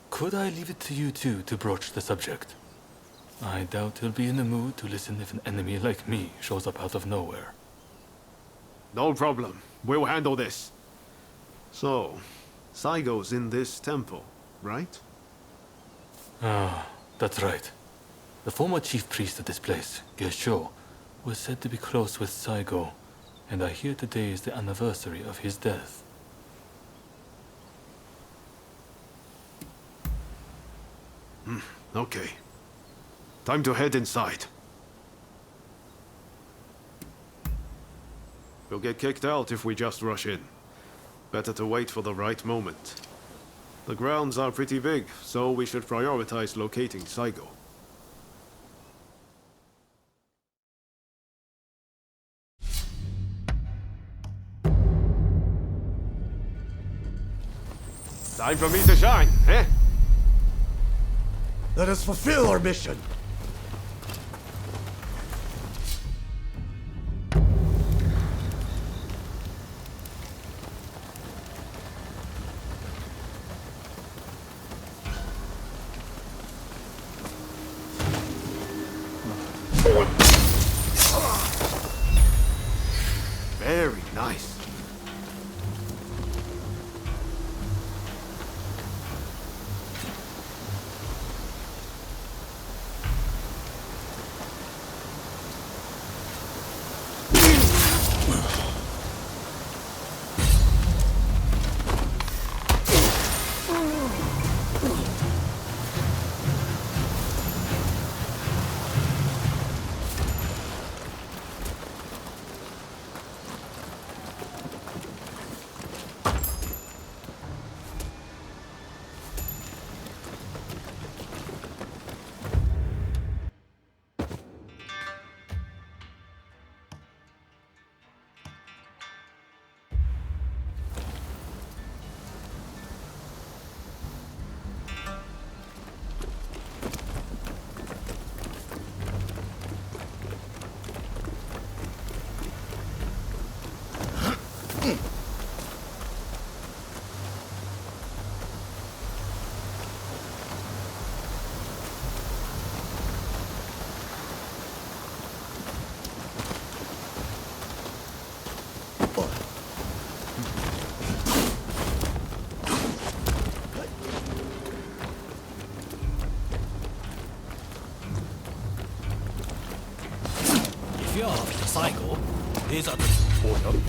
Could I leave it to you two to broach the subject? I doubt he'll be in the mood to listen if an enemy like me shows up out of nowhere. No problem. We'll handle this. So, Saigo's in this temple, right? Ah, that's right. The former chief priest of this place, Gesho, was said to be close with Saigo, and I hear today is the anniversary of his death. Okay. Time to head inside. We'll get kicked out if we just rush in. Better to wait for the right moment. The grounds are pretty big, so we should prioritize locating Saigo. Time for me to shine, eh? Let us fulfill our mission. Very nice. If you're after the cycle, here's a order.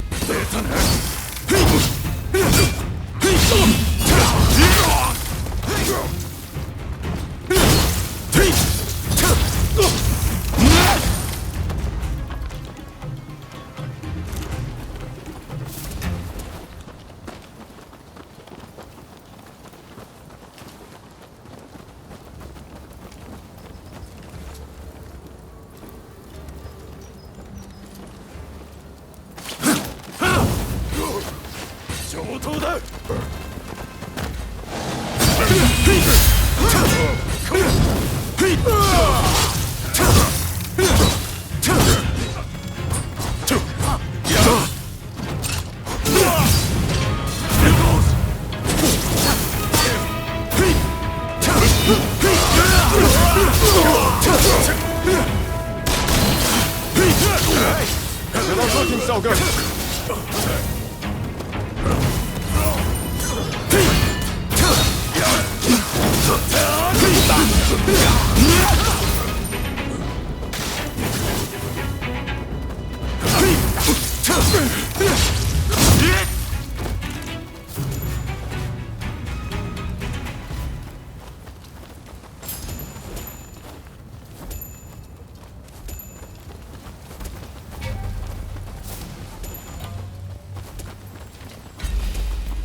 You're not looking so good.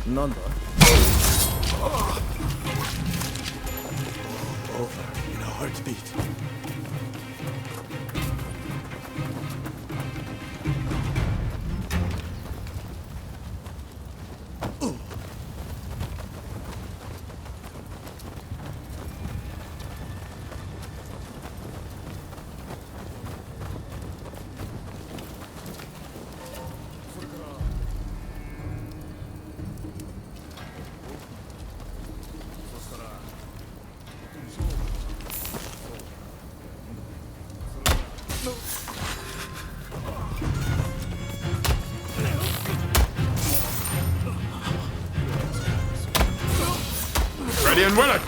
Nanda. Over in a heartbeat. Ready and willing!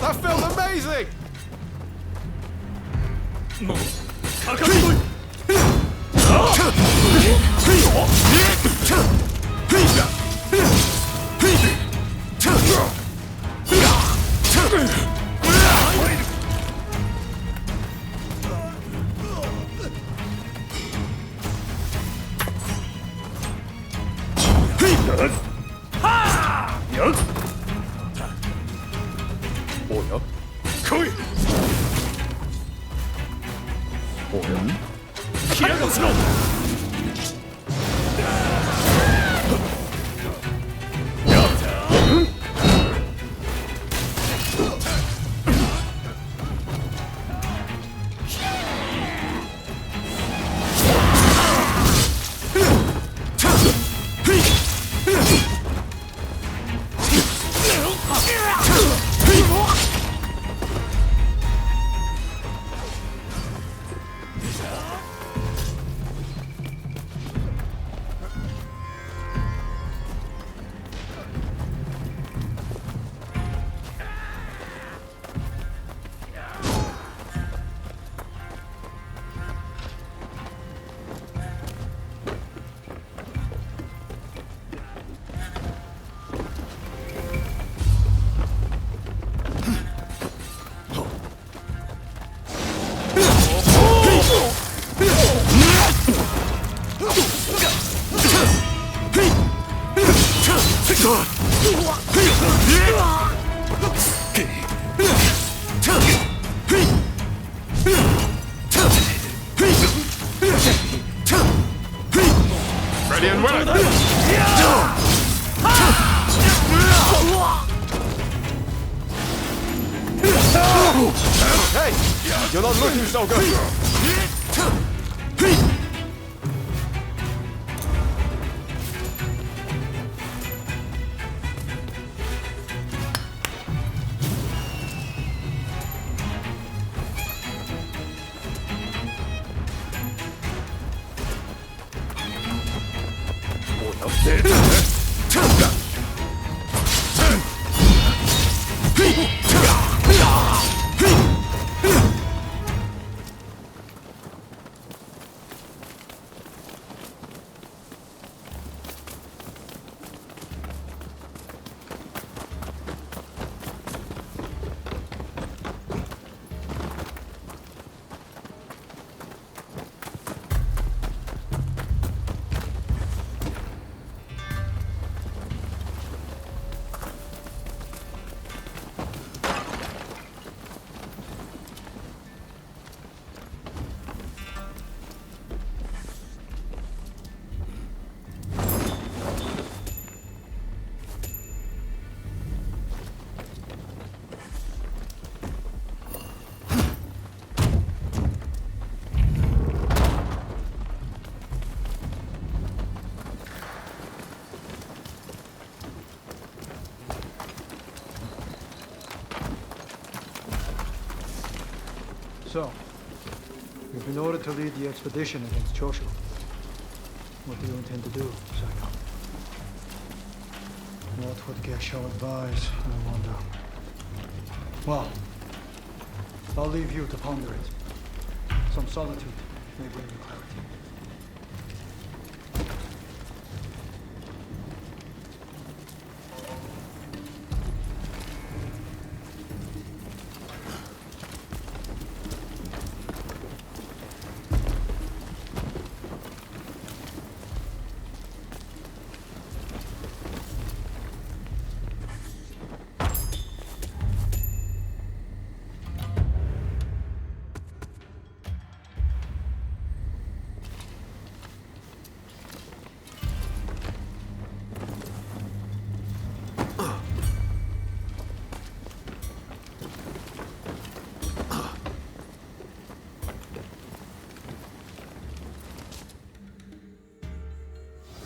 That felt amazing! Ready and willing! Hey! You're not looking so good! So, you've been ordered to lead the expedition against Choshu. What do you intend to do, Saito? What would Gesho advise, I wonder? Well, I'll leave you to ponder it. Some solitude may bring you clarity.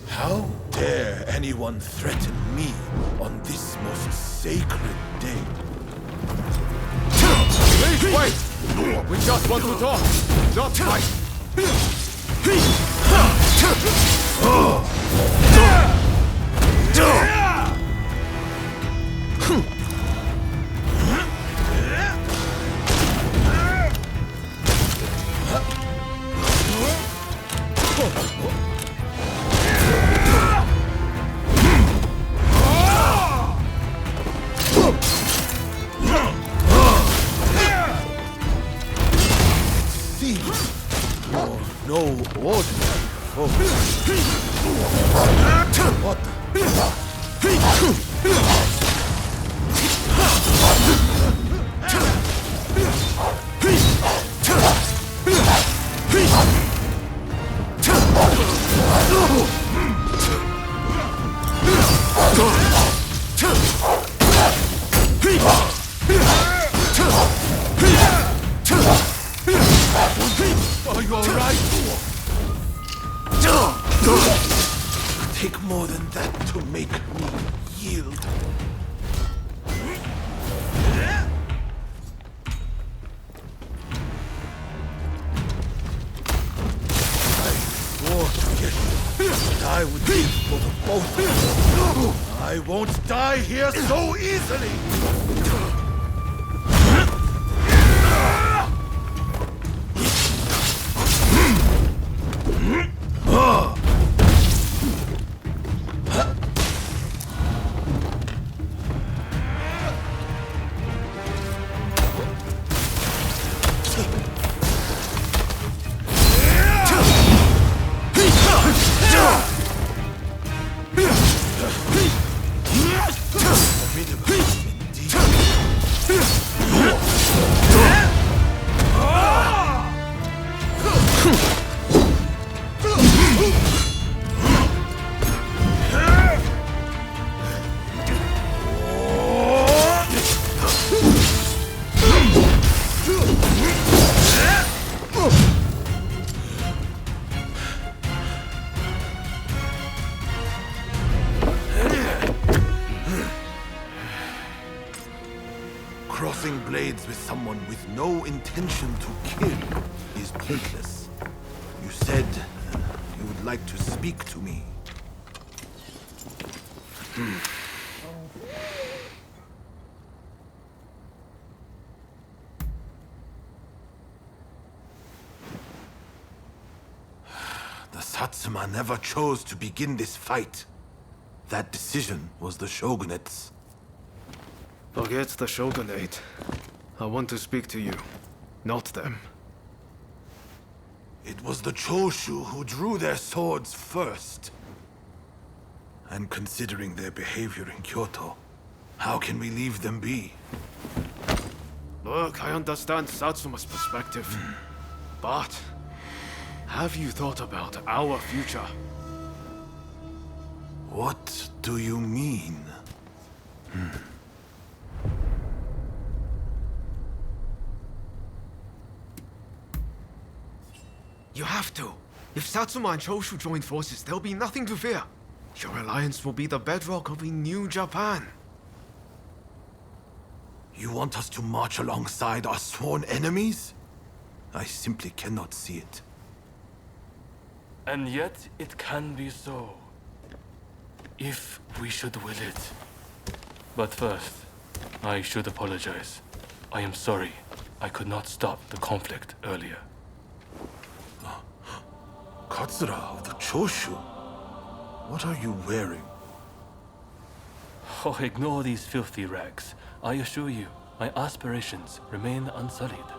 How dare anyone threaten me on this most sacred day? Please wait! We just want to talk, not fight! No ordinary foe. What Are you alright? Take more than that to make me yield. I swore to get you that I would live for the both of you. I won't die here so easily! Crossing blades with someone with no intention to kill is pointless. You said you would like to speak to me. The Satsuma never chose to begin this fight. That decision was the shogunate's. Forget the shogunate. I want to speak to you, not them. It was the Choshu who drew their swords first. And considering their behavior in Kyoto, how can we leave them be? Look, I understand Satsuma's perspective. But have you thought about our future? What do you mean? You have to. If Satsuma and Choshu join forces, there'll be nothing to fear. Your alliance will be the bedrock of a new Japan. You want us to march alongside our sworn enemies? I simply cannot see it. And yet it can be so, if we should will it. But first, I should apologize. I am sorry I could not stop the conflict earlier. Katsura of the Choshu? What are you wearing? Oh, ignore these filthy rags. I assure you, my aspirations remain unsullied.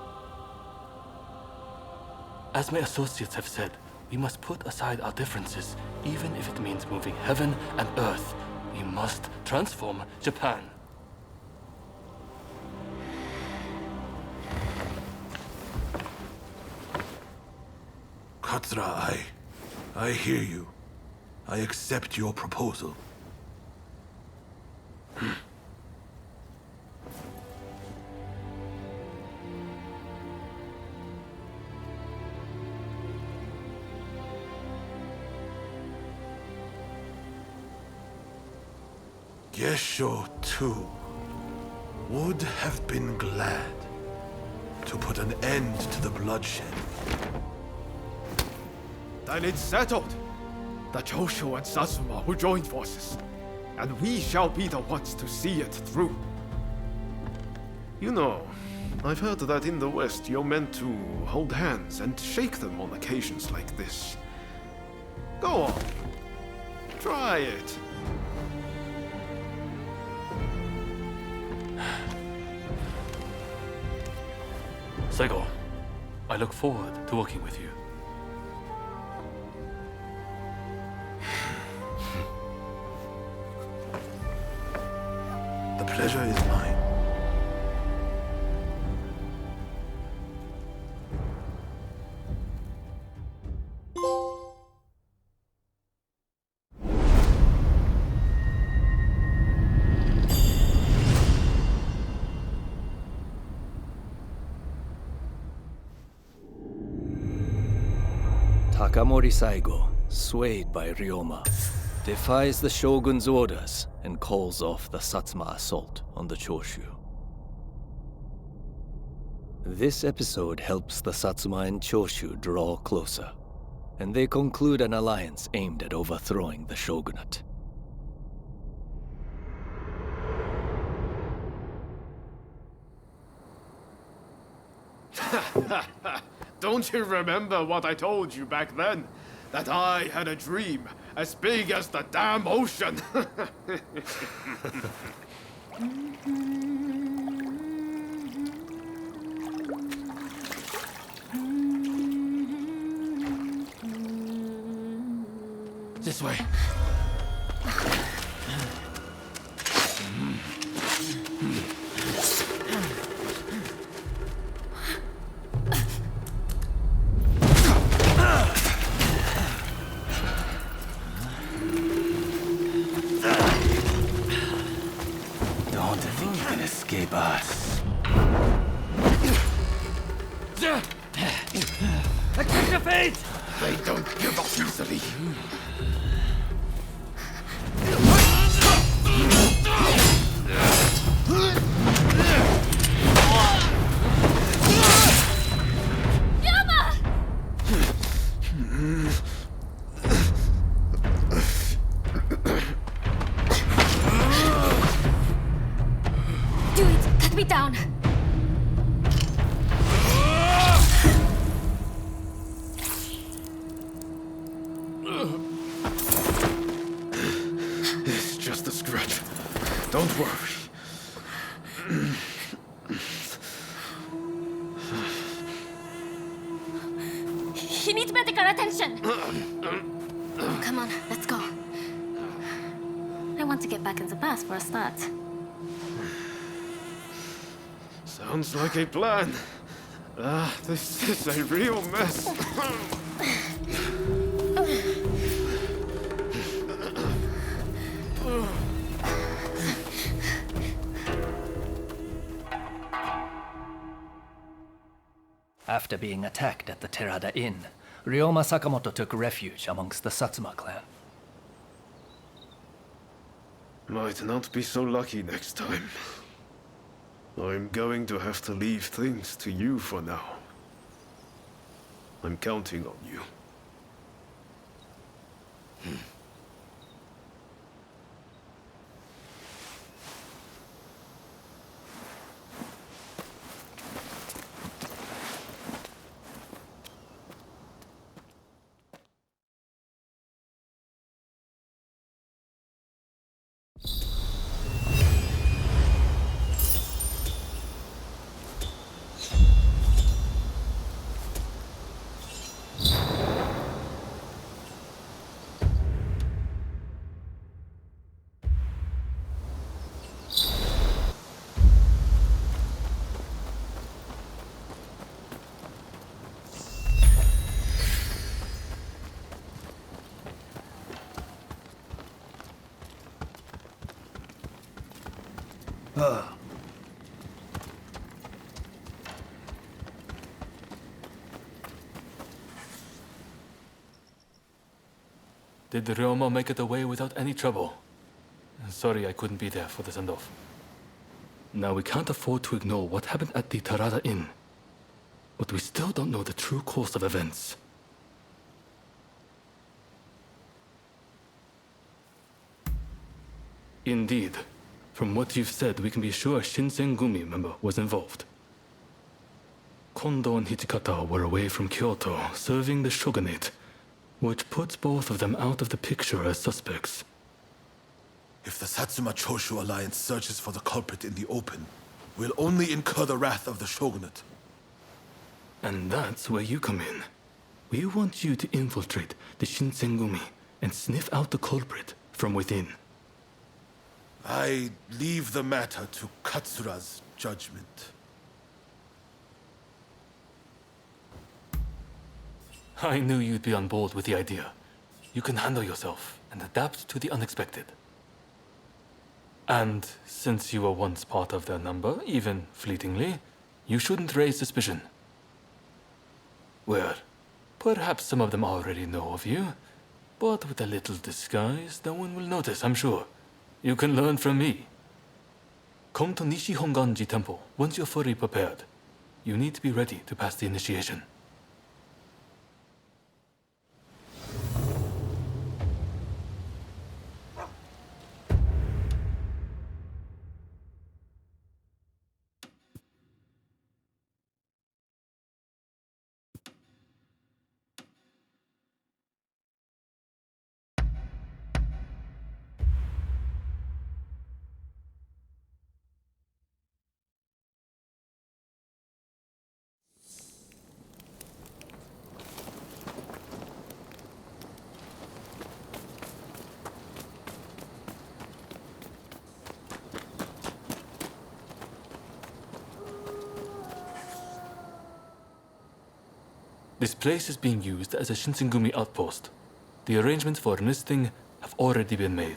As my associates have said, we must put aside our differences, even if it means moving heaven and earth. We must transform Japan. Katsura, I hear you. I accept your proposal. Gesho, too, would have been glad to put an end to the bloodshed. Then it's settled. The Choshu and Satsuma will join forces, and we shall be the ones to see it through. You know, I've heard that in the West you're meant to hold hands and shake them on occasions like this. Go on. Try it. Saigo, I look forward to working with you. The pleasure is mine. Takamori Saigo, swayed by Ryoma, defies the Shogun's orders and calls off the Satsuma assault on the Choshu. This episode helps the Satsuma and Choshu draw closer, and they conclude an alliance aimed at overthrowing the shogunate. Don't you remember what I told you back then? That I had a dream as big as the damn ocean. This way. Don't think you can escape us. Attack the fate! They don't give up easily. Do it! Cut me down! It's just a scratch. Don't worry. He needs medical attention! Come on, let's go. I want to get back in the bus for a start. Sounds like a plan. This is a real mess. After being attacked at the Terada Inn, Ryoma Sakamoto took refuge amongst the Satsuma clan. Might not be so lucky next time. I'm going to have to leave things to you for now. I'm counting on you. Did Ryoma make it away without any trouble? Sorry I couldn't be there for the send-off. Now we can't afford to ignore what happened at the Tarada Inn. But we still don't know the true course of events. Indeed. From what you've said, we can be sure a Shinsengumi member was involved. Kondo and Hijikata were away from Kyoto, serving the shogunate, which puts both of them out of the picture as suspects. If the Satsuma Choshu alliance searches for the culprit in the open, we'll only incur the wrath of the shogunate. And that's where you come in. We want you to infiltrate the Shinsengumi and sniff out the culprit from within. I leave the matter to Katsura's judgment. I knew you'd be on board with the idea. You can handle yourself and adapt to the unexpected. And since you were once part of their number, even fleetingly, you shouldn't raise suspicion. Well, perhaps some of them already know of you, but with a little disguise, no one will notice, I'm sure. You can learn from me. Come to Nishi Honganji Temple once you're fully prepared. You need to be ready to pass the initiation. This place is being used as a Shinsengumi outpost. The arrangements for enlisting have already been made.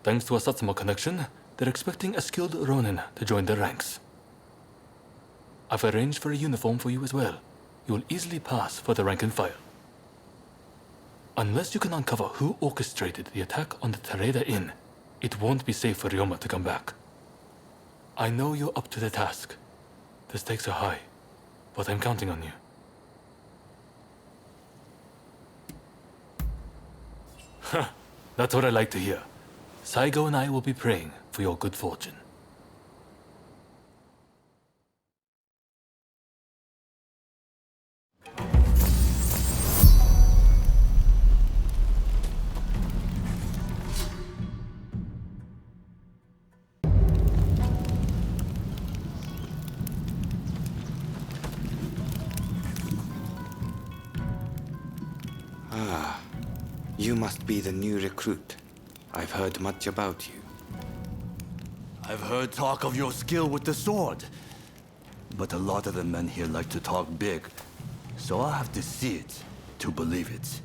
Thanks to a Satsuma connection, they're expecting a skilled Rōnin to join their ranks. I've arranged for a uniform for you as well. You will easily pass for the rank and file. Unless you can uncover who orchestrated the attack on the Tarada Inn, it won't be safe for Ryoma to come back. I know you're up to the task. The stakes are high, but I'm counting on you. That's what I like to hear. Saigo and I will be praying for your good fortune. You must be the new recruit. I've heard much about you. I've heard talk of your skill with the sword. But a lot of the men here like to talk big. So I'll have to see it to believe it.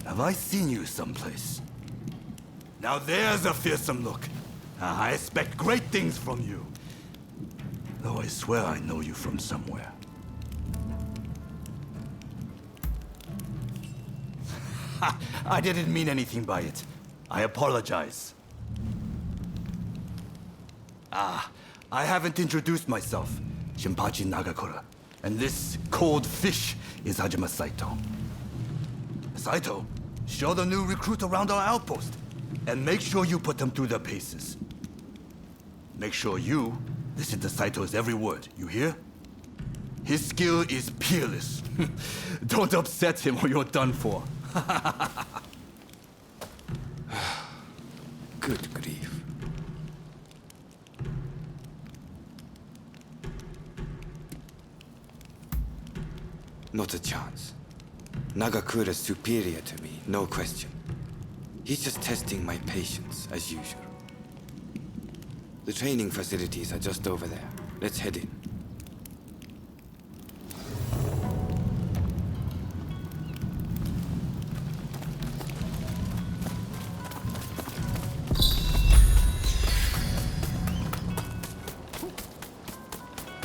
Have I seen you someplace? Now there's a fearsome look. I expect great things from you. Though I swear I know you from somewhere. I didn't mean anything by it. I apologize. I haven't introduced myself. Shinpachi Nagakura. And this cold fish is Hajime Saito. Saito, show the new recruit around our outpost. And make sure you put them through their paces. Make sure you listen to Saito's every word, you hear? His skill is peerless. Don't upset him or you're done for. Good grief. Not a chance. Nagakura's superior to me, no question. He's just testing my patience, as usual. The training facilities are just over there. Let's head in.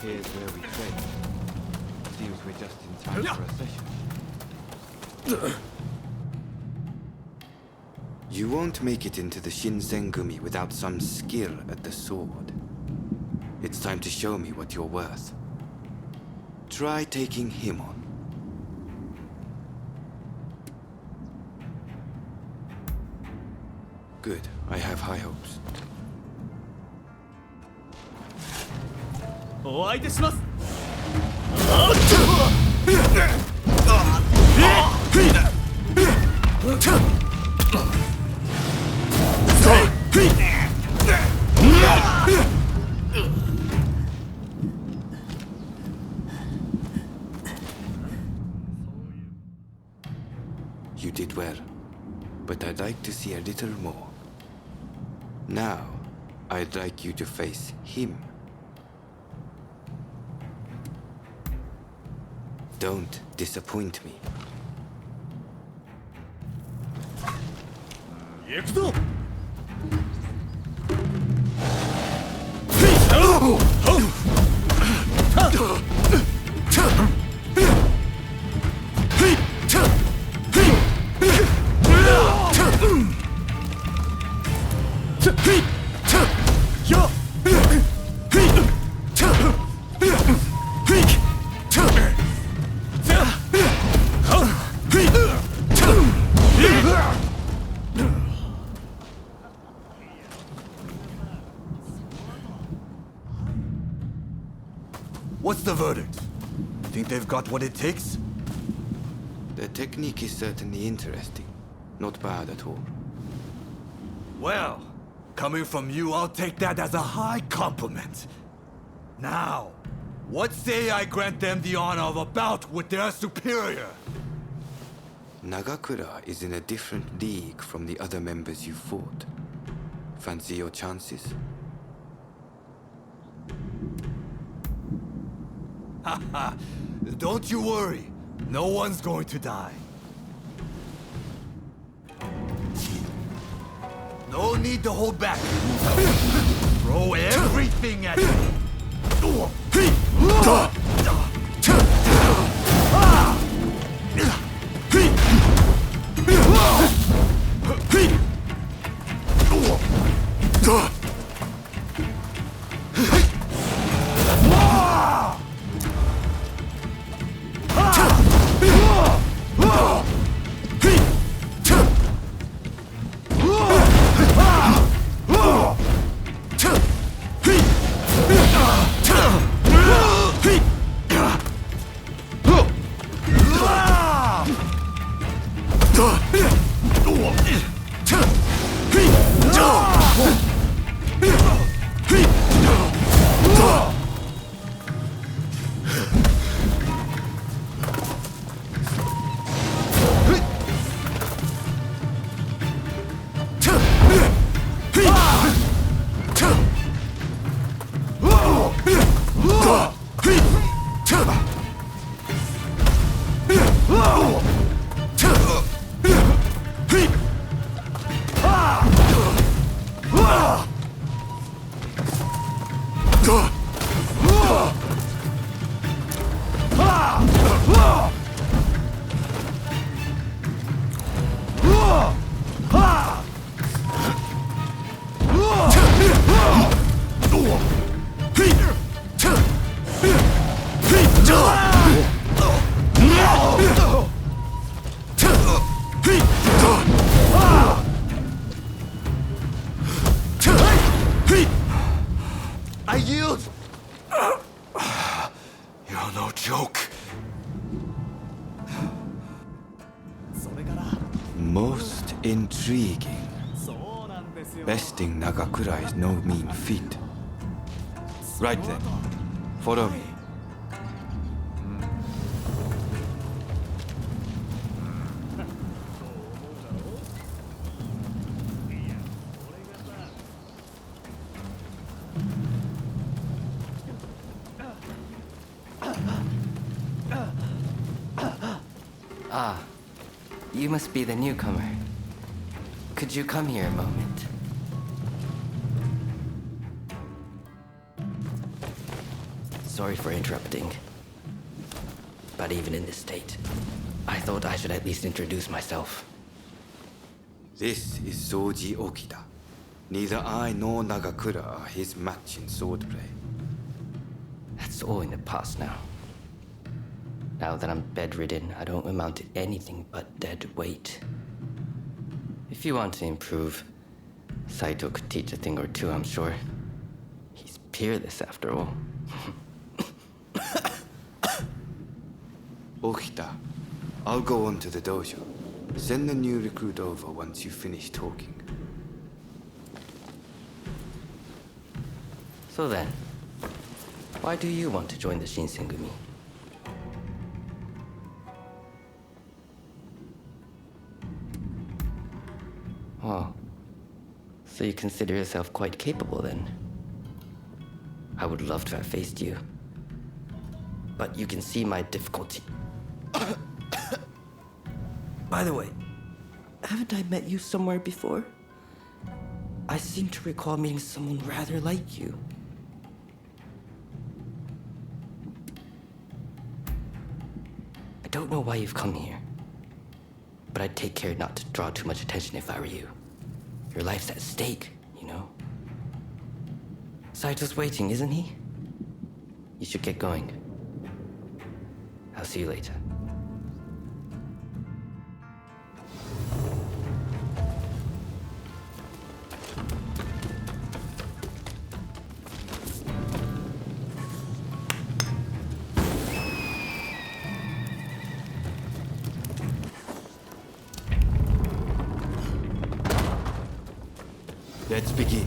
Here's where we train. Seems we're just in time for a session. You won't make it into the Shinsengumi without some skill at the sword. It's time to show me what you're worth. Try taking him on. Good. I have high hopes. お相手します。 You did well, but I'd like to see a little more. Now, I'd like you to face him. Don't disappoint me. 行くぞ。 What's the verdict? Think they've got what it takes? The technique is certainly interesting. Not bad at all. Well, coming from you, I'll take that as a high compliment. Now, what say I grant them the honor of a bout with their superior? Nagakura is in a different league from the other members you fought. Fancy your chances? Haha, don't you worry. No one's going to die. No need to hold back. Throw everything at me. You're no joke. Most intriguing. Besting Nagakura is no mean feat. Right then, follow me. Ah, you must be the newcomer. Could you come here a moment? Sorry for interrupting. But even in this state, I thought I should at least introduce myself. This is Soji Okida. Neither I nor Nagakura are his match in swordplay. That's all in the past now. Now that I'm bedridden, I don't amount to anything but dead weight. If you want to improve, Saito could teach a thing or two, I'm sure. He's peerless after all. Okita, I'll go on to the dojo. Send the new recruit over once you finish talking. So then, why do you want to join the Shinsengumi? Oh, so you consider yourself quite capable then? I would love to have faced you. But you can see my difficulty. By the way, haven't I met you somewhere before? I seem to recall meeting someone rather like you. I don't know why you've come here, but I'd take care not to draw too much attention if I were you. Your life's at stake, you know? Saito's waiting, isn't he? You should get going. I'll see you later. Let's begin.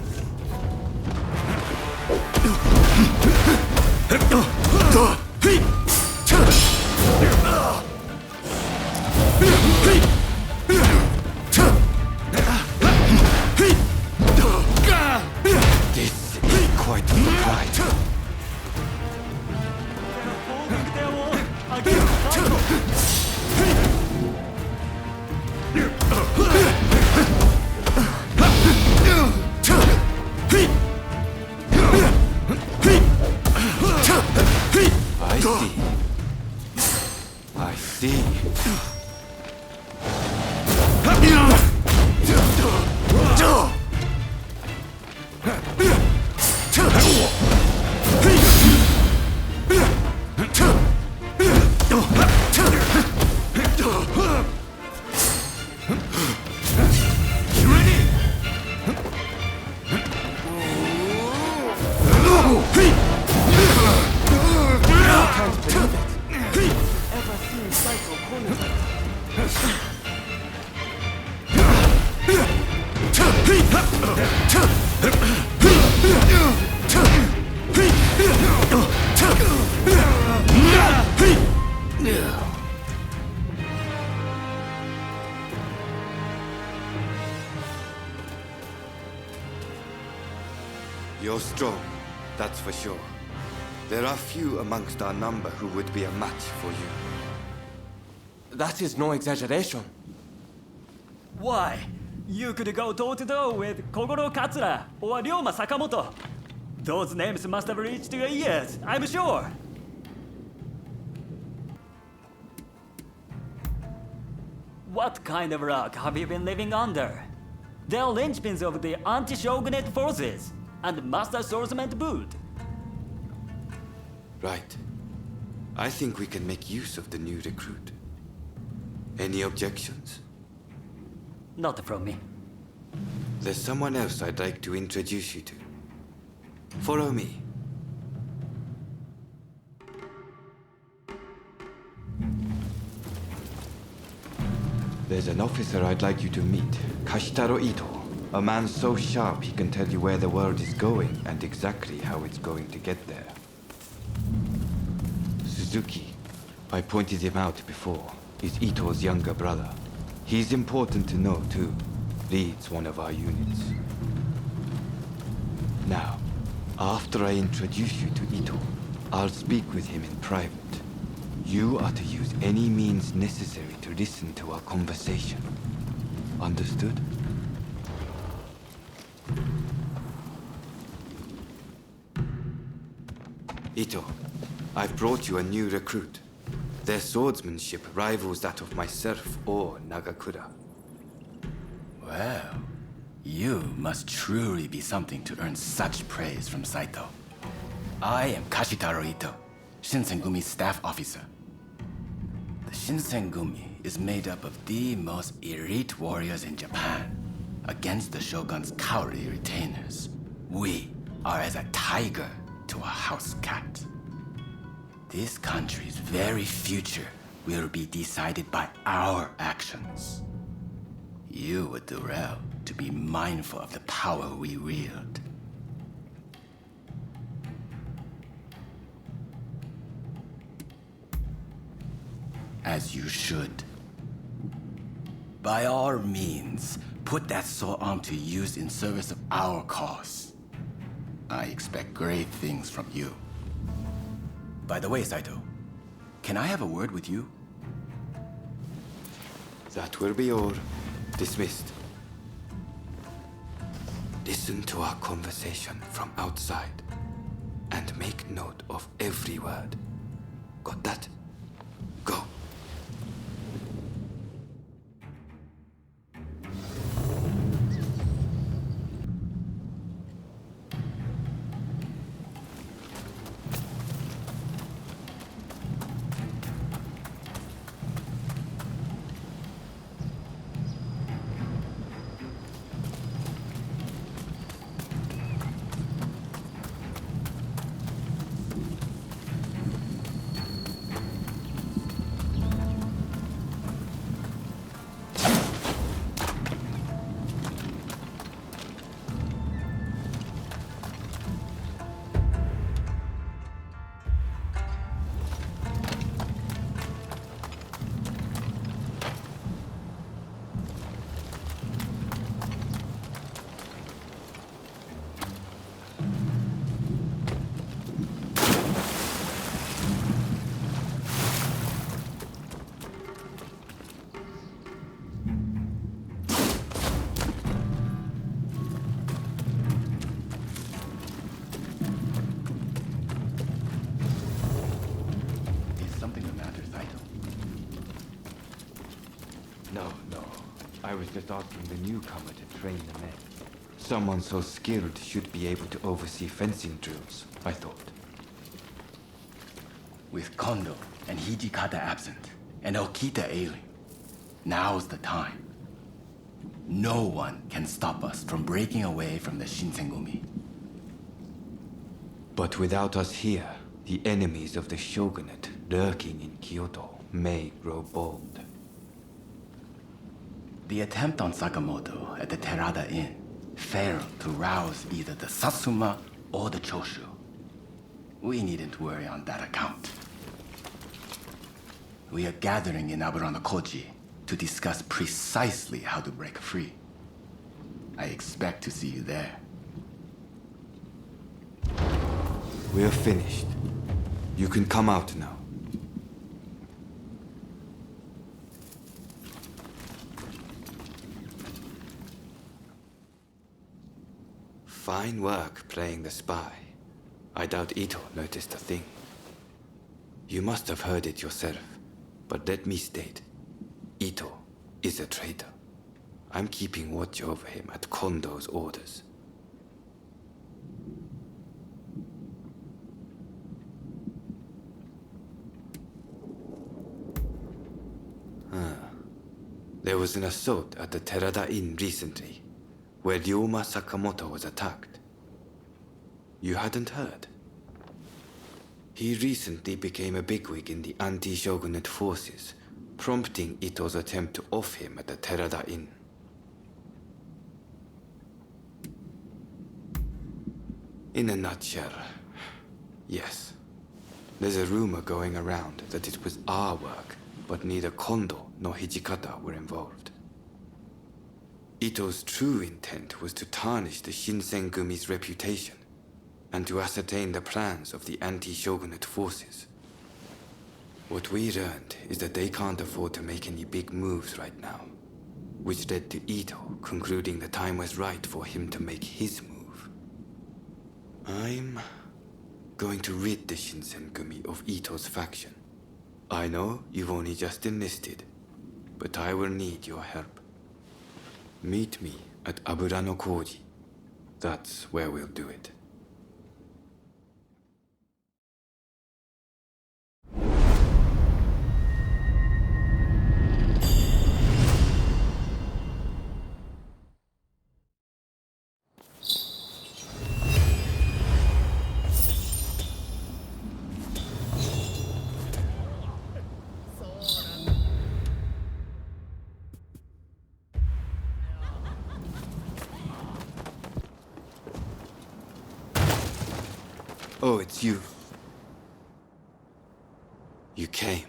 This is quite a surprise. I see. You're strong, that's for sure. There are few amongst our number who would be a match for you. That is no exaggeration. Why? You could go toe-to-toe with Kogoro Katsura or Ryoma Sakamoto. Those names must have reached your ears, I'm sure. What kind of rock have you been living under? They're linchpins of the anti-shogunate forces and master swordsman to boot. Right. I think we can make use of the new recruit. Any objections? Not from me. There's someone else I'd like to introduce you to. Follow me. There's an officer I'd like you to meet, Kashitaro Ito. A man so sharp he can tell you where the world is going and exactly how it's going to get there. Suzuki, I pointed him out before, is Ito's younger brother. He's important to know too. Leads one of our units. Now, after I introduce you to Ito, I'll speak with him in private. You are to use any means necessary to listen to our conversation. Understood? Ito, I've brought you a new recruit. Their swordsmanship rivals that of myself or Nagakura. Well, you must truly be something to earn such praise from Saito. I am Kashitaro Ito, Shinsengumi's staff officer. The Shinsengumi is made up of the most elite warriors in Japan against the shogun's cowardly retainers. We are as a tiger to a house cat. This country's very future will be decided by our actions. You would do well to be mindful of the power we wield. As you should. By all means, put that sword arm to use in service of our cause. I expect great things from you. By the way, Saito, can I have a word with you? That will be all. Dismissed. Listen to our conversation from outside and make note of every word. Got that? Go. I was just asking the newcomer to train the men. Someone so skilled should be able to oversee fencing drills, I thought. With Kondo and Hijikata absent, and Okita ailing, now's the time. No one can stop us from breaking away from the Shinsengumi. But without us here, the enemies of the shogunate lurking in Kyoto may grow bold. The attempt on Sakamoto at the Terada Inn failed to rouse either the Satsuma or the Choshu. We needn't worry on that account. We are gathering in Aburano-Kochi to discuss precisely how to break free. I expect to see you there. We're finished. You can come out now. Fine work playing the spy. I doubt Ito noticed a thing. You must have heard it yourself, but let me state, Ito is a traitor. I'm keeping watch over him at Kondo's orders. There was an assault at the Terada Inn recently, where Ryoma Sakamoto was attacked. You hadn't heard? He recently became a bigwig in the anti-shogunate forces, prompting Ito's attempt to off him at the Terada Inn. In a nutshell, yes. There's a rumor going around that it was our work, but neither Kondo nor Hijikata were involved. Ito's true intent was to tarnish the Shinsengumi's reputation and to ascertain the plans of the anti-shogunate forces. What we learned is that they can't afford to make any big moves right now, which led to Ito concluding the time was right for him to make his move. I'm going to rid the Shinsengumi of Ito's faction. I know you've only just enlisted, but I will need your help. Meet me at Abura no Koji. That's where we'll do it. Oh, it's you. You came.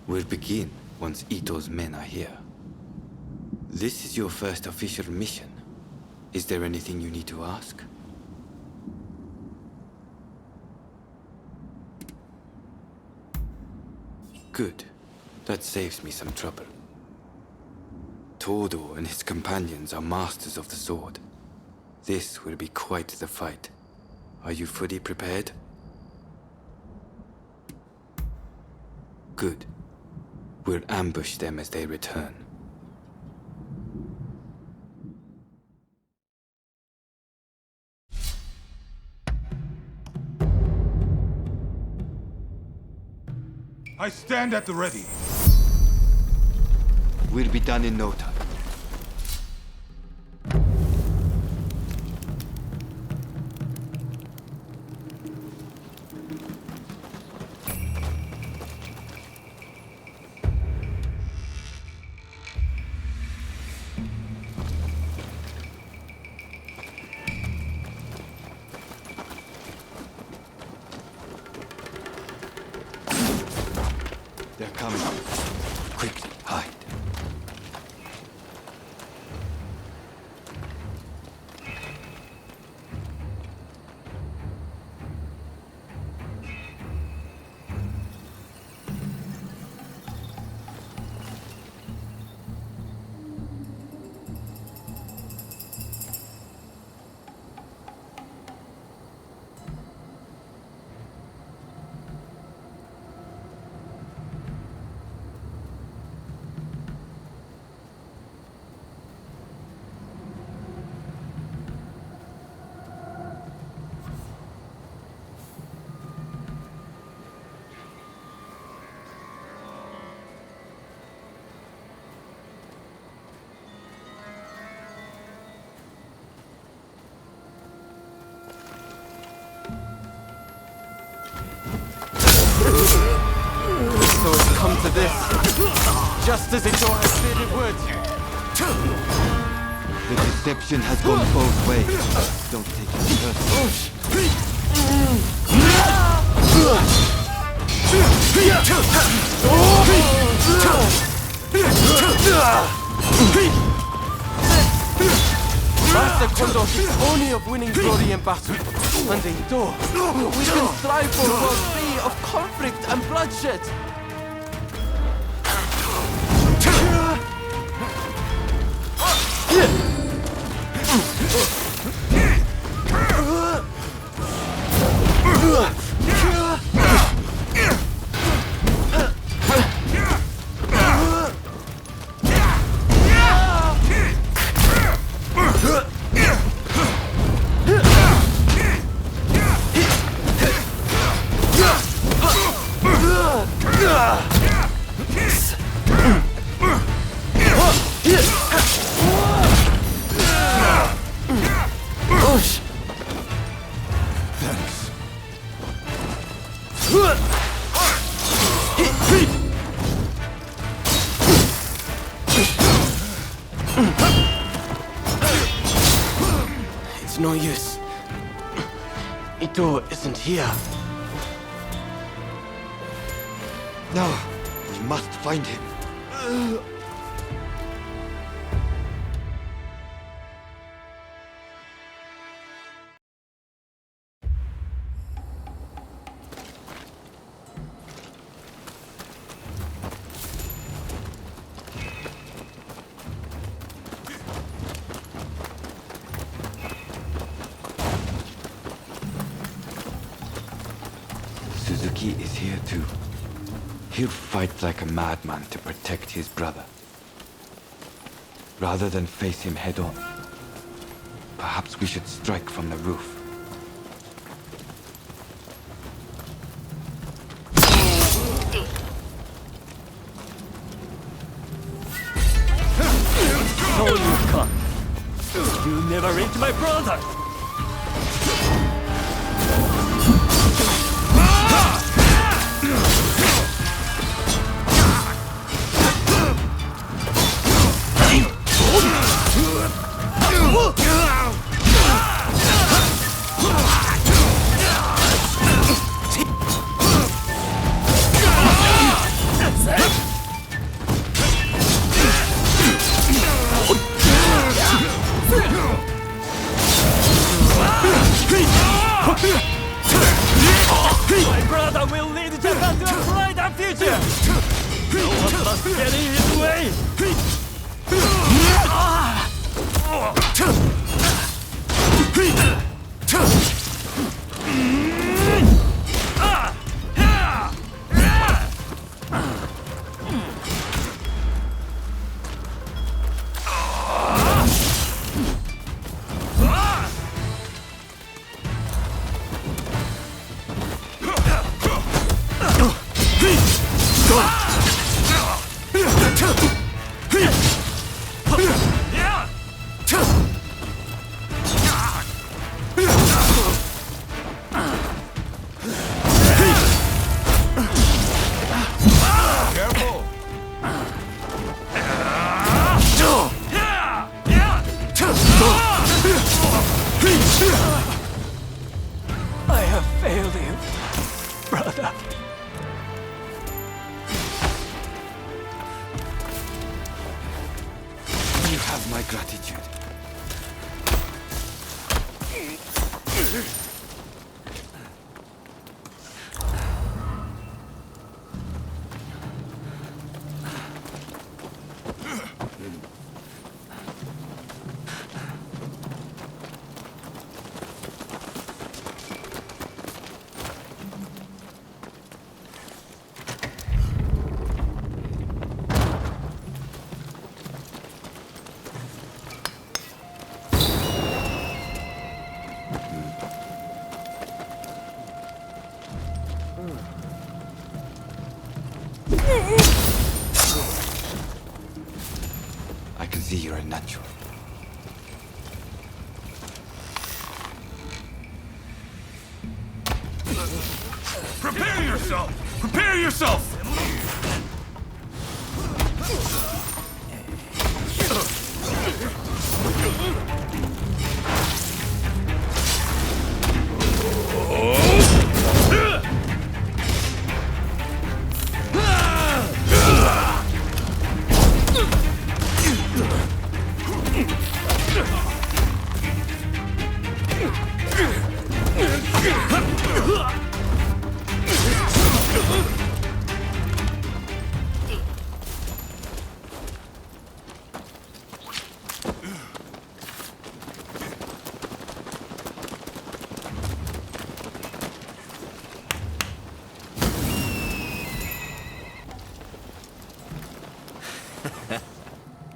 We'll begin once Ito's men are here. This is your first official mission. Is there anything you need to ask? Good. That saves me some trouble. Todo and his companions are masters of the sword. This will be quite the fight. Are you fully prepared? Good. We'll ambush them as they return. I stand at the ready. We'll be done in no time. They're coming. Quickly, hide. So it's come to this, just as Ito had said it would. The deception has gone both ways. Don't take it Master Kondo thinks only of winning glory in battle. And Ito, we can strive for a world free of conflict and bloodshed. No use. Ito isn't here. No, we must find him. Suzuki is here too. He'll fight like a madman to protect his brother. Rather than face him head on, perhaps we should strike from the roof. So you come. You never reach my brother. My brother will lead Japan to a brighter future! No one must get in his way! I have failed you, brother. You have my gratitude. I can see you're a natural. Prepare yourself! Prepare yourself!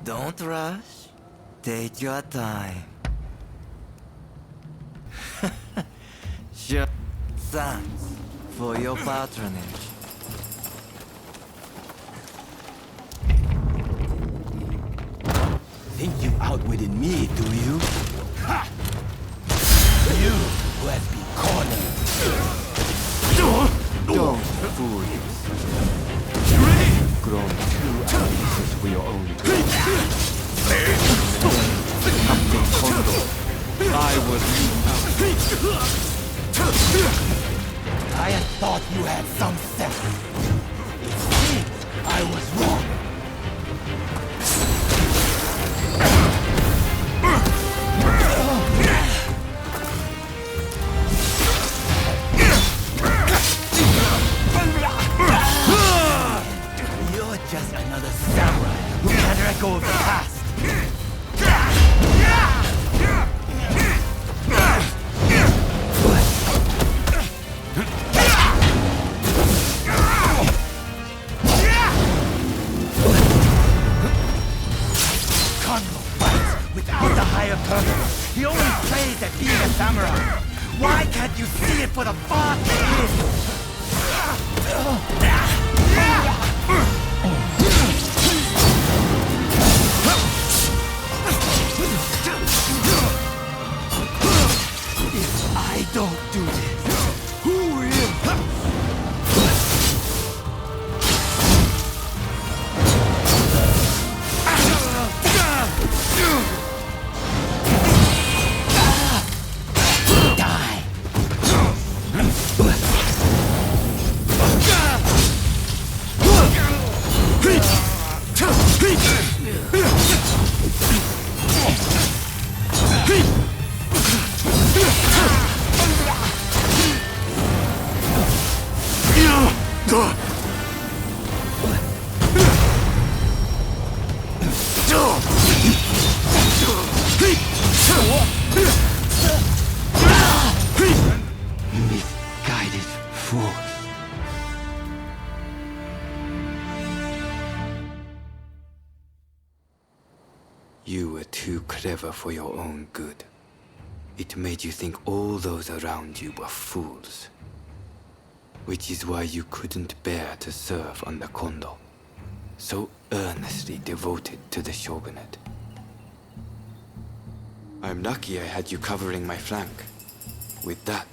Don't rush. Take your time. Sure. Thanks for your patronage. Think you outwitted me, do you? Ha! You who has been cornered. Don't fool yourself. You've grown too ambitious for your own good. Captain Kondo I was I had thought you had some sense. It seems I was wrong. You're just another samurai who can't let go of the past. Without the higher purpose, he only plays at being a samurai. Why can't you see it for the path it is? If I don't do this, who will? Misguided fools. You were too clever for your own good. It made you think all those around you were fools. Which is why you couldn't bear to serve under Kondo, so earnestly devoted to the shogunate. I'm lucky I had you covering my flank. With that,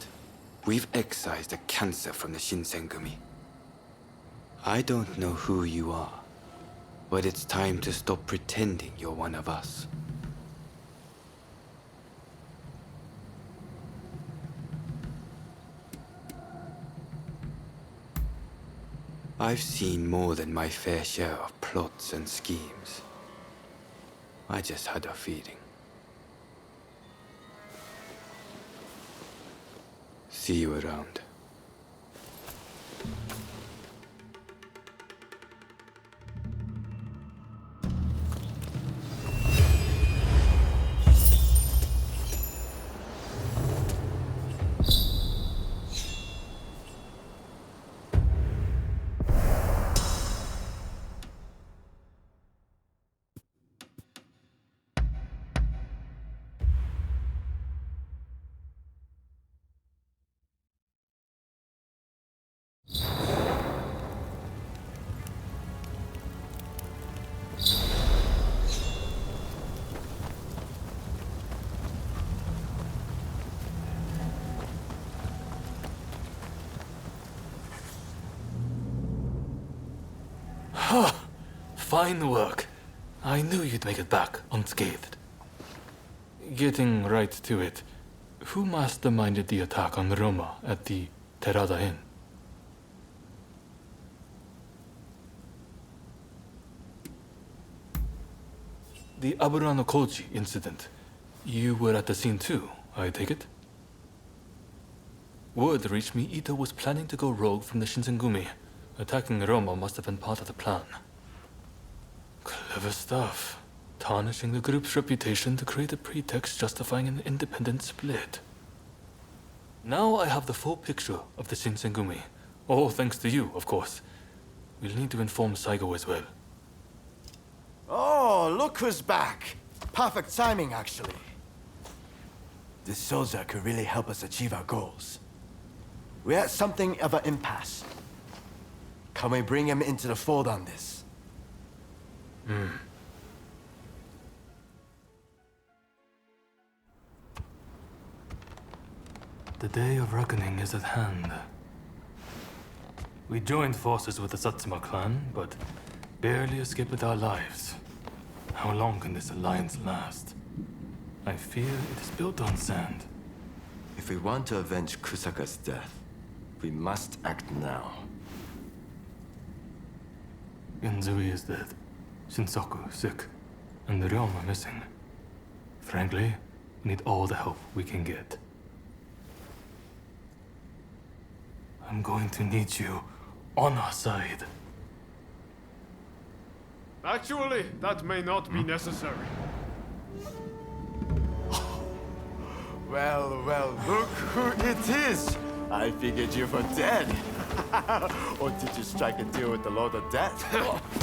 we've excised a cancer from the Shinsengumi. I don't know who you are, but it's time to stop pretending you're one of us. I've seen more than my fair share of plots and schemes. I just had a feeling. See you around. Fine work. I knew you'd make it back unscathed. Getting right to it, who masterminded the attack on Roma at the Terada Inn? The Aburano Koji incident. You were at the scene too, I take it? Word reached me Ito was planning to go rogue from the Shinsengumi. Attacking Roma must have been part of the plan. Clever stuff. Tarnishing the group's reputation to create a pretext justifying an independent split. Now I have the full picture of the Shinsengumi. All thanks to you, of course. We'll need to inform Saigo as well. Oh, look who's back. Perfect timing, actually. This soldier could really help us achieve our goals. We're at something of an impasse. Can we bring him into the fold on this? The day of reckoning is at hand. We joined forces with the Satsuma clan, but barely escaped with our lives. How long can this alliance last? I fear it is built on sand. If we want to avenge Kusaka's death, we must act now. Genzui is dead, Shinsaku sick, and the Ryoma missing. Frankly, we need all the help we can get. I'm going to need you on our side. Actually, that may not be necessary. Well, well, look who it is! I figured you were dead. Or did you strike a deal with the Lord of Death?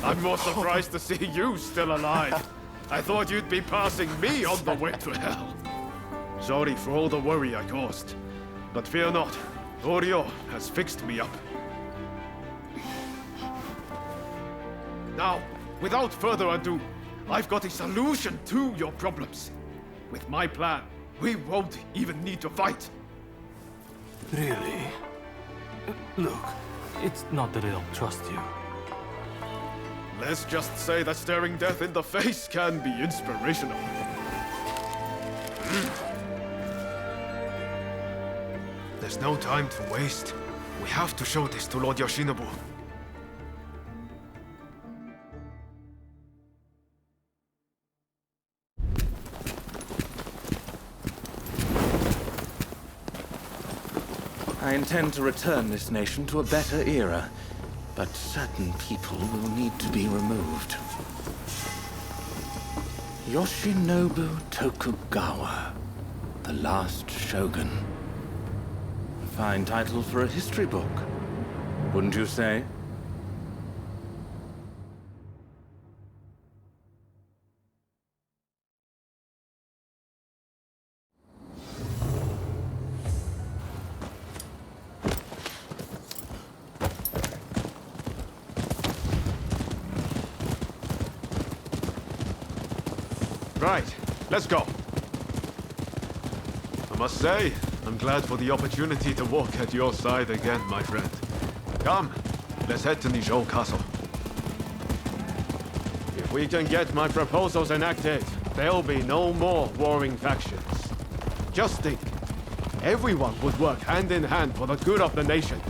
I'm more surprised to see you still alive. I thought you'd be passing me on the way to hell. Sorry for all the worry I caused. But fear not, Oryo has fixed me up. Now, without further ado, I've got a solution to your problems. With my plan, we won't even need to fight. Really? Look, it's not that I don't trust you. Let's just say that staring death in the face can be inspirational. There's no time to waste. We have to show this to Lord Yoshinobu. I intend to return this nation to a better era, but certain people will need to be removed. Yoshinobu Tokugawa, the last shogun. A fine title for a history book, wouldn't you say? Right, let's go. I must say, I'm glad for the opportunity to walk at your side again, my friend. Come, let's head to Nijou Castle. If we can get my proposals enacted, there'll be no more warring factions. Just think, everyone would work hand in hand for the good of the nation.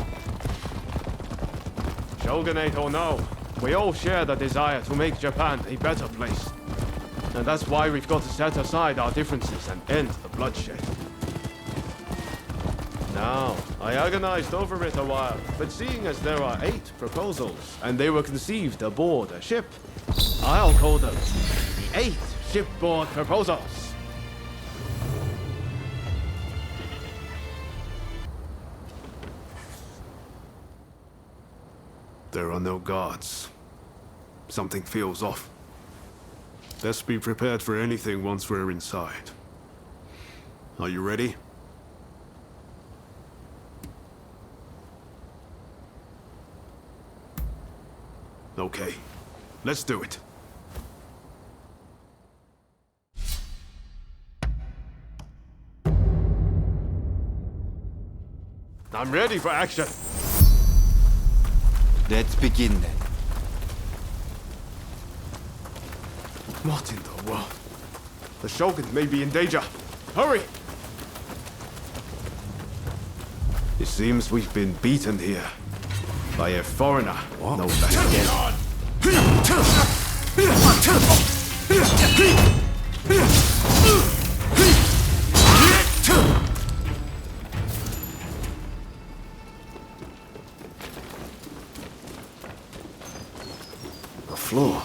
Shogunate or no, we all share the desire to make Japan a better place. And that's why we've got to set aside our differences and end the bloodshed. Now, I agonized over it a while, but seeing as there are 8 proposals, and they were conceived aboard a ship, I'll call them the 8 shipboard proposals. There are no guards. Something feels off. Let's be prepared for anything once we're inside. Are you ready? Okay, let's do it. I'm ready for action. Let's begin then. What in the world? The Shogun may be in danger. Hurry! It seems we've been beaten here. By a foreigner, no less. The floor.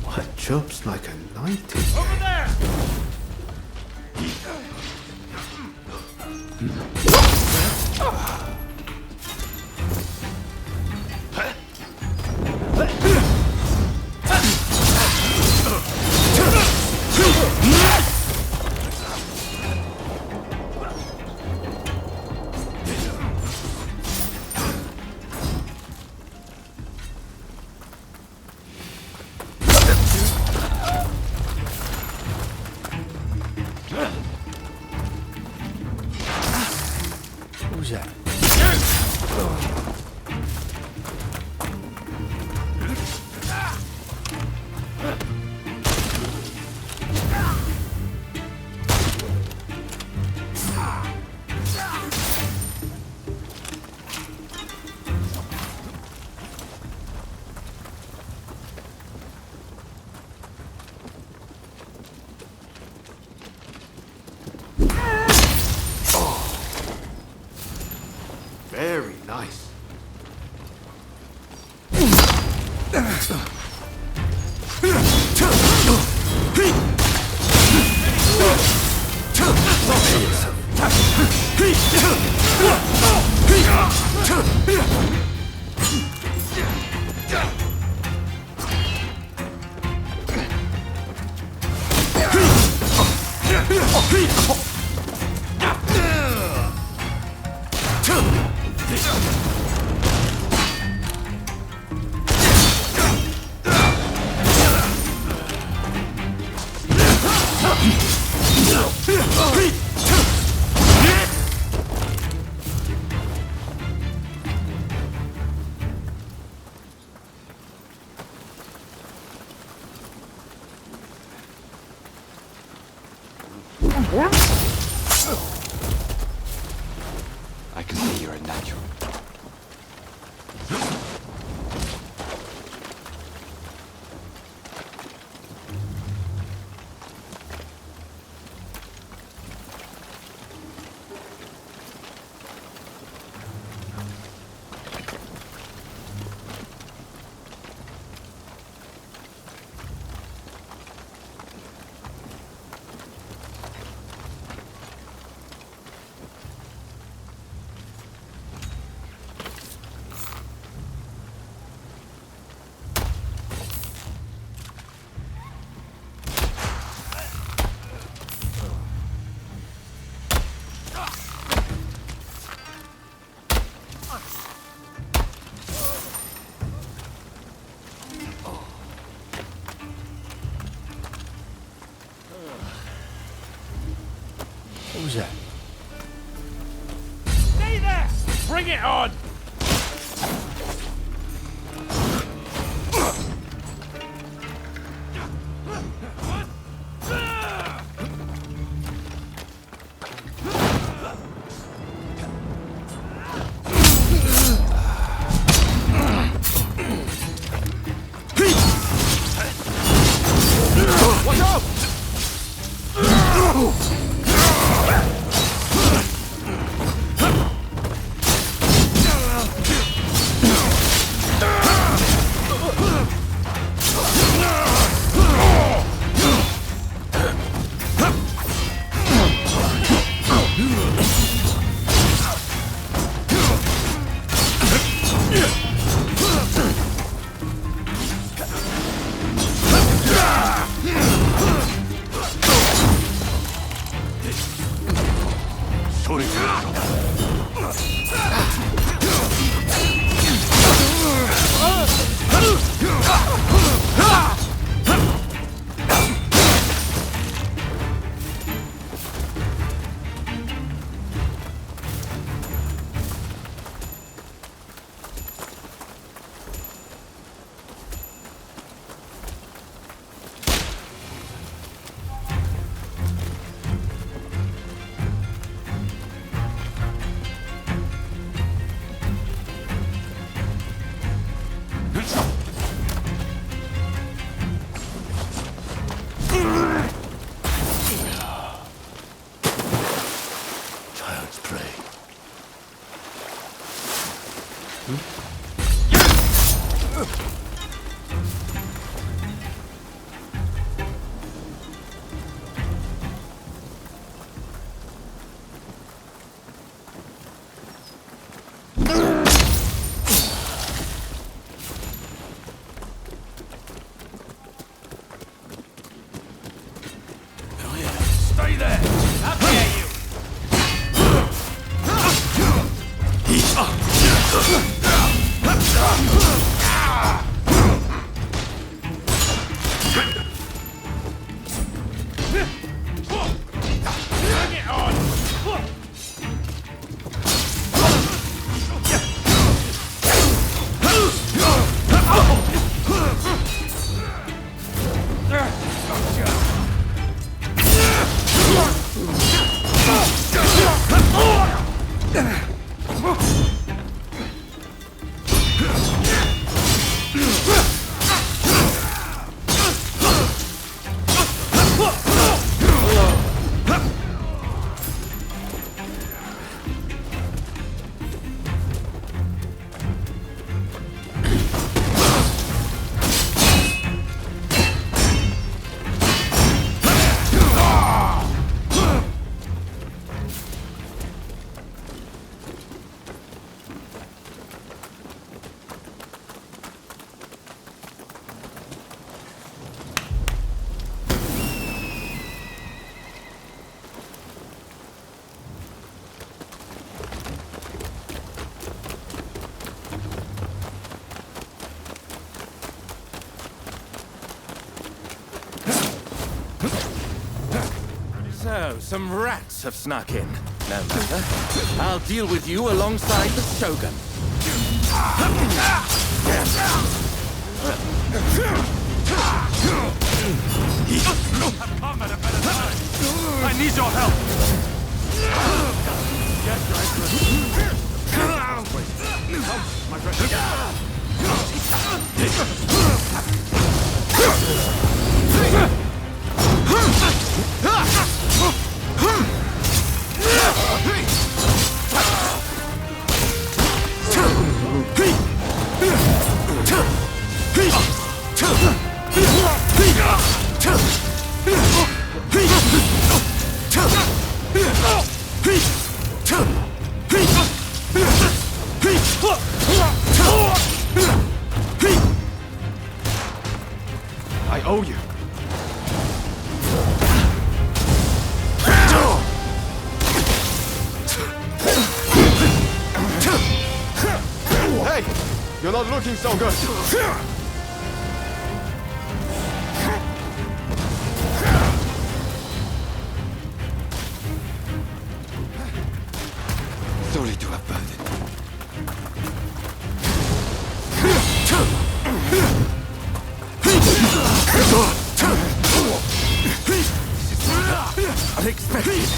What chirps like a nightingale? Over there! Very nice. I can see you're a natural. What was that? Stay there! Bring it on! Watch out! Child's play. Stay there! How dare you! Bring it on! Some rats have snuck in. No matter. I'll deal with you alongside the Shogun. I've come at a better time. I need your help. Yes, Your Excellency. My friend. I owe you. Hey! You're not looking so good. Sorry to have burdened. Unexpected.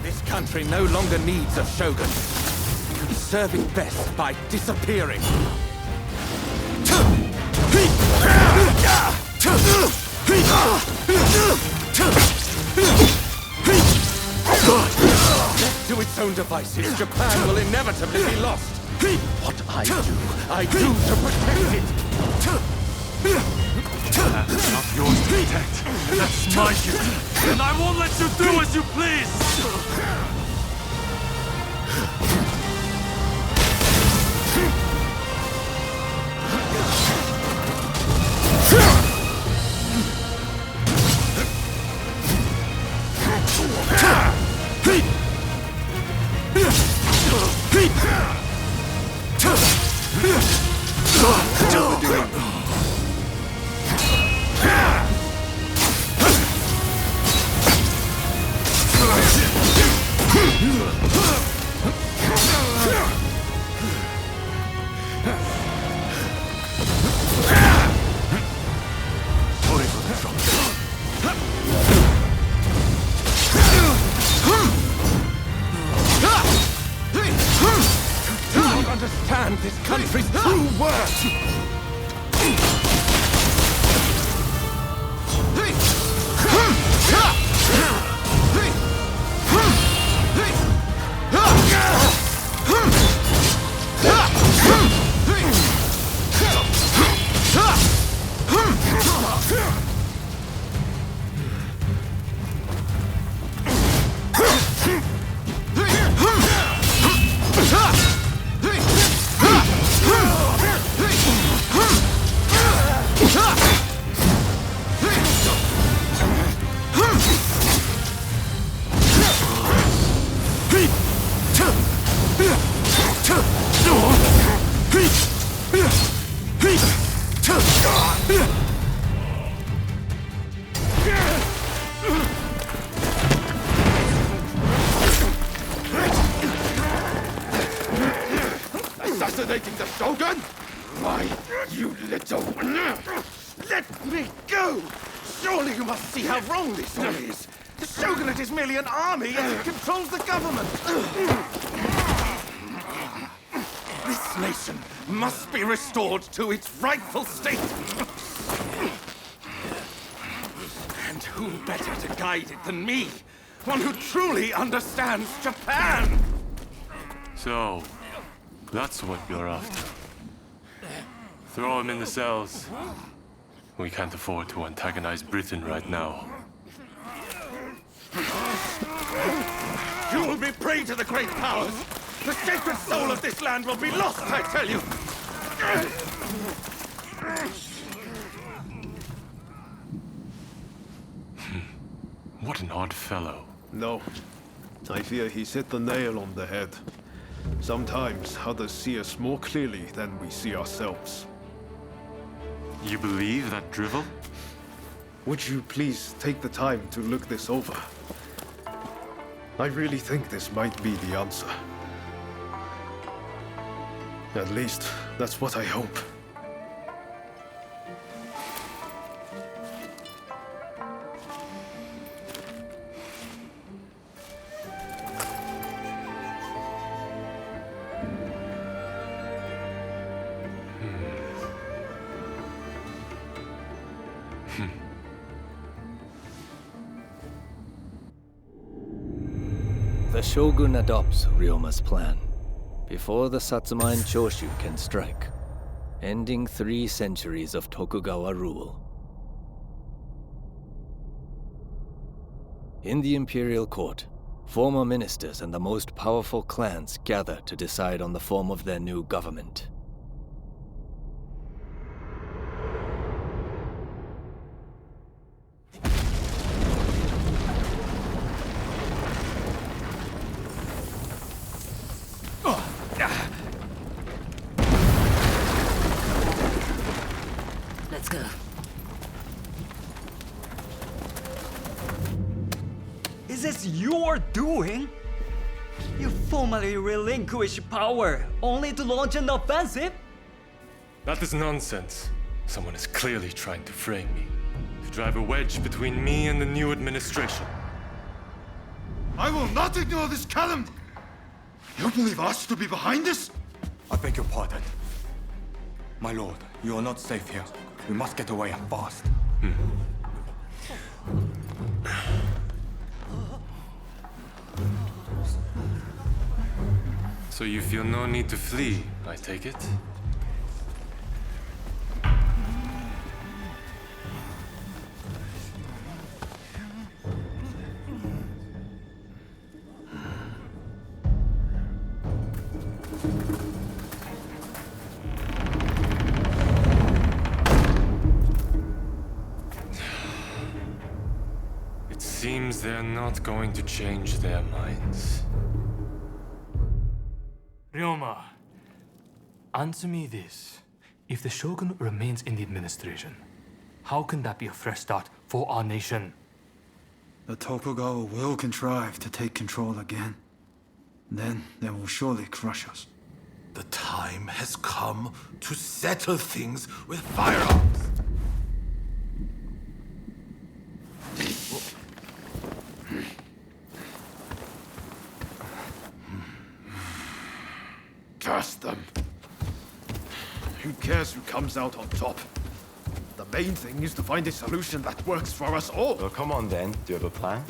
This country no longer needs a shogun. It's serving best by disappearing. Left to its own devices, Japan will inevitably be lost. What I do to protect it. That's not yours to protect. That's my duty. And I won't let you do as you please! Understand this country's true worth! Assassinating the Shogun? Why, you little... Let me go! Surely you must see how wrong this all is. The Shogunate is merely an army and it controls the government. This nation must be restored to its rightful state. And who better to guide it than me? One who truly understands Japan! So, that's what you're after. Throw him in the cells. We can't afford to antagonize Britain right now. You will be prey to the great powers! The sacred soul of this land will be lost, I tell you! What an odd fellow. No. I fear he's hit the nail on the head. Sometimes others see us more clearly than we see ourselves. You believe that drivel? would you please take the time to look this over? I really think this might be the answer. At least, that's what I hope. The Shogun adopts Ryoma's plan before the Satsuma and Choshu can strike, ending 3 centuries of Tokugawa rule. In the imperial court, former ministers and the most powerful clans gather to decide on the form of their new government. Let's go. Is this your doing? You formally relinquish power only to launch an offensive? That is nonsense. Someone is clearly trying to frame me, to drive a wedge between me and the new administration. I will not ignore this calumny! You believe us to be behind this? I beg your pardon. My lord, you are not safe here. We must get away and fast. So you feel no need to flee, I take it? It seems they're not going to change their minds. Ryoma, answer me this. If the Shogun remains in the administration, how can that be a fresh start for our nation? The Tokugawa will contrive to take control again. Then they will surely crush us. The time has come to settle things with firearms. Curse them. Who cares who comes out on top? The main thing is to find a solution that works for us all. Well, come on then. Do you have a plan?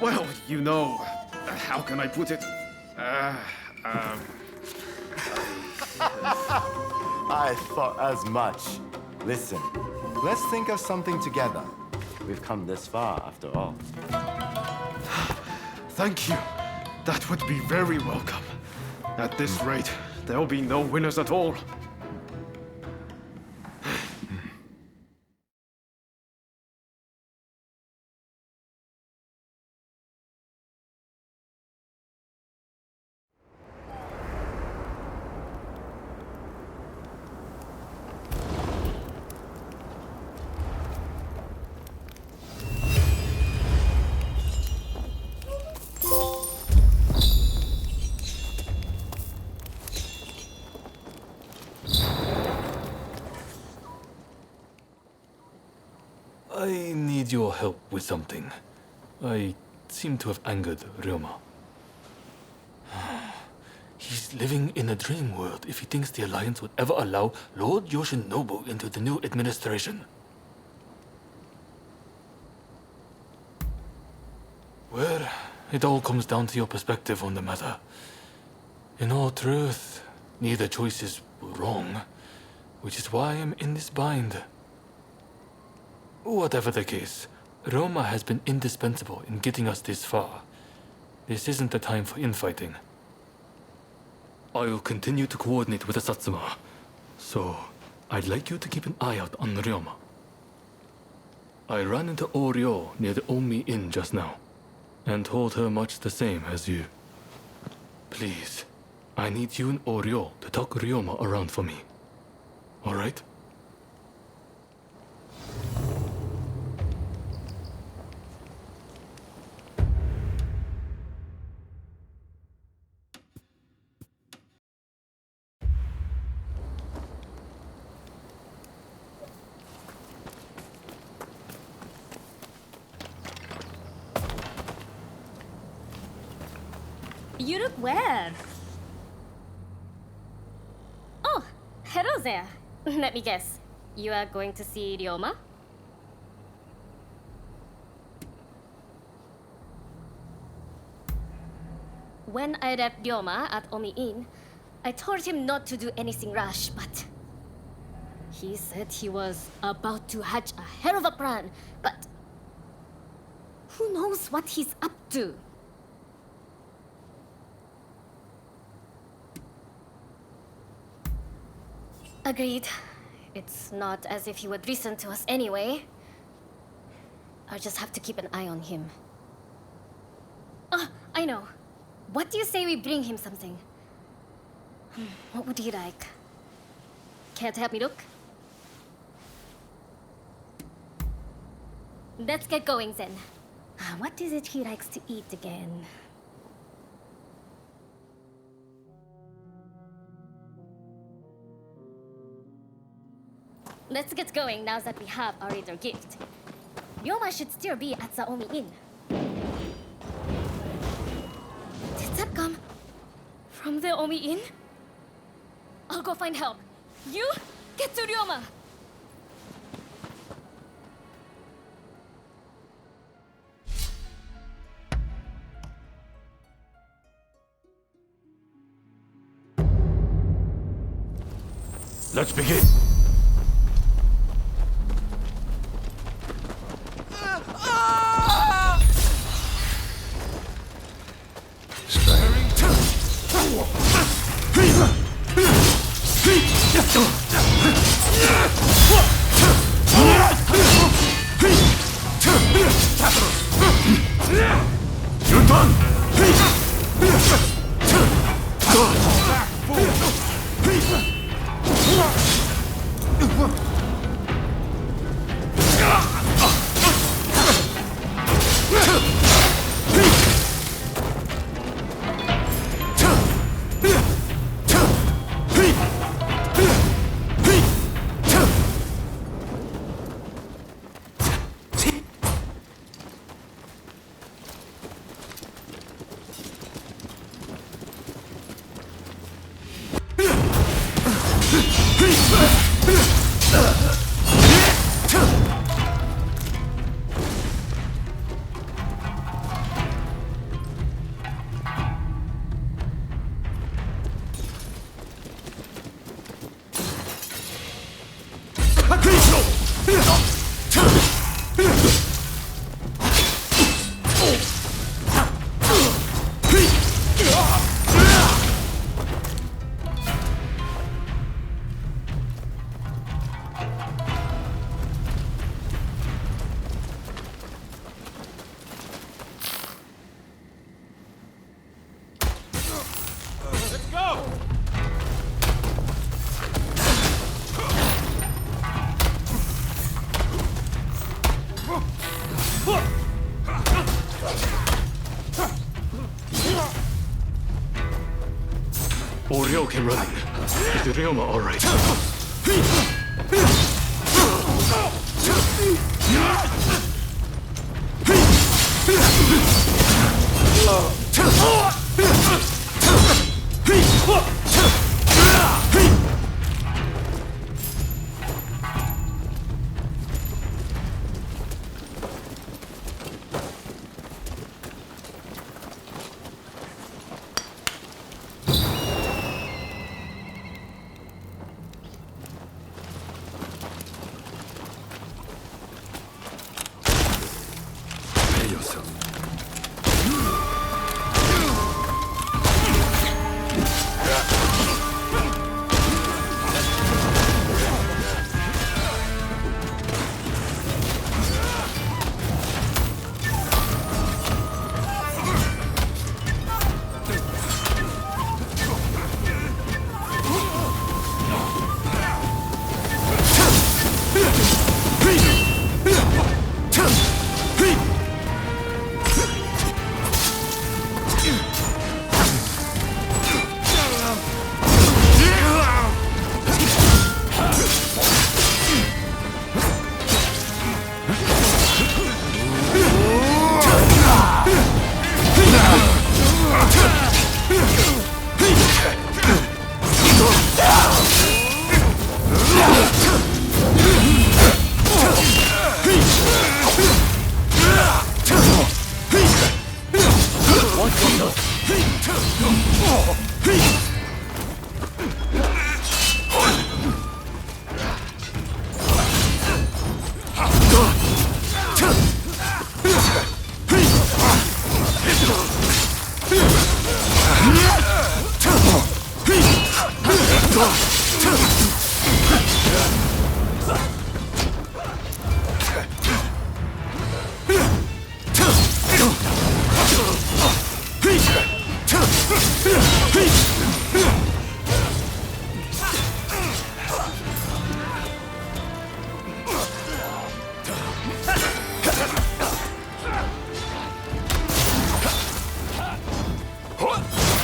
Well, you know, how can I put it? I thought as much. Listen, let's think of something together. We've come this far, after all. Thank you. That would be very welcome. At this rate, there'll be no winners at all. I need your help with something. I seem to have angered Ryoma. He's living in a dream world if he thinks the Alliance would ever allow Lord Yoshinobu into the new administration. Well, it all comes down to your perspective on the matter. In all truth, neither choice is wrong, which is why I'm in this bind. Whatever the case, Roma has been indispensable in getting us this far. This isn't the time for infighting. I'll continue to coordinate with the Satsuma, so I'd like you to keep an eye out on Ryoma. I ran into Oryo near the Omi Inn just now, and told her much the same as you. Please, I need you and Oryo to talk Ryoma around for me. All right? You look well. Oh, hello there. Let me guess. You are going to see Ryoma? When I left Ryoma at Omi Inn, I told him not to do anything rash, but he said he was about to hatch a hell of a plan, but who knows what he's up to? Agreed. It's not as if he would listen to us anyway. I'll just have to keep an eye on him. Ah, I know. What do you say we bring him something? What would he like? Care to help me look? Let's get going then. What is it he likes to eat again? Let's get going now that we have our little gift. Ryoma should still be at the Omi Inn. Did that come from the Omi Inn? I'll go find help. You get to Ryoma! Let's begin. You're done! Ryoken running. Is Ryoma alright?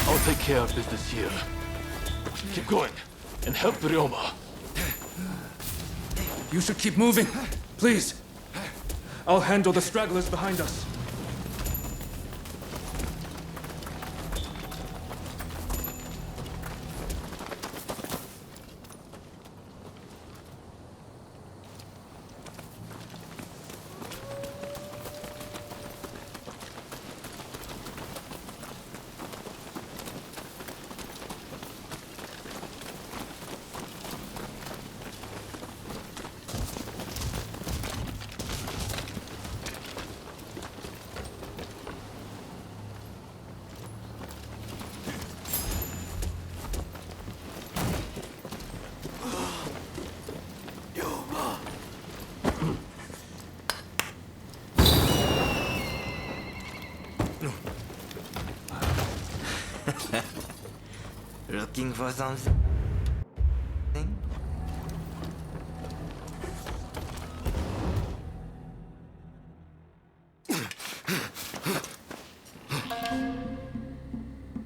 I'll take care of business here. Keep going, and help Ryoma. You should keep moving, please. I'll handle the stragglers behind us. Looking for something?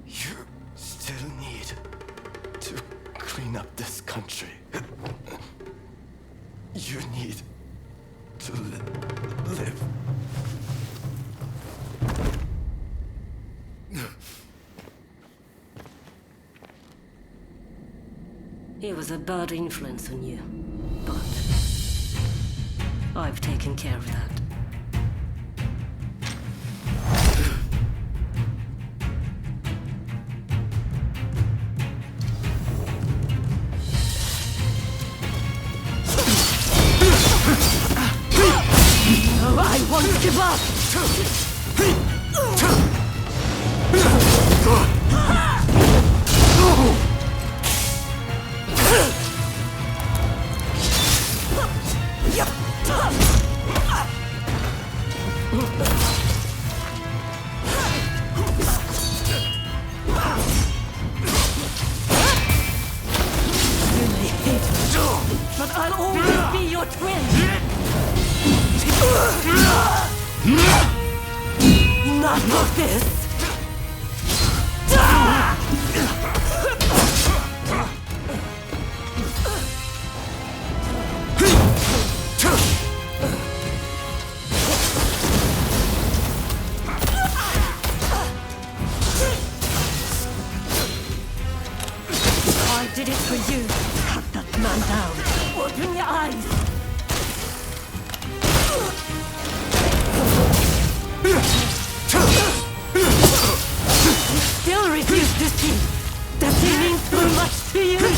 You still need to clean up this country. You need to live. He was a bad influence on you, but I've taken care of that. No, I won't give up! But I'll always be your twin! Not like this! I did it for you. Cut that man down. Open your eyes. You still refuse to see that he means so much to you?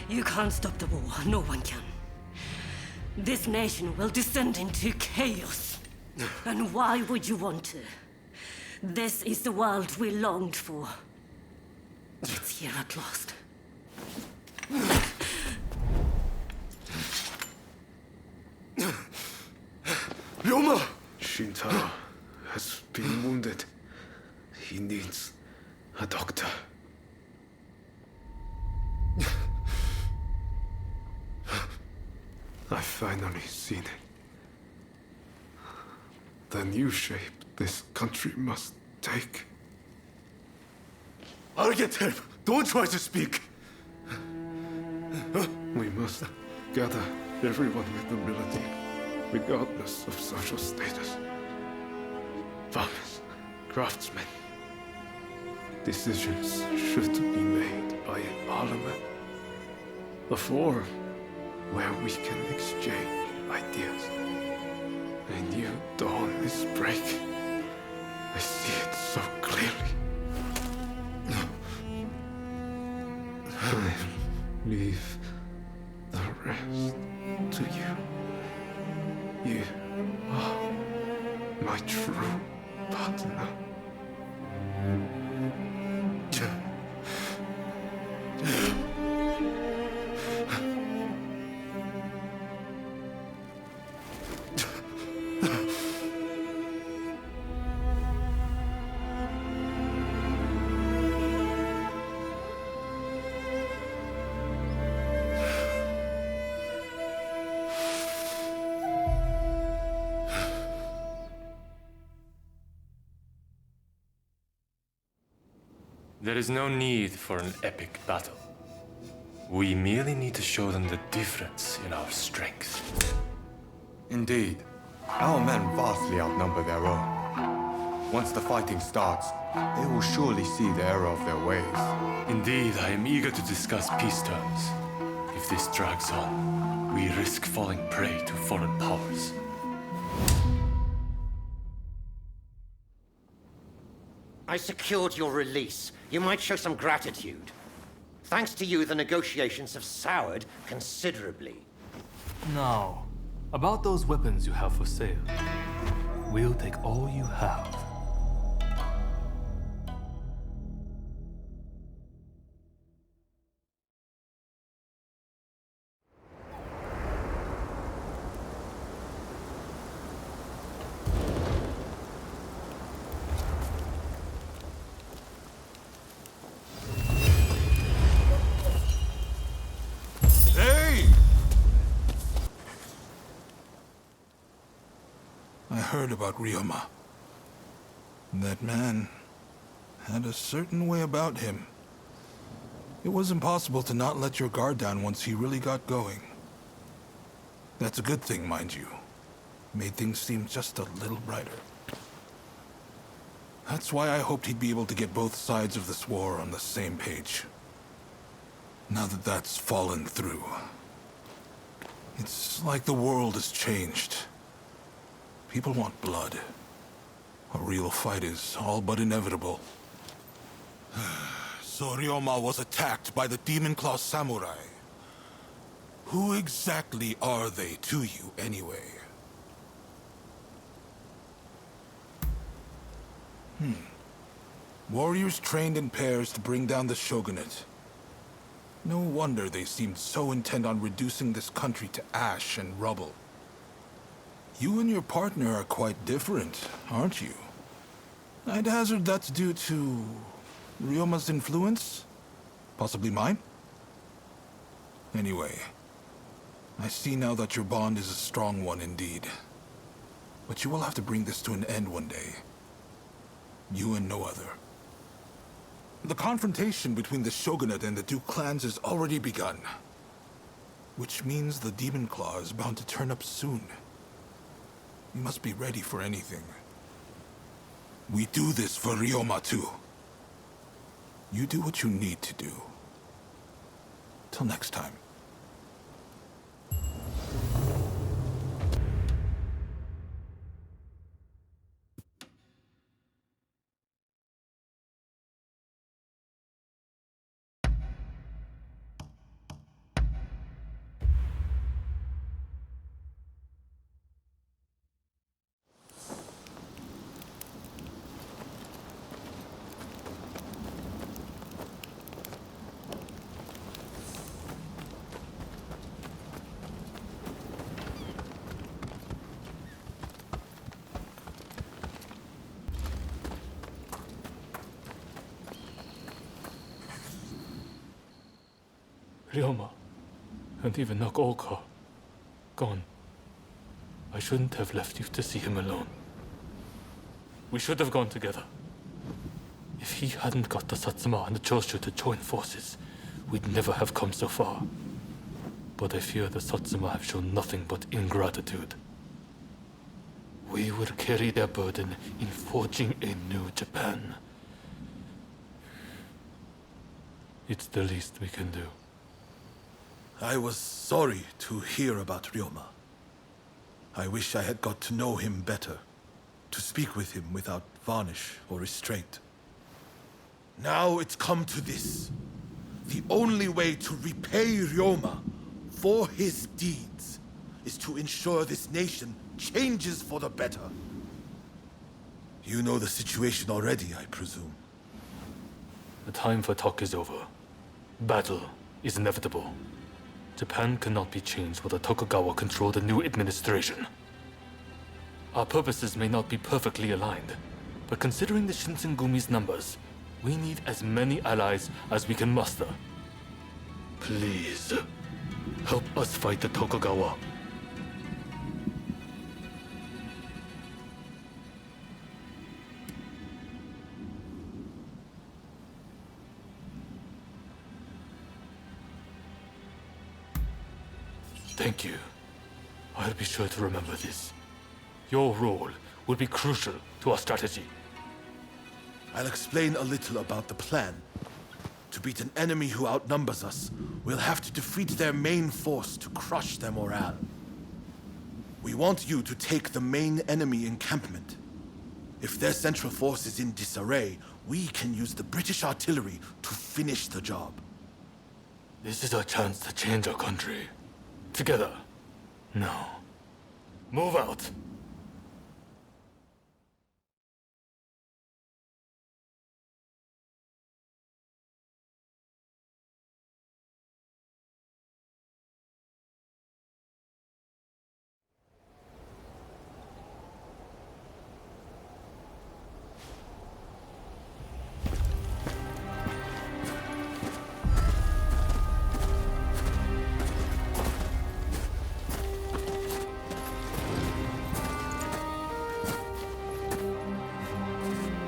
You can't stop the war. No one can. This nation will descend into chaos. And why would you want to? This is the world we longed for. It's here at last. Ryoma! Shintaro has been wounded. He needs a doctor. I've finally seen it. The new shape this country must take. I'll get help. Don't try to speak. We must gather everyone with ability, regardless of social status. Farmers, craftsmen. Decisions should be made by a parliament. A forum where we can exchange ideas. A new dawn is breaking. A see it so clearly. I leave the rest to you. You are my true partner. There is no need for an epic battle. We merely need to show them the difference in our strength. Indeed, our men vastly outnumber their own. Once the fighting starts, they will surely see the error of their ways. Indeed, I am eager to discuss peace terms. If this drags on, we risk falling prey to foreign powers. I secured your release. You might show some gratitude. Thanks to you, the negotiations have soured considerably. Now, about those weapons you have for sale. We'll take all you have. I heard about Ryoma. That man had a certain way about him. It was impossible to not let your guard down once he really got going. That's a good thing, mind you. Made things seem just a little brighter. That's why I hoped he'd be able to get both sides of this war on the same page. Now that that's fallen through, it's like the world has changed. People want blood. A real fight is all but inevitable. So Ryoma was attacked by the Demon Claw Samurai. Who exactly are they to you, anyway? Warriors trained in pairs to bring down the shogunate. No wonder they seemed so intent on reducing this country to ash and rubble. You and your partner are quite different, aren't you? I'd hazard that's due to Ryoma's influence? Possibly mine? Anyway, I see now that your bond is a strong one indeed. But you will have to bring this to an end one day. You and no other. The confrontation between the shogunate and the two clans has already begun. Which means the Demon Claw is bound to turn up soon. You must be ready for anything. We do this for Ryoma too. You do what you need to do. Till next time. Ryoma, and even Nakaoka, gone. I shouldn't have left you to see him alone. We should have gone together. If he hadn't got the Satsuma and the Choshu to join forces, we'd never have come so far. But I fear the Satsuma have shown nothing but ingratitude. We will carry their burden in forging a new Japan. It's the least we can do. I was sorry to hear about Ryoma. I wish I had got to know him better. to speak with him without varnish or restraint. Now it's come to this. The only way to repay Ryoma for his deeds is to ensure this nation changes for the better. You know the situation already, I presume. The time for talk is over. Battle is inevitable. Japan cannot be changed while the Tokugawa control the new administration. Our purposes may not be perfectly aligned, but considering the Shinsengumi's numbers, we need as many allies as we can muster. Please, help us fight the Tokugawa. Thank you. I'll be sure to remember this. Your role will be crucial to our strategy. I'll explain a little about the plan. To beat an enemy who outnumbers us, we'll have to defeat their main force to crush their morale. We want you to take the main enemy encampment. If their central force is in disarray, we can use the British artillery to finish the job. This is our chance to change our country. Together. Now, move out.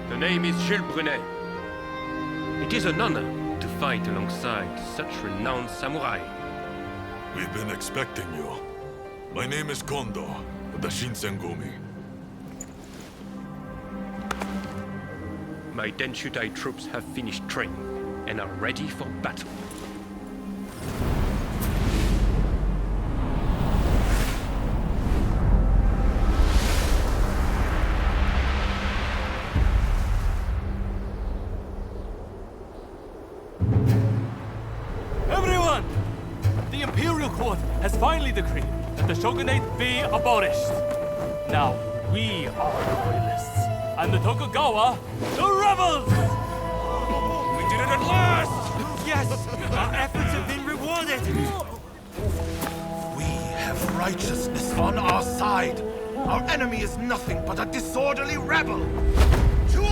The name is Jules Brunet. It is an honor to fight alongside such renowned samurai. We've been expecting you. My name is Kondo, of the Shinsengumi. My Denshutai troops have finished training and are ready for battle. Everyone! The Imperial Court has finally decreed that the shogunate be abolished. Now, we are the royalists, and the Tokugawa, the rebels! We did it at last! Yes! Our efforts have been rewarded! We have righteousness on our side. Our enemy is nothing but a disorderly rebel. To war!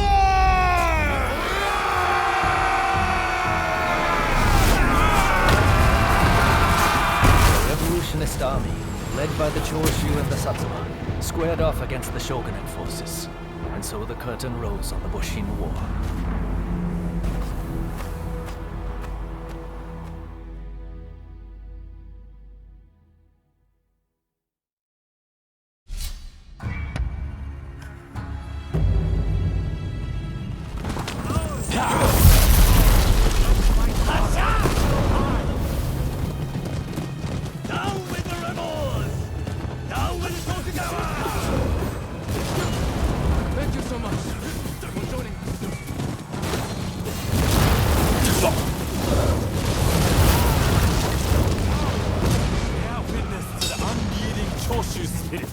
The revolutionist army, led by the Choshu and the Satsuma, squared off against the shogunate forces. And so the curtain rose on the Boshin War. Down with the rebels! Down with the Tokugawa! Thank you so much for joining us. Bear witness to the unyielding Choshu spirit.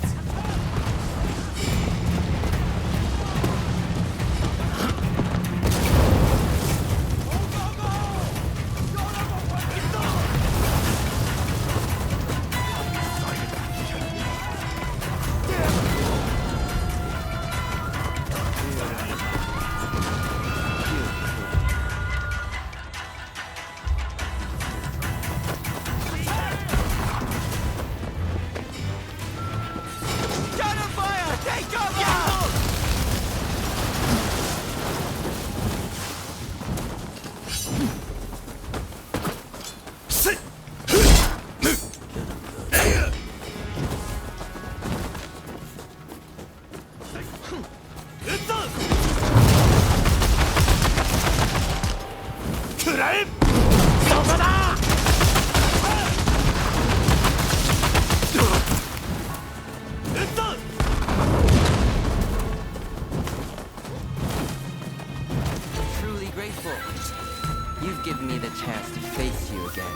Wonderful. You've given me the chance to face you again.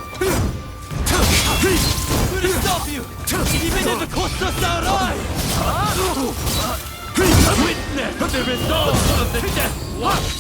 We'll stop you, even if it costs us our lives! Witness the results of the death watch!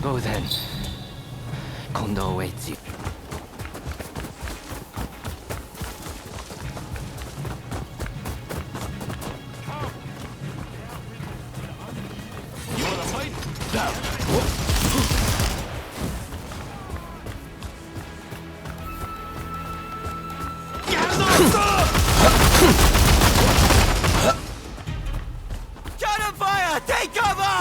Go then. Kondo awaits you. You wanna fight? Cannon fire! Take cover!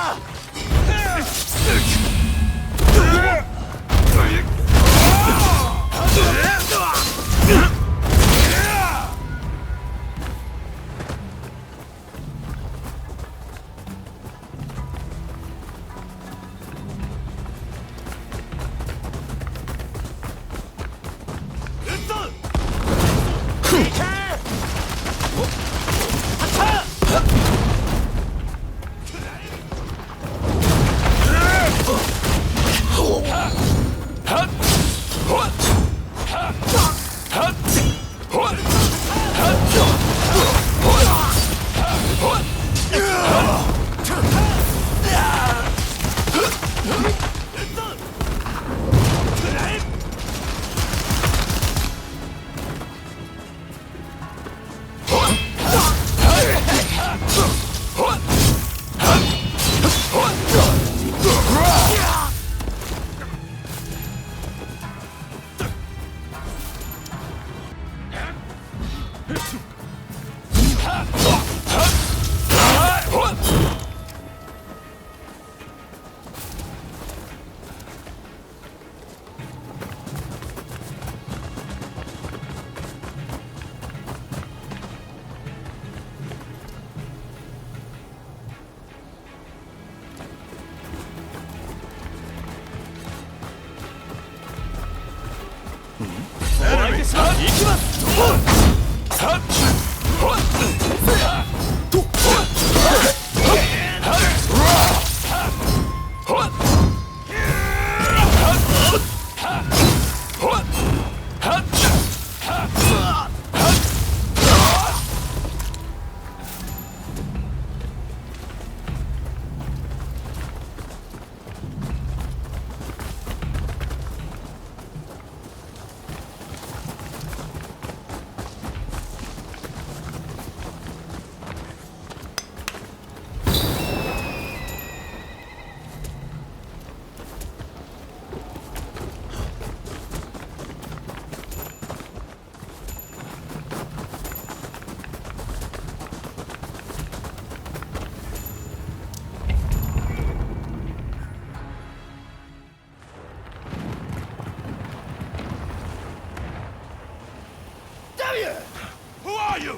Who are you?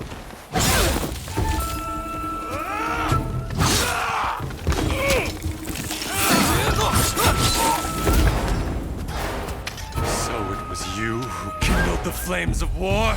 So it was you who kindled the flames of war?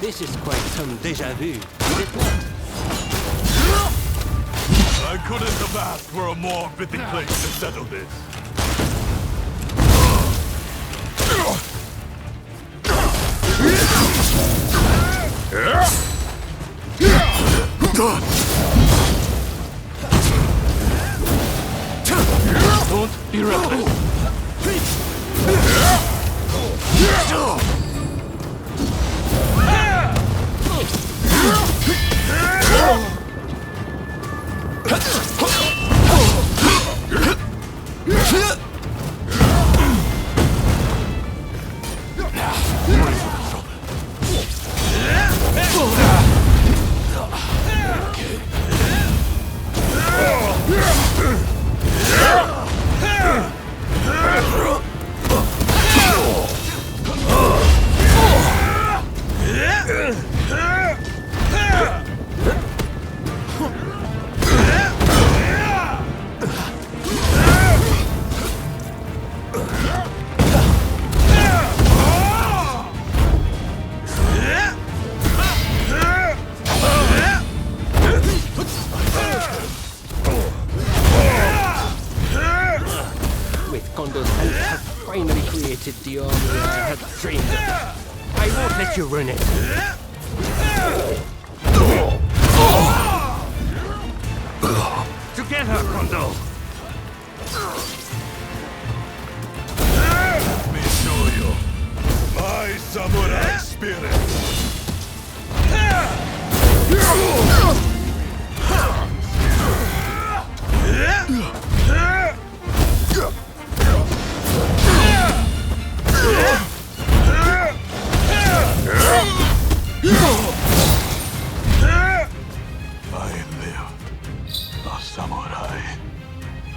This is quite some déjà vu, is it not? I couldn't have asked for a more fitting place to settle this. Don't be reckless. The army I have trained them. I won't let you ruin it. Together, Kondo! Let me show you my samurai spirit. I live, a samurai.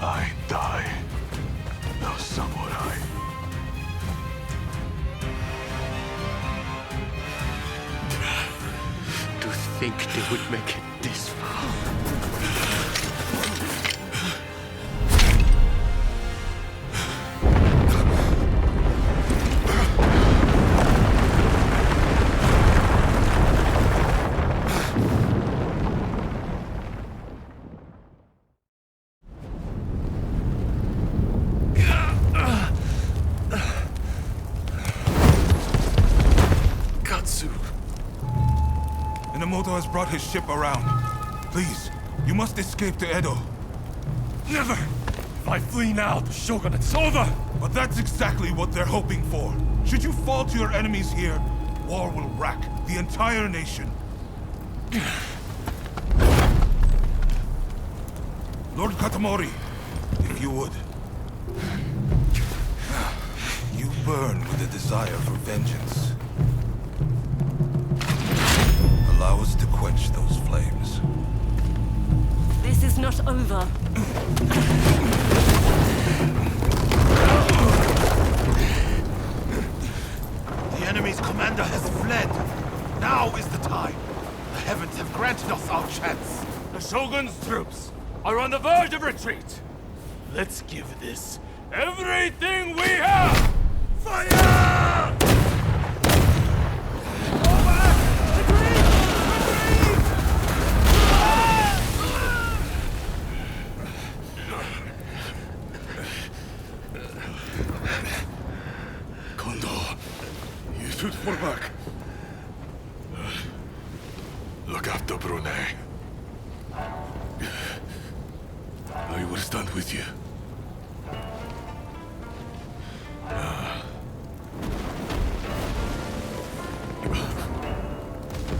I die, a samurai. To think they would make it this far. Minamoto has brought his ship around. Please, you must escape to Edo. Never! If I flee now, the shogunate's over! But that's exactly what they're hoping for. Should you fall to your enemies here, war will rack the entire nation. Lord Katamori, if you would. You burn with a desire for vengeance. Allow us to quench those flames. This is not over. The enemy's commander has fled. Now is the time. The heavens have granted us our chance. The Shogun's troops are on the verge of retreat. Let's give this everything we have! Fire! You should fall back. Look after Brunei. I will stand with you.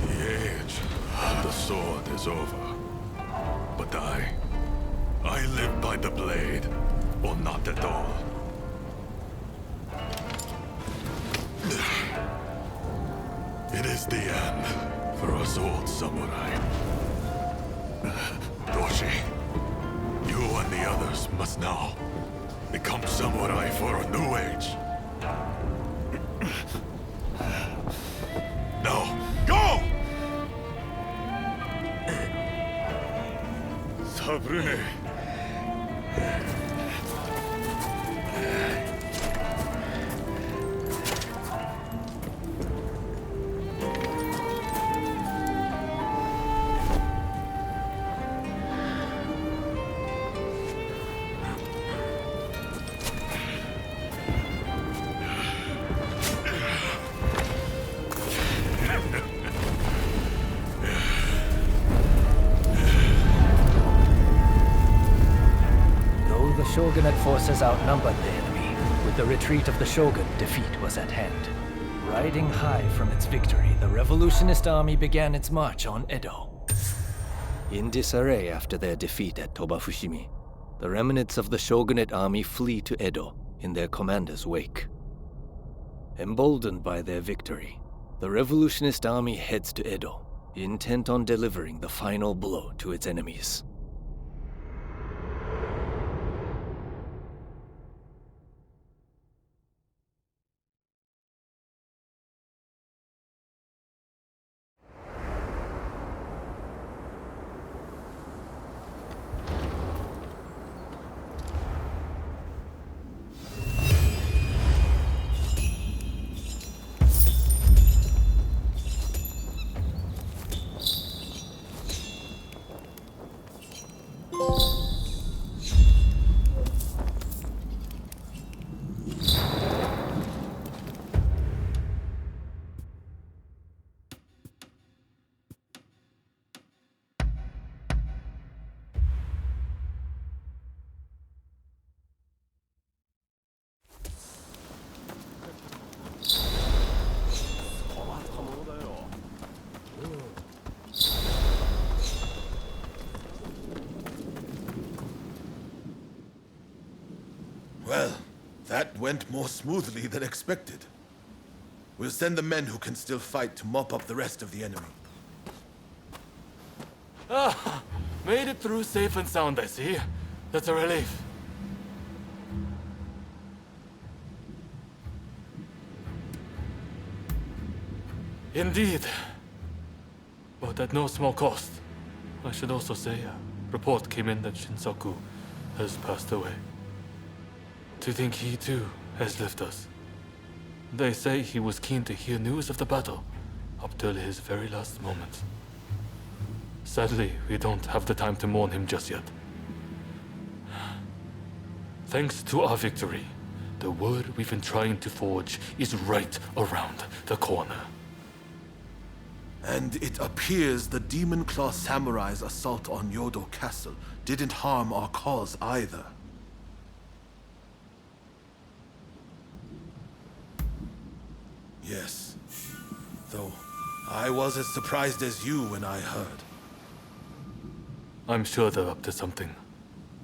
The age of the sword is over. But I I live by the blade, or not at all. It is the end for us old samurai. Doshi, you and the others must now become samurai for a new age. Now, go! Sabrune. Shogunate forces outnumbered the enemy. With the retreat of the shogun, defeat was at hand. Riding high from its victory, the revolutionist army began its march on Edo. In disarray after their defeat at Tobafushimi, the remnants of the shogunate army flee to Edo in their commander's wake. Emboldened by their victory, the revolutionist army heads to Edo, intent on delivering the final blow to its enemies. Well, that went more smoothly than expected. We'll send the men who can still fight to mop up the rest of the enemy. Ah, made it through safe and sound, I see. That's a relief. Indeed. But at no small cost. I should also say, a report came in that Shinsaku has passed away. To think he too has left us. They say he was keen to hear news of the battle, up till his very last moment. Sadly, we don't have the time to mourn him just yet. Thanks to our victory, the word we've been trying to forge is right around the corner. And it appears the Demon Claw Samurai's assault on Yodo Castle didn't harm our cause either. Yes, though I was as surprised as you when I heard. I'm sure they're up to something.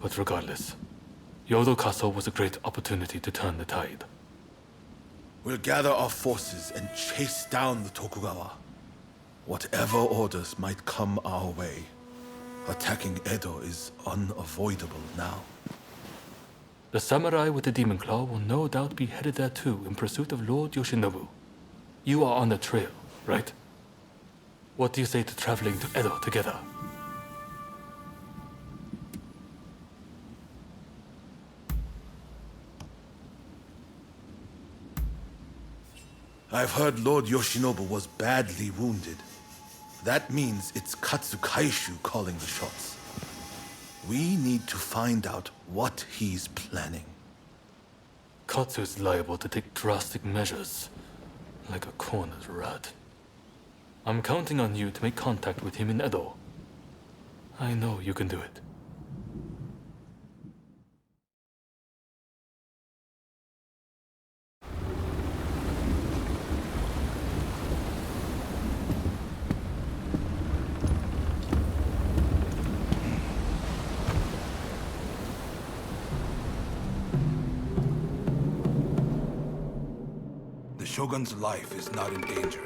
But regardless, Yodo Castle was a great opportunity to turn the tide. We'll gather our forces and chase down the Tokugawa. Whatever orders might come our way, attacking Edo is unavoidable now. The samurai with the Demon Claw will no doubt be headed there too in pursuit of Lord Yoshinobu. You are on the trail, right? What do you say to traveling to Edo together? I've heard Lord Yoshinobu was badly wounded. That means it's Katsukaishu calling the shots. We need to find out what he's planning. Katsu's liable to take drastic measures, like a cornered rat. I'm counting on you to make contact with him in Edo. I know you can do it. Shogun's life is not in danger.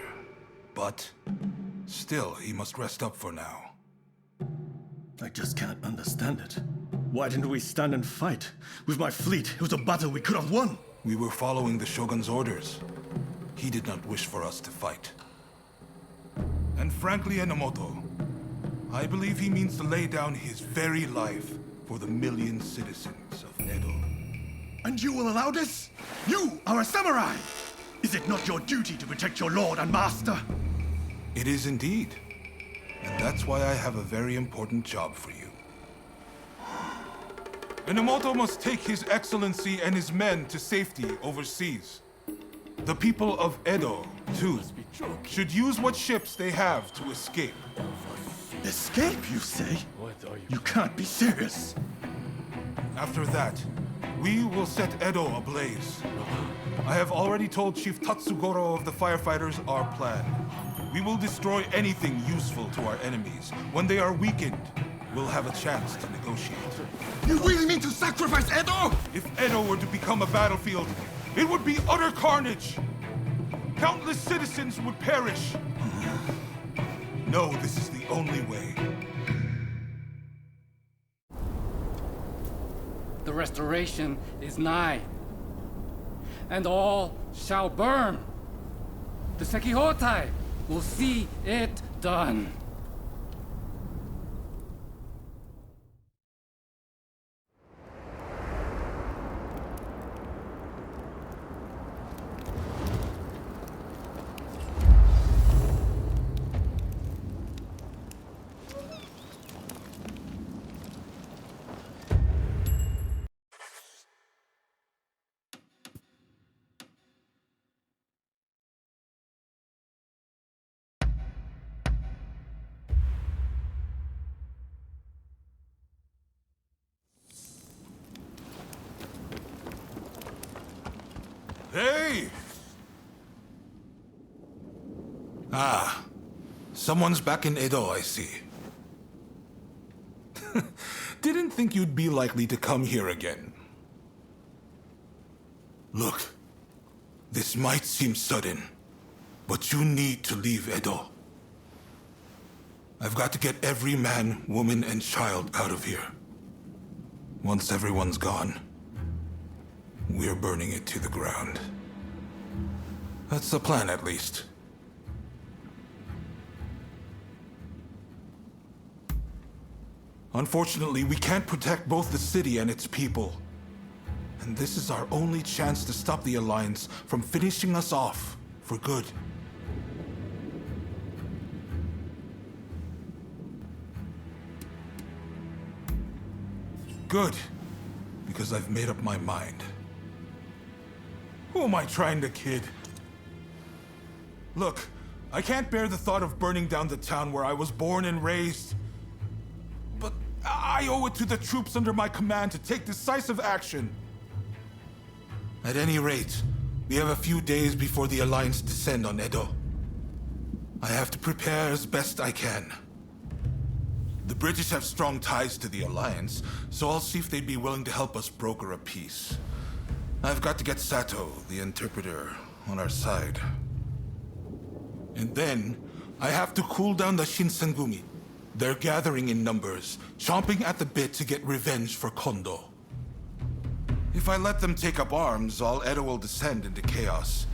But still, he must rest up for now. I just can't understand it. Why didn't we stand and fight? With my fleet, it was a battle we could have won. We were following the Shogun's orders. He did not wish for us to fight. And frankly, Enomoto, I believe he means to lay down his very life for the million citizens of Edo. And you will allow this? You are a samurai! Is it not your duty to protect your lord and master? It is indeed. And that's why I have a very important job for you. Enomoto must take His Excellency and his men to safety overseas. The people of Edo, too, should use what ships they have to escape. Escape, you say? You can't be serious. After that, we will set Edo ablaze. I have already told Chief Tatsugoro of the firefighters our plan. We will destroy anything useful to our enemies. When they are weakened, we'll have a chance to negotiate. You really mean to sacrifice Edo? If Edo were to become a battlefield, it would be utter carnage. Countless citizens would perish. No, this is the only way. The restoration is nigh, and all shall burn. The Sekihotai will see it done. Hey! Ah, someone's back in Edo, I see. Didn't think you'd be likely to come here again. Look, this might seem sudden, but you need to leave Edo. I've got to get every man, woman, and child out of here. Once everyone's gone, we're burning it to the ground. That's the plan, at least. Unfortunately, we can't protect both the city and its people. And this is our only chance to stop the Alliance from finishing us off for good. Good, because I've made up my mind. Who am I trying to kid? Look, I can't bear the thought of burning down the town where I was born and raised. But I owe it to the troops under my command to take decisive action. At any rate, we have a few days before the Alliance descend on Edo. I have to prepare as best I can. The British have strong ties to the Alliance, so I'll see if they'd be willing to help us broker a peace. I've got to get Sato, the interpreter, on our side. And then, I have to cool down the Shinsengumi. They're gathering in numbers, chomping at the bit to get revenge for Kondo. If I let them take up arms, all Edo will descend into chaos.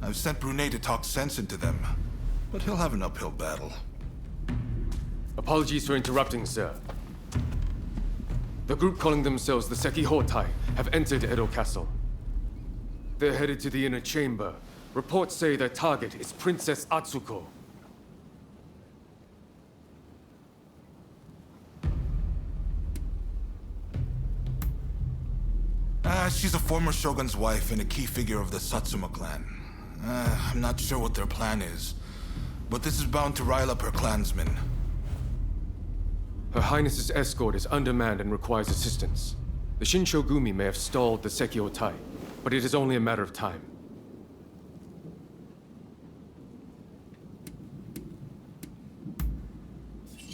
I've sent Brunei to talk sense into them, but he'll have an uphill battle. Apologies for interrupting, sir. The group calling themselves the Sekihotai have entered Edo Castle. They're headed to the inner chamber. Reports say their target is Princess Atsuko. She's a former shogun's wife and a key figure of the Satsuma clan. I'm not sure what their plan is, but this is bound to rile up her clansmen. Her Highness's escort is undermanned and requires assistance. The Shinshogumi may have stalled the Sekihotai, but it is only a matter of time.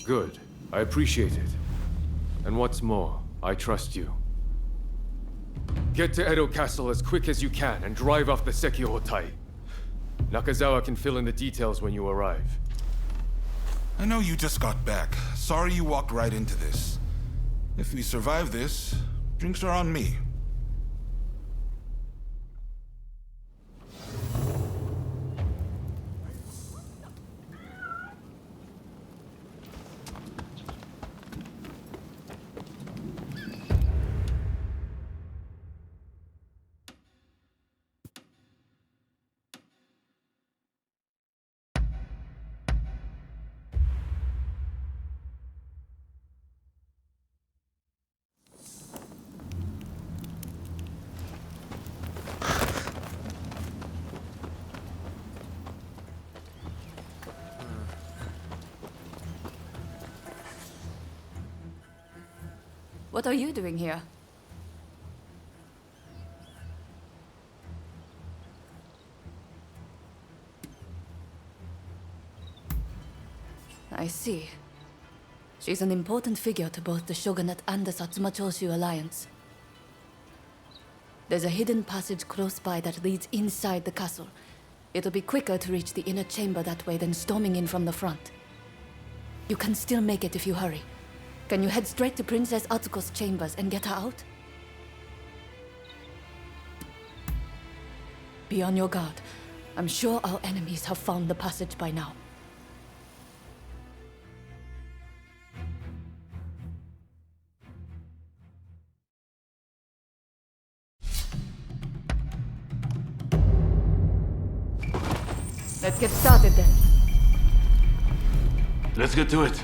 Good. I appreciate it. And what's more, I trust you. Get to Edo Castle as quick as you can and drive off the Sekihotai. Nakazawa can fill in the details when you arrive. I know you just got back. Sorry you walked right into this. If we survive this, drinks are on me. What are you doing here? I see. She's an important figure to both the Shogunate and the Satsuma Choshu alliance. There's a hidden passage close by that leads inside the castle. It'll be quicker to reach the inner chamber that way than storming in from the front. You can still make it if you hurry. Can you head straight to Princess Atsuko's chambers and get her out? Be on your guard. I'm sure our enemies have found the passage by now. Let's get started then. Let's get to it.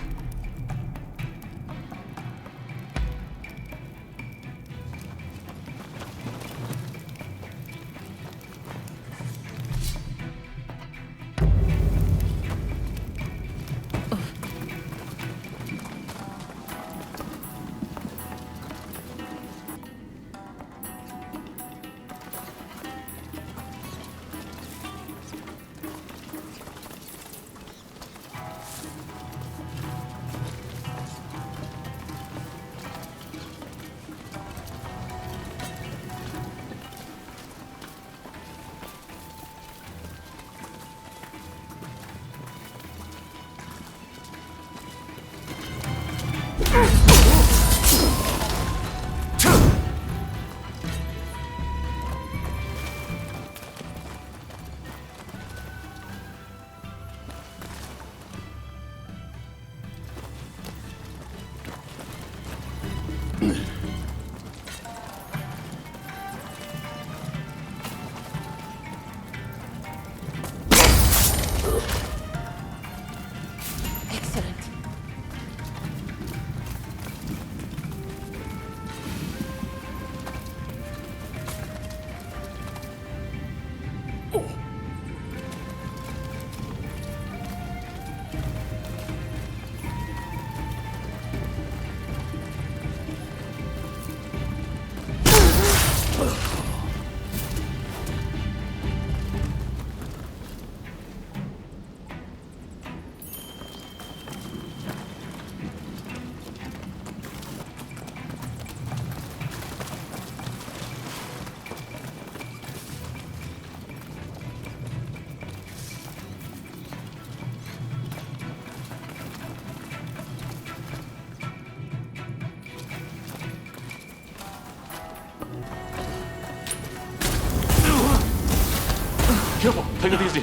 Careful, take it easy.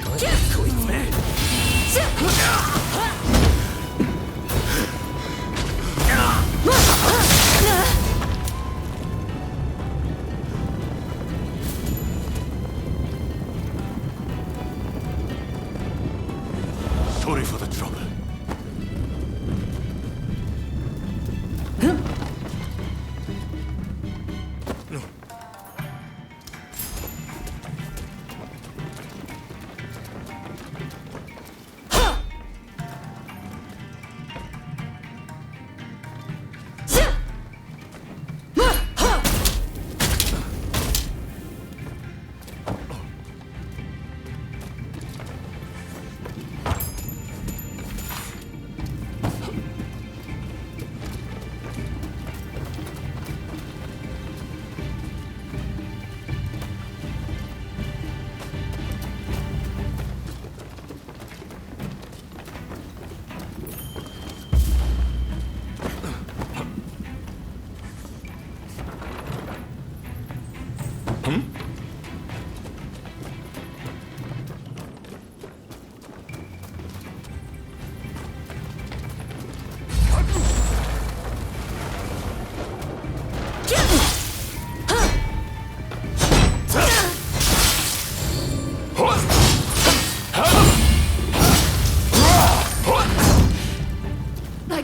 Sorry for the trouble.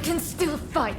can still fight.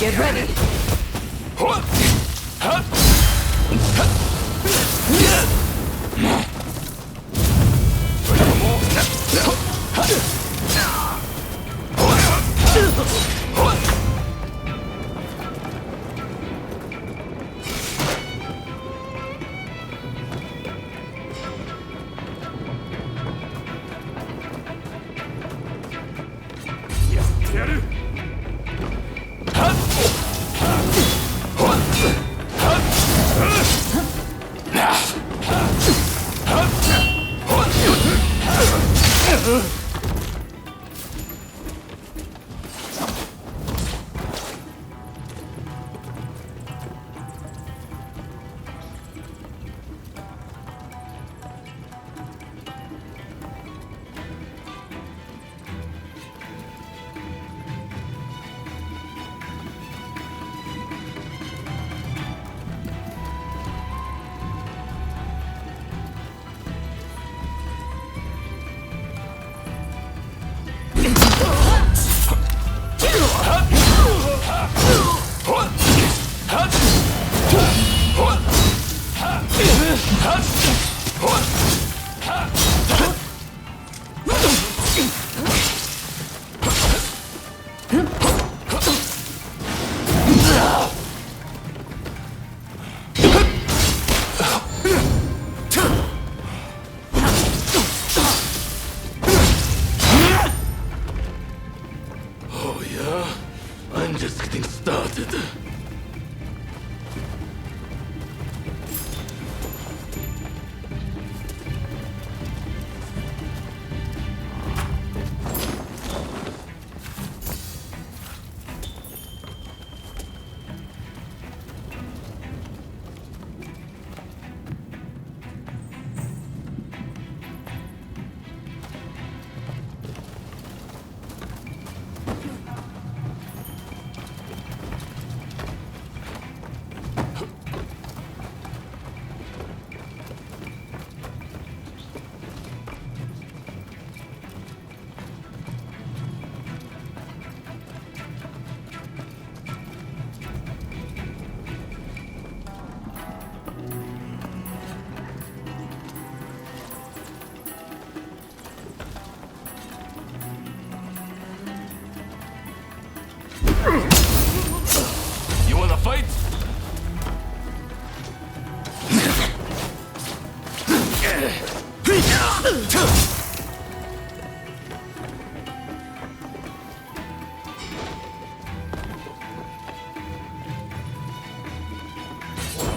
Get ready.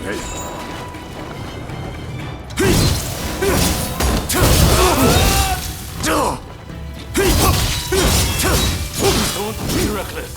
Okay. Don't be reckless.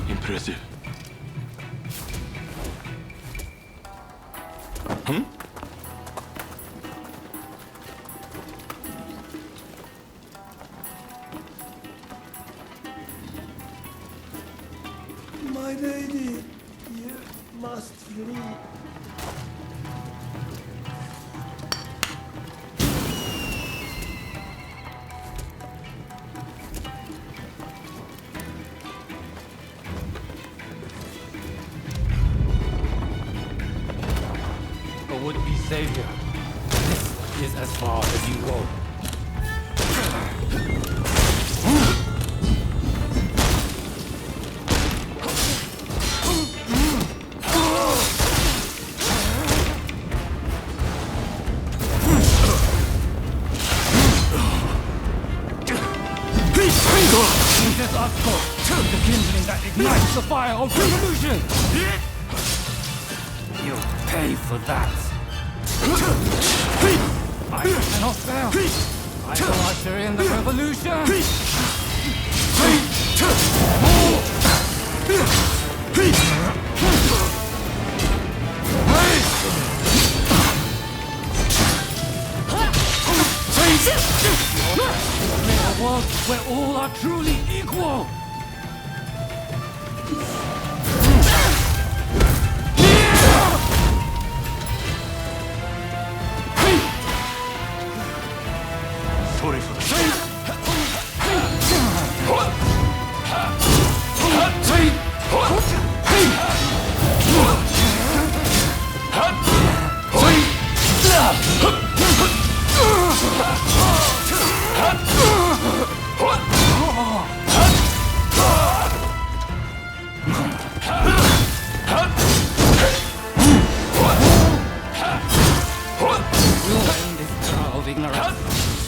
Impressive. My lady, you must flee. A would-be savior. This is as far as you go. Princess Atsuko, the kindling that ignites the fire of revolution! You'll pay for that. I cannot fail. I will usher in the revolution. A world where all are truly equal!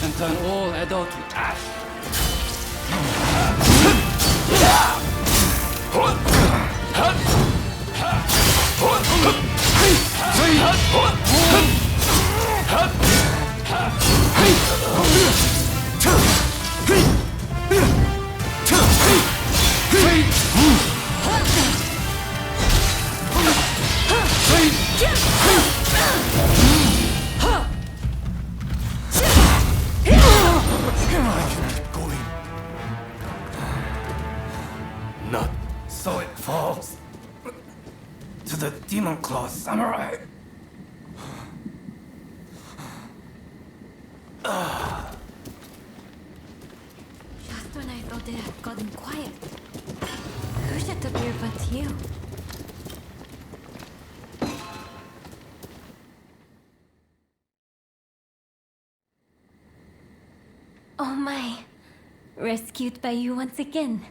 And turn all Edo to ash. Not. So it falls to the demon claw samurai. Just when I thought it had gotten quiet, who should appear but you? Oh my, rescued by you once again.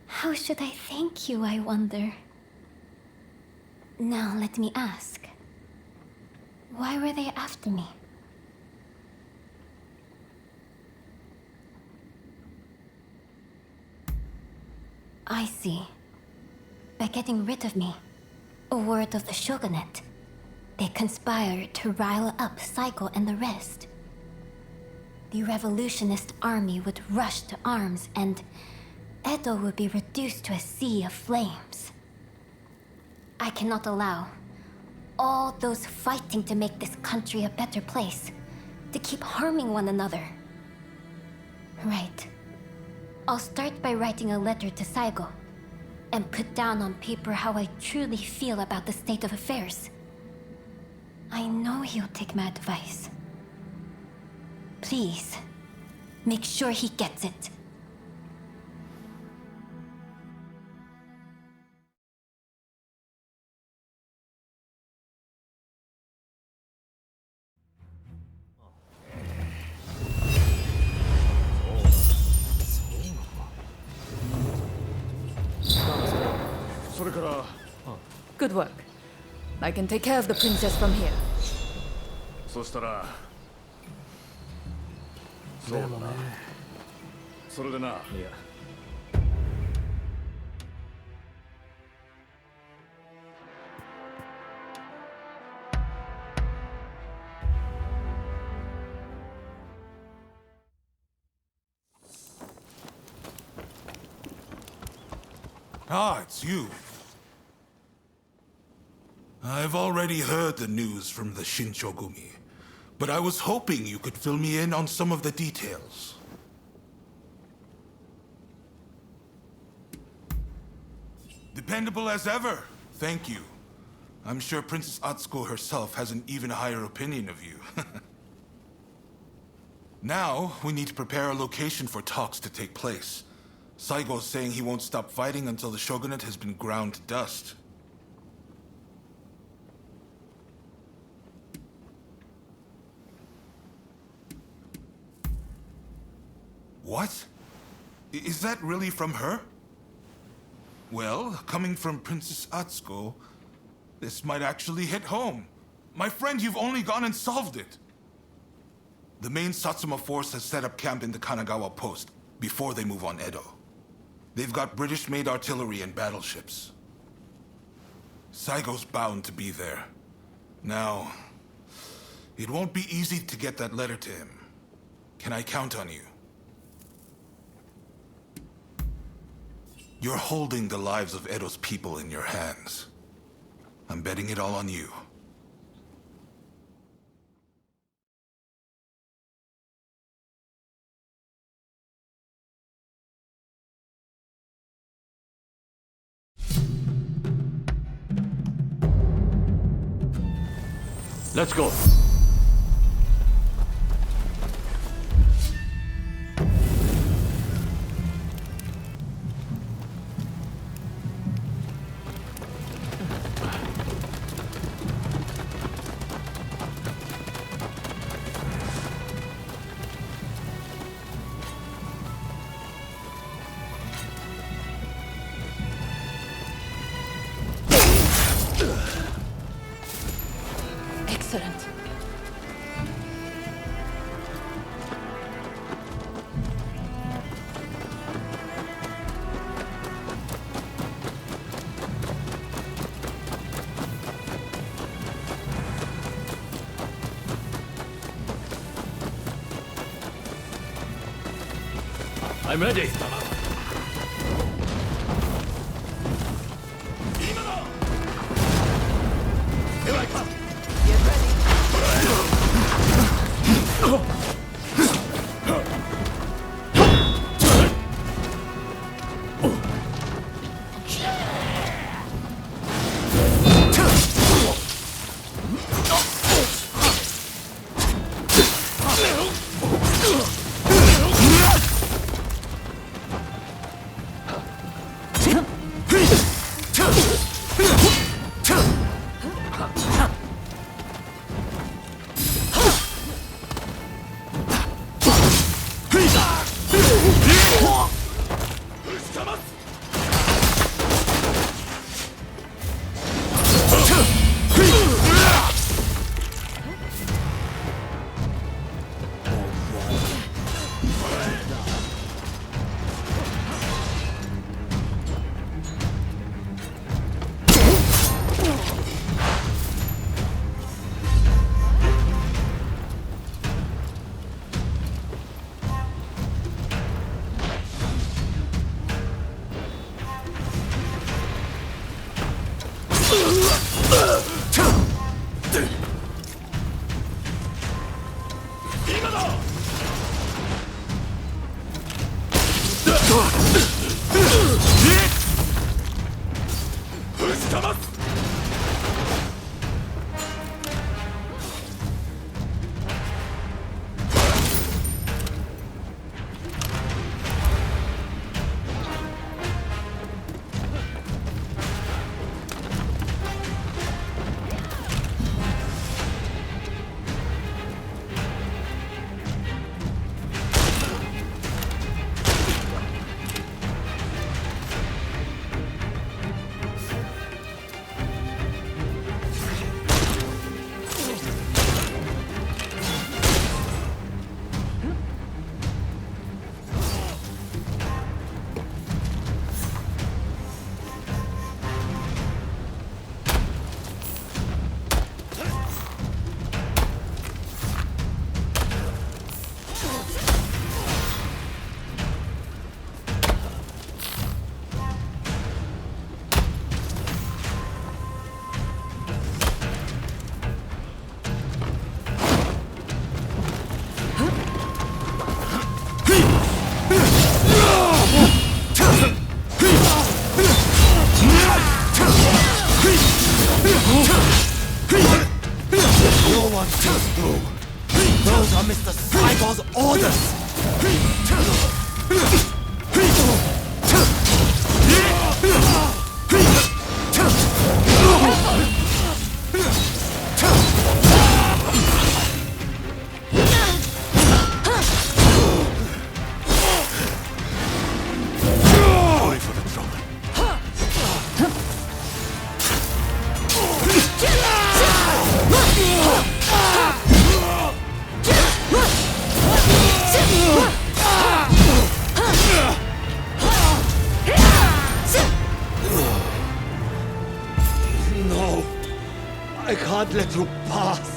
How should I thank you, I wonder? Now let me ask. Why were they after me? I see. By getting rid of me, a word of the shogunate, they conspired to rile up Saigo and the rest. The revolutionist army would rush to arms and Edo would be reduced to a sea of flames. I cannot allow all those fighting to make this country a better place to keep harming one another. Right. I'll start by writing a letter to Saigo and put down on paper how I truly feel about the state of affairs. I know he'll take my advice. Please, make sure he gets it. Good work. I can take care of the princess from here. そしたらそうだな。それでな。いや。Ah, it's you. I've already heard the news from the Shinchogumi, but I was hoping you could fill me in on some of the details. Dependable as ever. Thank you. I'm sure Princess Atsuko herself has an even higher opinion of you. Now, we need to prepare a location for talks to take place. Saigo's saying he won't stop fighting until the shogunate has been ground to dust. What? Is that really from her? Well, coming from Princess Atsuko, this might actually hit home. My friend, you've only gone and solved it. The main Satsuma force has set up camp in the Kanagawa post before they move on Edo. They've got British-made artillery and battleships. Saigo's bound to be there. Now, it won't be easy to get that letter to him. Can I count on you? You're holding the lives of Edo's people in your hands. I'm betting it all on you. Let's go. Excellent. I'm ready. Here I come. No one goes through. Those are Mr. Saigo's orders. Sorry for the trouble. No, I can't let you pass.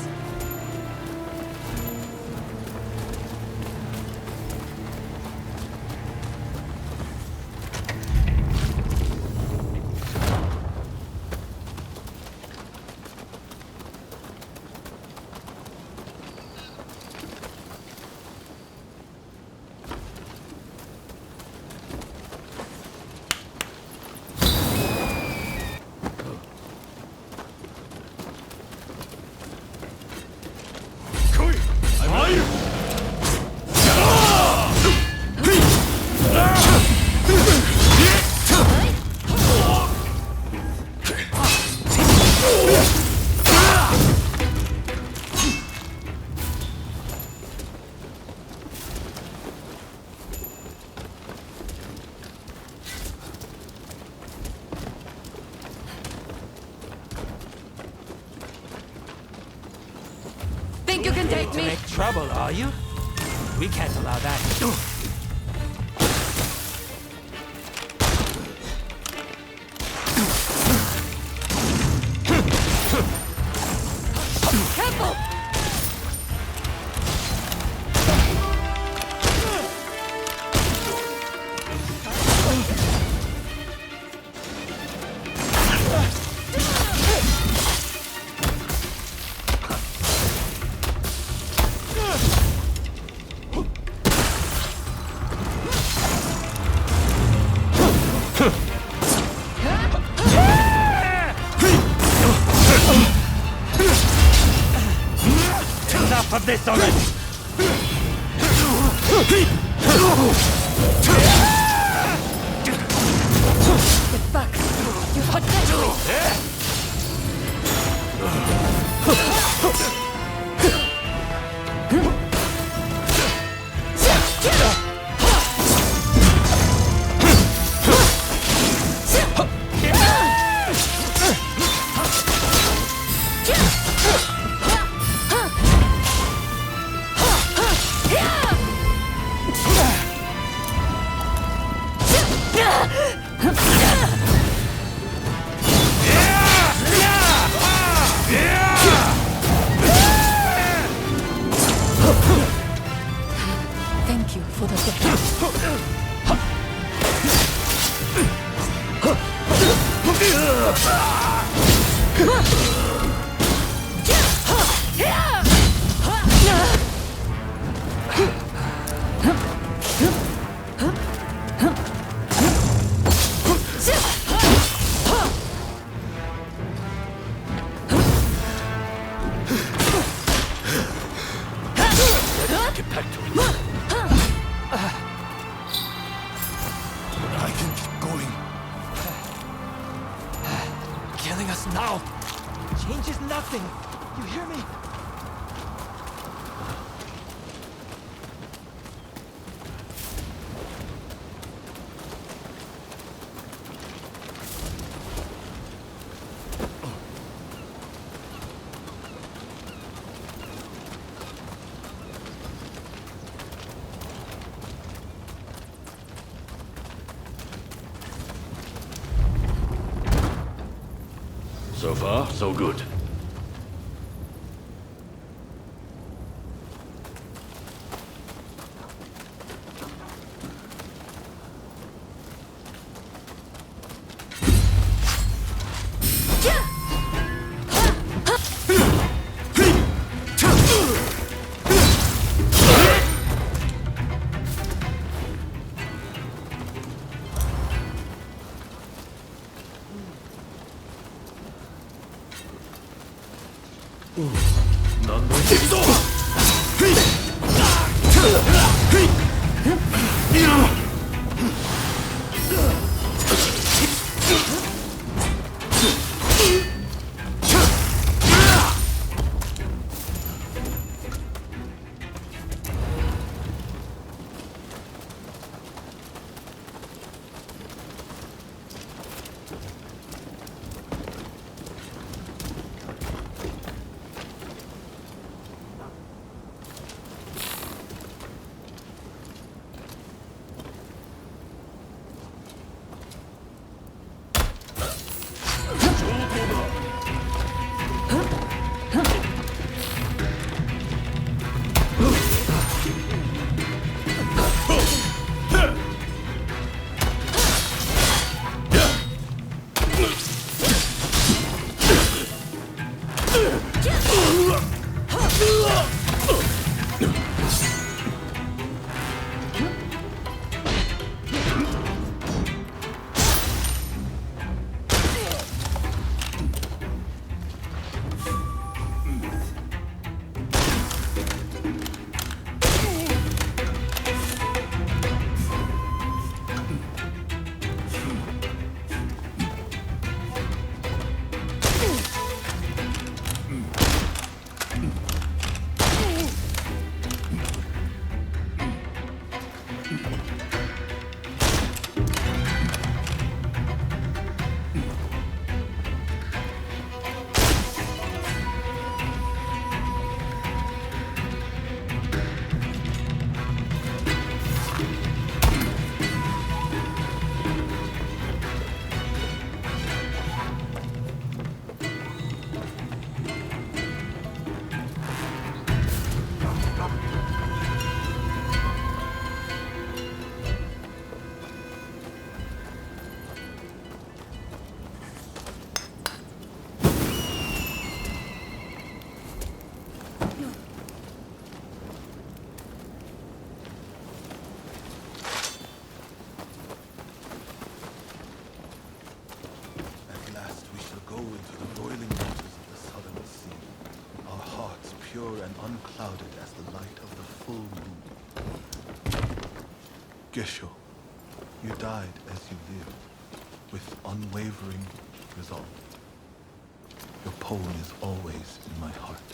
intimidate to me? make trouble, are you? We can't allow that. Careful! Enough of this already! Get back! You hurt me! Thank you for the gift. Get back to it. I can keep going. Killing us now changes nothing. You hear me? So far, so good. pure and unclouded as the light of the full moon. Gesho, you died as you lived, with unwavering resolve. Your poem is always in my heart.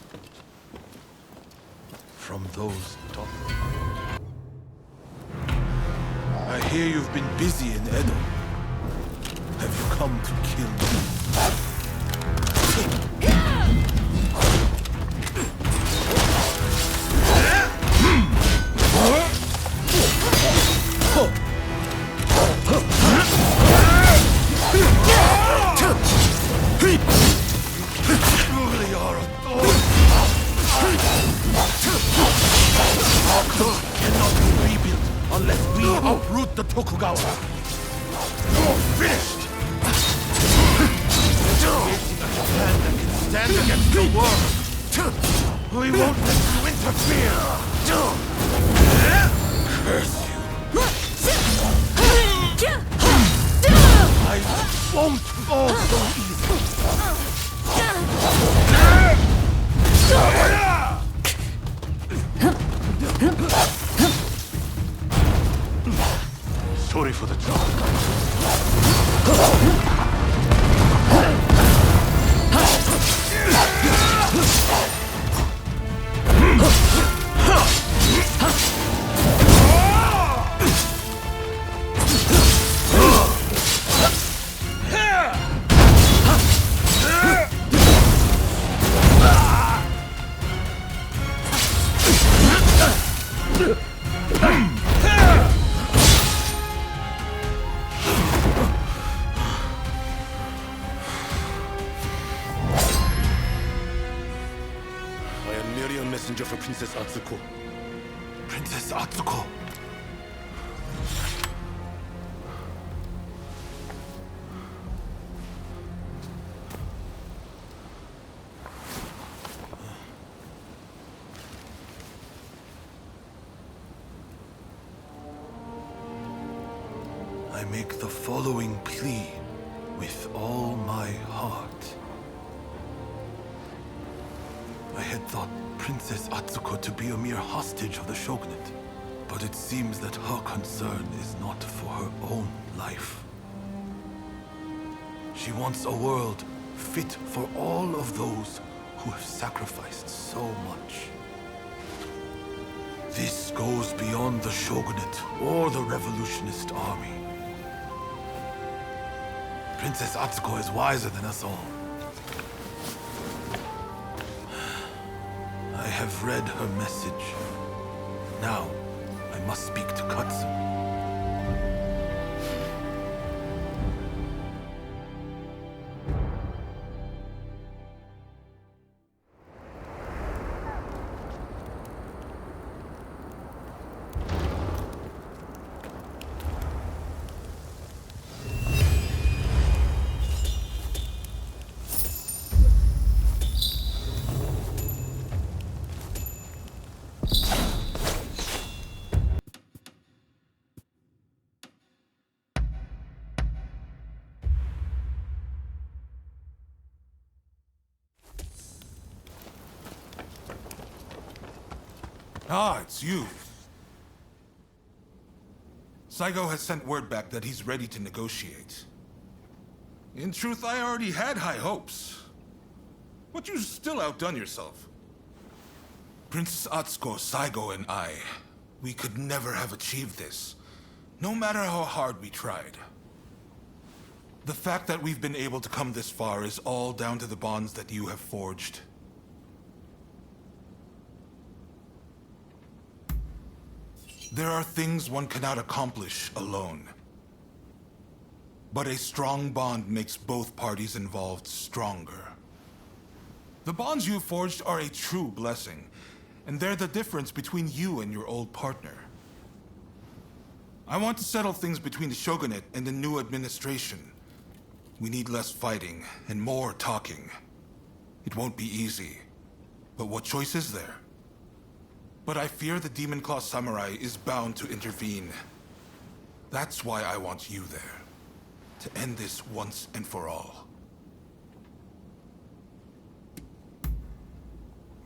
From those taught me. I hear you've been busy in Edo. Have you come to kill me? Truly are a thorn. Our cause cannot be rebuilt unless we uproot the Tokugawa. You're finished! Creating a Japan that can stand against the world. We won't let you interfere. Curse you. I won't fall so easily. Sorry for the job. Messenger for Princess Atsuko. Princess Atsuko! I make the following plea with all my heart. I had thought Princess Atsuko to be a mere hostage of the shogunate, but it seems that her concern is not for her own life. She wants a world fit for all of those who have sacrificed so much. This goes beyond the shogunate or the revolutionist army. Princess Atsuko is wiser than us all. I have read her message. Now, I must speak to Katsu. Ah, it's you. Saigo has sent word back that he's ready to negotiate. In truth, I already had high hopes. But you still outdone yourself. Princess Atsuko, Saigo, and I, we could never have achieved this, no matter how hard we tried. The fact that we've been able to come this far is all down to the bonds that you have forged. There are things one cannot accomplish alone. But a strong bond makes both parties involved stronger. The bonds you forged are a true blessing, and they're the difference between you and your old partner. I want to settle things between the shogunate and the new administration. We need less fighting and more talking. It won't be easy, but what choice is there? But I fear the Demon Claw Samurai is bound to intervene. That's why I want you there. To end this once and for all.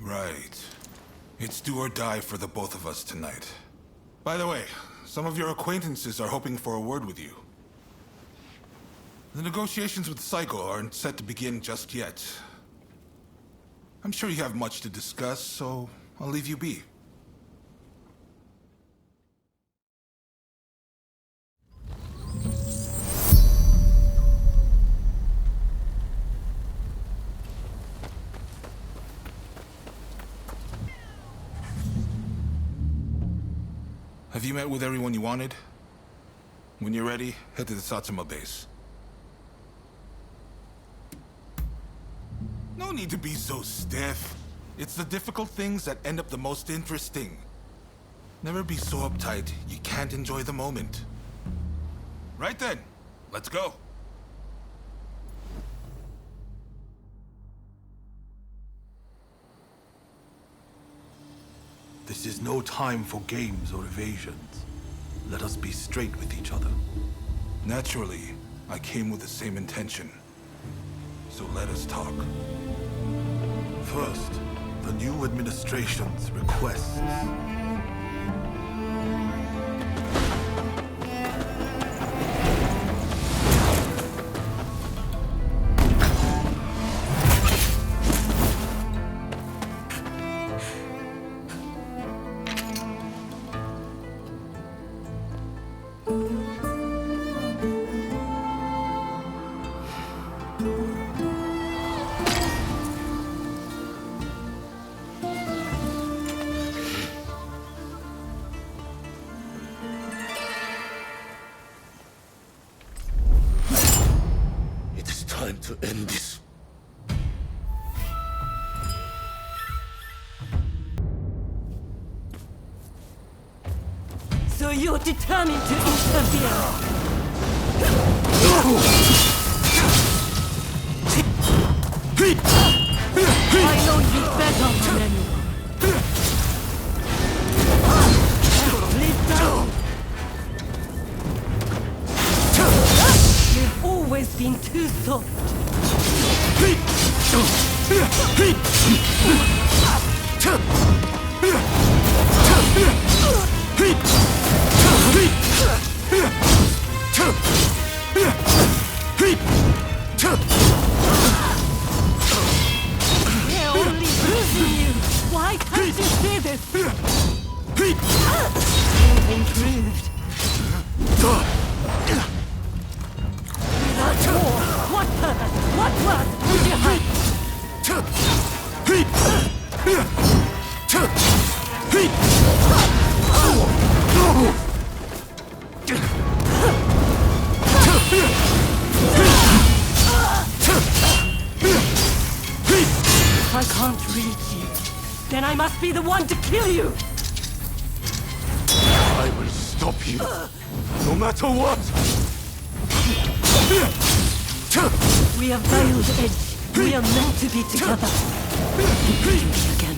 Right. It's do or die for the both of us tonight. By the way, some of your acquaintances are hoping for a word with you. The negotiations with Psycho aren't set to begin just yet. I'm sure you have much to discuss, so I'll leave you be. Have you met with everyone you wanted? When you're ready, head to the Satsuma base. No need to be so stiff. It's the difficult things that end up the most interesting. Never be so uptight you can't enjoy the moment. Right then, let's go. This is no time for games or evasions. Let us be straight with each other. Naturally, I came with the same intention. So let us talk. First, the new administration's requests. Time to end this. So you're determined to interfere? I know you better than anyone. You've always been too soft. We're only losing you. Why can't you see this? You've improved. Without war, what purpose, what worth would you have? If I can't reach you, then I must be the one to kill you! I will stop you, no matter what! We are veiled edge. We are meant to be together. Meet again.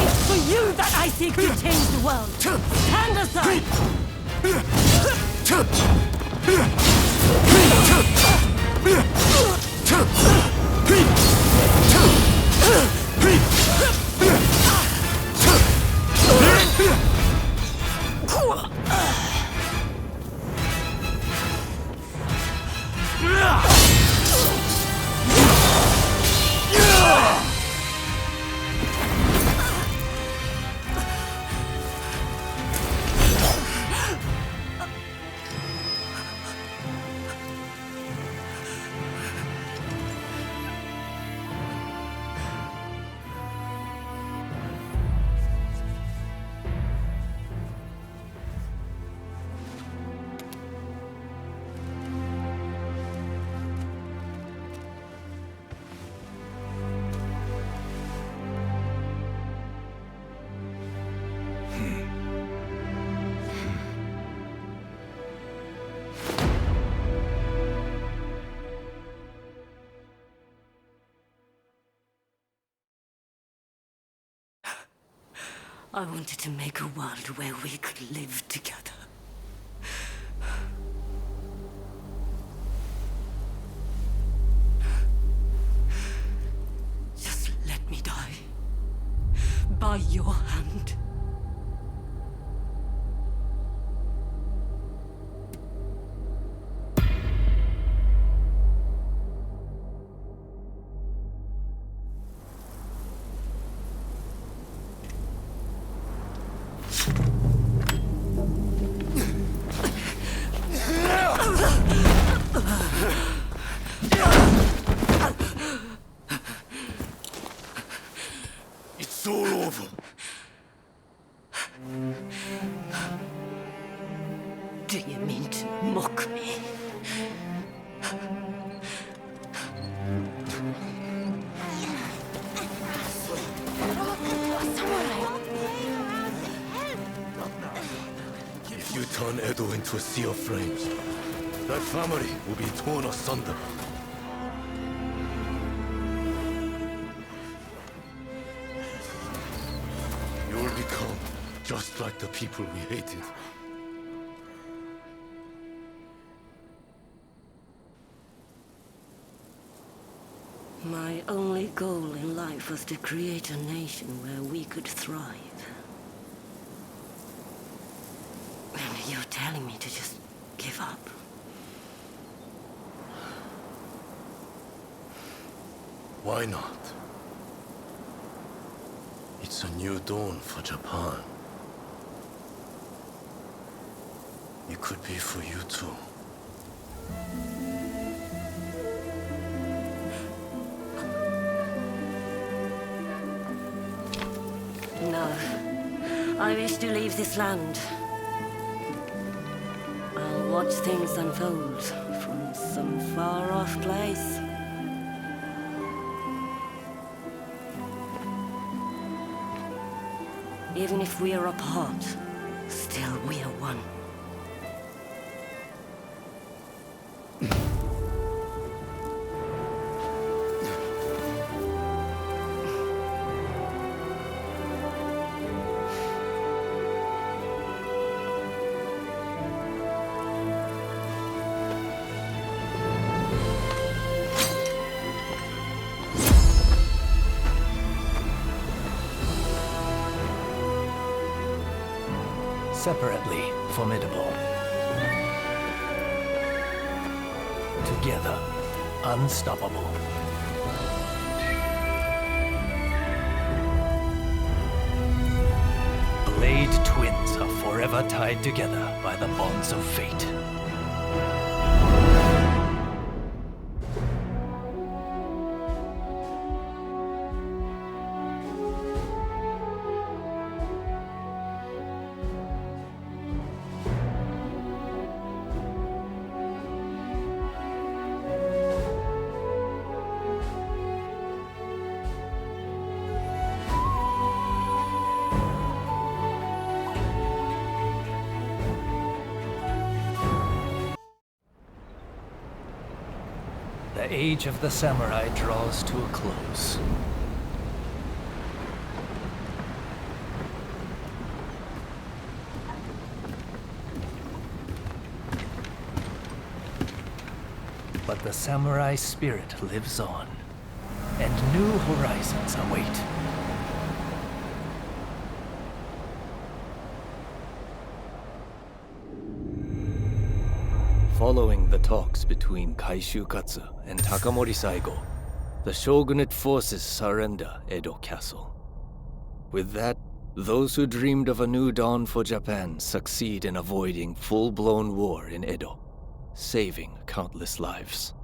It's for you that I seek to change the world. Stand aside! I wanted to make a world where we could live together. Just let Try your hand. It's all over. Do you mean to mock me? If you turn Edo into a sea of flames, that family will be torn asunder. You will become just like the people we hated. My only goal in life was to create a nation where we could thrive. And you're telling me to just give up? Why not? It's a new dawn for Japan. It could be for you too. No. I wish to leave this land. I'll watch things unfold from some far-off place. Even if we are apart, still we are one. Separately formidable. Together, unstoppable. Blade twins are forever tied together by the bonds of fate. The age of the samurai draws to a close. But the samurai spirit lives on, and new horizons await. Following the talks between Kaishukatsu and Takamori Saigo, the shogunate forces surrender Edo Castle. With that, those who dreamed of a new dawn for Japan succeed in avoiding full-blown war in Edo, saving countless lives.